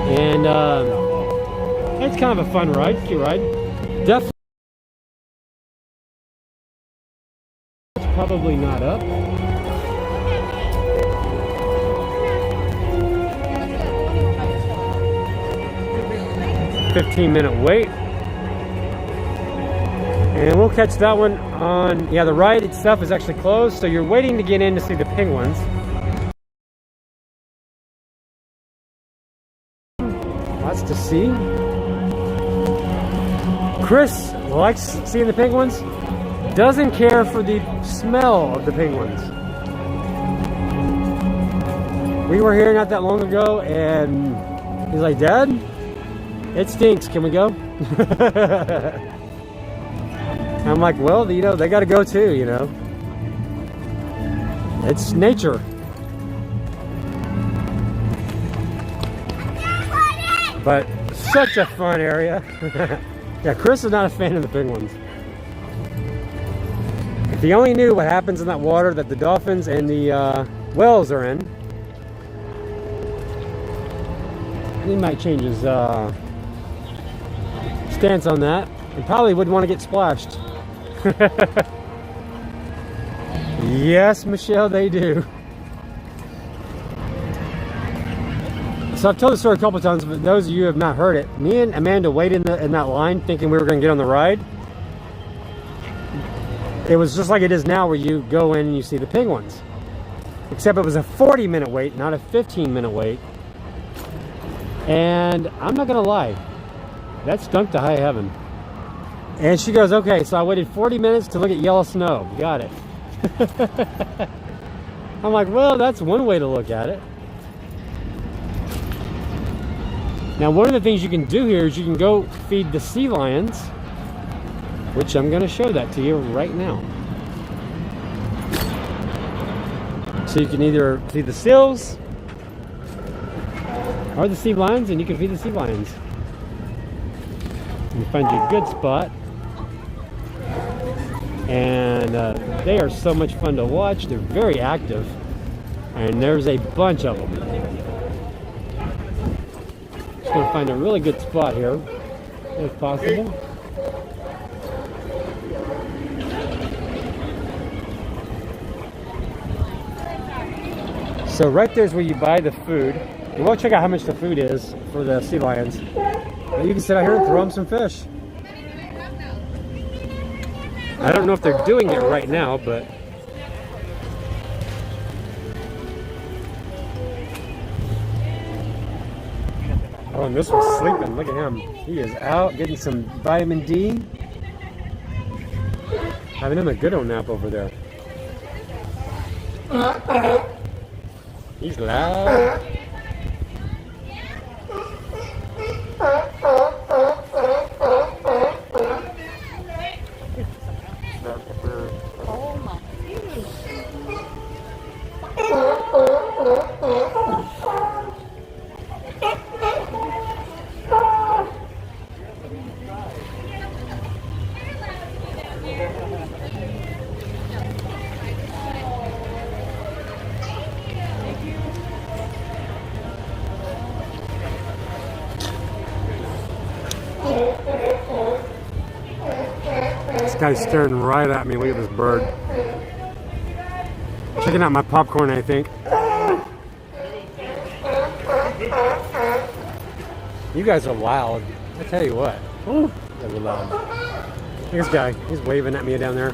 S1: And it's kind of a fun ride, cute ride. Definitely. It's probably not up. "15-minute wait." And we'll catch that one on, yeah, the ride itself is actually closed, so you're waiting to get in to see the penguins. Lots to see. Chris likes seeing the penguins, doesn't care for the smell of the penguins. We were here not that long ago, and he's like, "Dad, it stinks, can we go?" I'm like, well, you know, they got to go too, you know. It's nature. But such a fun area. Yeah, Chris is not a fan of the penguins. If he only knew what happens in that water that the dolphins and the whales are in, he might change his stance on that. He probably wouldn't want to get splashed. Yes, Michelle, they do. So I've told the story a couple times, but those of you who have not heard it, me and Amanda waited in that line thinking we were going to get on the ride. It was just like it is now, where you go in and you see the penguins. Except it was a 40-minute wait, not a 15-minute wait. And I'm not going to lie, that stunk to high heaven. And she goes, "Okay, so I waited 40 minutes to look at yellow snow. Got it." I'm like, well, that's one way to look at it. Now, one of the things you can do here is you can go feed the sea lions, which I'm going to show that to you right now. So you can either feed the seals or the sea lions, and you can feed the sea lions. You find you a good spot. And they are so much fun to watch. They're very active. And there's a bunch of them. Just going to find a really good spot here, if possible. So right there's where you buy the food. And we'll check out how much the food is for the sea lions. But you can sit out here and throw them some fish. I don't know if they're doing it right now, but oh, and this one's sleeping. Look at him. He is out getting some vitamin D. Having him a good old nap over there. He's loud. This guy's staring right at me. Look at this bird. Checking out my popcorn, I think. You guys are loud. I tell you what. Ooh, you guys are loud. Look at this guy. He's waving at me down there.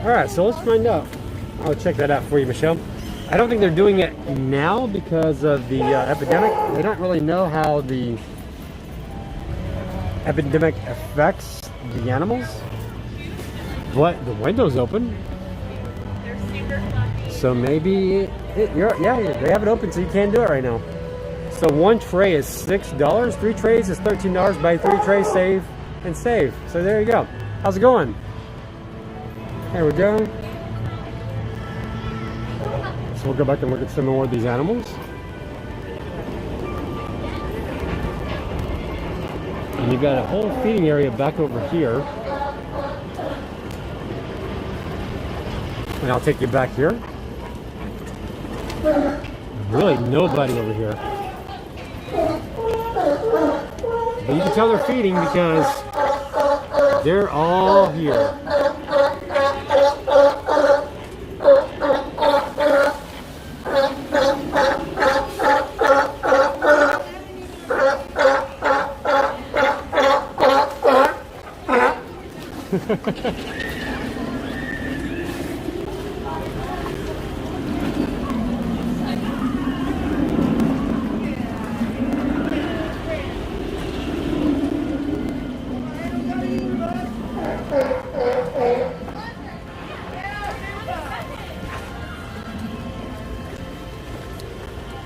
S1: Alright, so let's find out. I'll check that out for you, Michelle. I don't think they're doing it now because of the epidemic. They don't really know how the epidemic affects the animals. But the window's open. So maybe, yeah, they have it open so you can't do it right now. So one tray is $6. 3 trays is $13. Buy 3 trays, save, and save. So there you go. How's it going? There we go. So we'll go back and look at some more of these animals. And you've got a whole feeding area back over here. And I'll take you back here. Really nobody over here. But you can tell they're feeding because they're all here.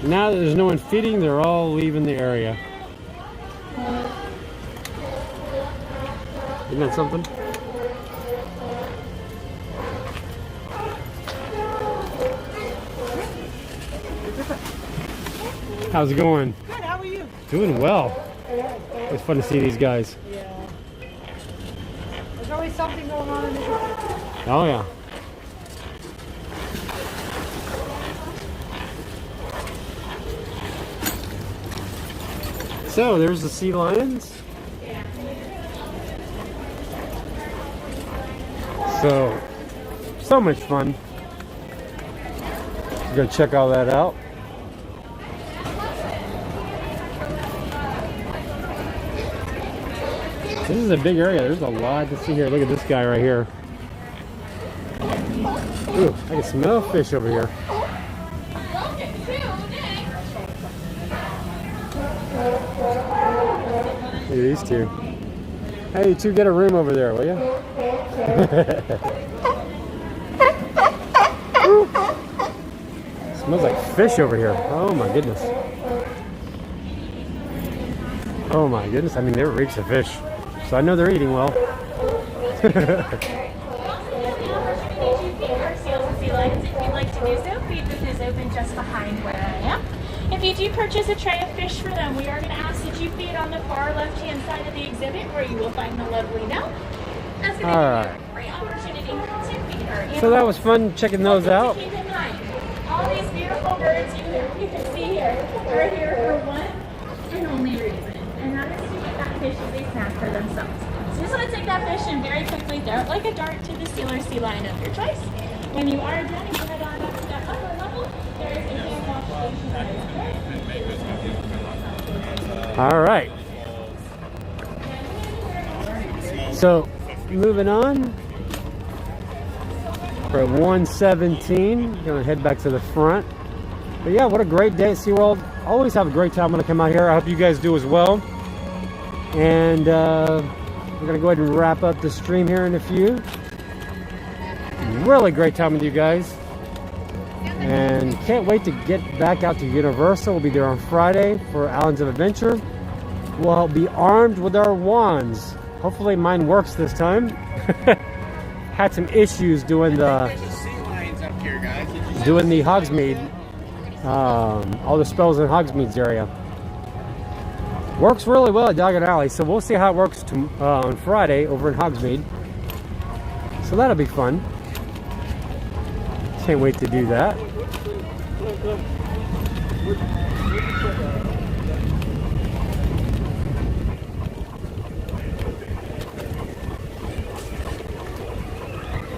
S1: Now that there's no one feeding, they're all leaving the area. Isn't that something? How's it going?
S7: Good, how are you?
S1: Doing well. It's fun to see these guys.
S7: Yeah. There's always something going on in the group.
S1: Oh yeah. So there's the sea lions. So much fun. Go check all that out. This is a big area. There's a lot to see here. Look at this guy right here. Ooh, I can smell fish over here. Look at these two. Hey, you two, get a room over there, will you? Smells like fish over here. Oh my goodness. Oh my goodness. I mean, they reach the fish, so I know they're eating well.
S13: Open just behind where I am. If you do purchase a tray of fish for them, we are going to ask that you feed on the far left-hand side of the exhibit where you will find the lovely note. That's going to give you a great opportunity to feed her.
S1: So that was fun checking those out.
S13: Keep in mind, all these beautiful birds you can see here are here for one and only reason, and that is to get that fish as a snack for themselves. So just want to take that fish and very quickly throw it like a dart to the seal or sea lion of your choice. When you are done, you head on up to that upper level. There is a hand wash station that is there.
S1: All right. So, moving on. We're at 117. Gonna head back to the front. But yeah, what a great day at SeaWorld. Always have a great time when I come out here. I hope you guys do as well. And we're gonna go ahead and wrap up the stream here in a few. Really great time with you guys. And can't wait to get back out to Universal. We'll be there on Friday for Islands of Adventure. We'll be armed with our wands. Hopefully mine works this time. Had some issues doing the Hogsmeade, all the spells in Hogsmeade's area. Works really well at Diagon Alley, so we'll see how it works on Friday over in Hogsmeade. So that'll be fun. Can't wait to do that.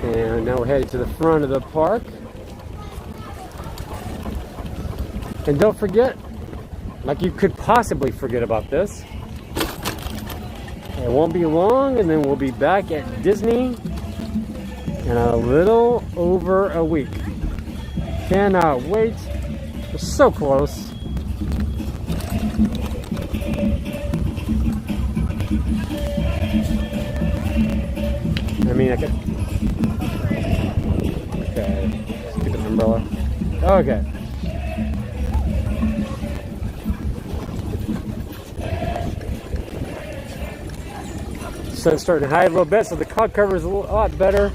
S1: And now we're headed to the front of the park. And don't forget, like you could possibly forget about this, it won't be long and then we'll be back at Disney in a little over a week. Cannot wait. We're so close. I mean, I could. Okay. Stupid umbrella. Okay. Sun's starting to hide a little bit, so the cloud cover is a lot better.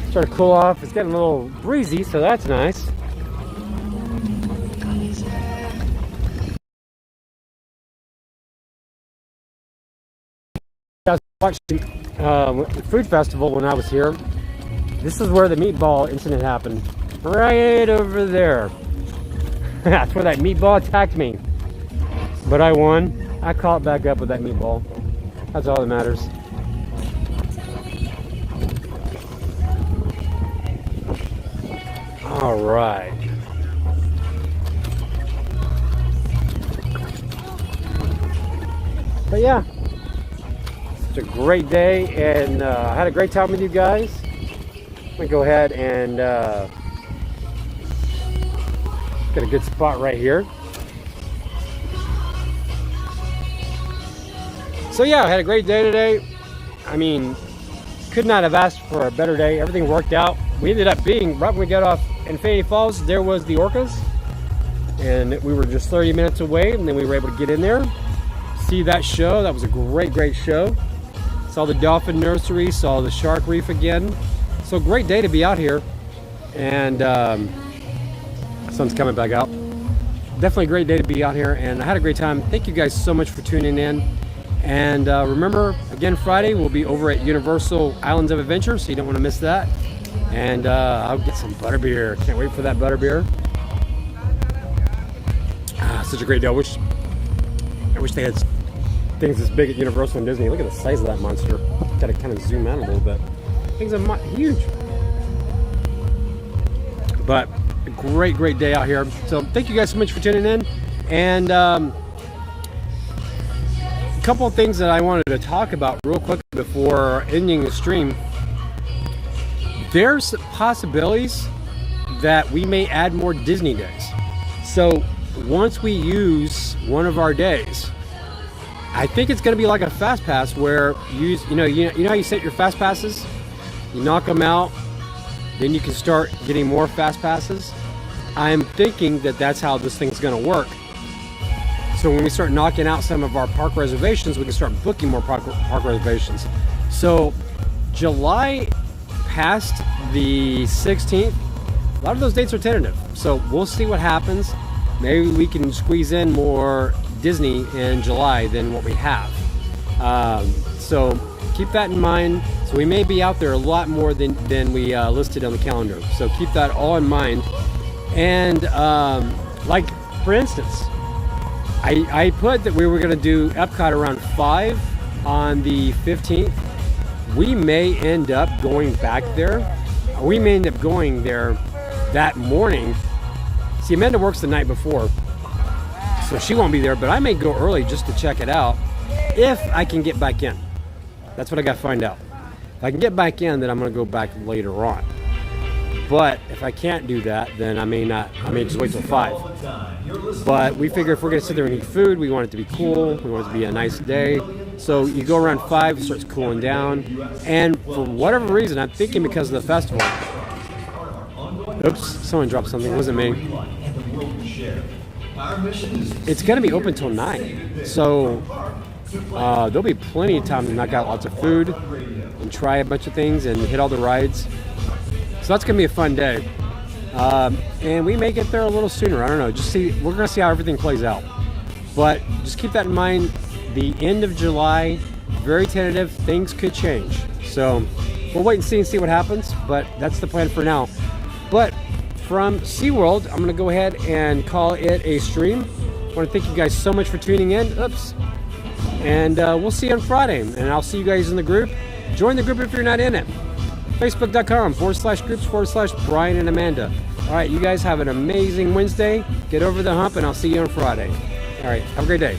S1: Starting to cool off. It's getting a little breezy, so that's nice. I was watching the food festival when I was here. This is where the meatball incident happened. Right over there. That's where that meatball attacked me. But I won. I caught back up with that meatball. That's all that matters. All right. But yeah, it's a great day, and I had a great time with you guys. I'm gonna go ahead and get a good spot right here. So yeah, I had a great day today. I mean, could not have asked for a better day. Everything worked out. We ended up being, right when we got off Infinity Falls, there was the Orcas. And we were just 30 minutes away, and then we were able to get in there, see that show. That was a great, great show. Saw the Dolphin Nursery, saw the Shark Reef again. So great day to be out here. And sun's coming back out. Definitely a great day to be out here, and I had a great time. Thank you guys so much for tuning in. And remember, again, Friday we'll be over at Universal Islands of Adventure, so you don't want to miss that. And I'll get some butterbeer. Can't wait for that butterbeer. Such a great day. I wish they had things this big at Universal and Disney. Look at the size of that monster. Got to kind of zoom out a little bit. Things are huge. But a great, great day out here. So thank you guys so much for tuning in. And couple of things that I wanted to talk about real quick before ending the stream. There's possibilities that we may add more Disney days. So once we use one of our days, I think it's going to be like a fast pass where you know how you set your fast passes. You knock them out, then you can start getting more fast passes. I'm thinking that that's how this thing's going to work. So when we start knocking out some of our park reservations, we can start booking more park reservations. So July past the 16th, a lot of those dates are tentative. So we'll see what happens. Maybe we can squeeze in more Disney in July than what we have. So keep that in mind. So we may be out there a lot more than we listed on the calendar. So keep that all in mind. And like for instance, I put that we were going to do Epcot around 5 on the 15th. We may end up going back there. We may end up going there that morning. See, Amanda works the night before, so she won't be there, but I may go early just to check it out if I can get back in. That's what I got to find out. If I can get back in, then I'm going to go back later on. But if I can't do that, then I may not. I may just wait till 5. But we figure if we're going to sit there and eat food, we want it to be cool. We want it to be a nice day. So you go around 5, it starts cooling down. And for whatever reason, I'm thinking because of the festival. Oops, someone dropped something. It wasn't me. It's going to be open till 9. So there'll be plenty of time to knock out lots of food and try a bunch of things and hit all the rides. So that's going to be a fun day. And we may get there a little sooner. I don't know. We're going to see how everything plays out. But just keep that in mind. The end of July, very tentative. Things could change. So we'll wait and see what happens. But that's the plan for now. But from SeaWorld, I'm going to go ahead and call it a stream. I want to thank you guys so much for tuning in. Oops. And we'll see you on Friday. And I'll see you guys in the group. Join the group if you're not in it. Facebook.com/groups/Brian and Amanda. All right, you guys have an amazing Wednesday. Get over the hump, and I'll see you on Friday. All right, have a great day.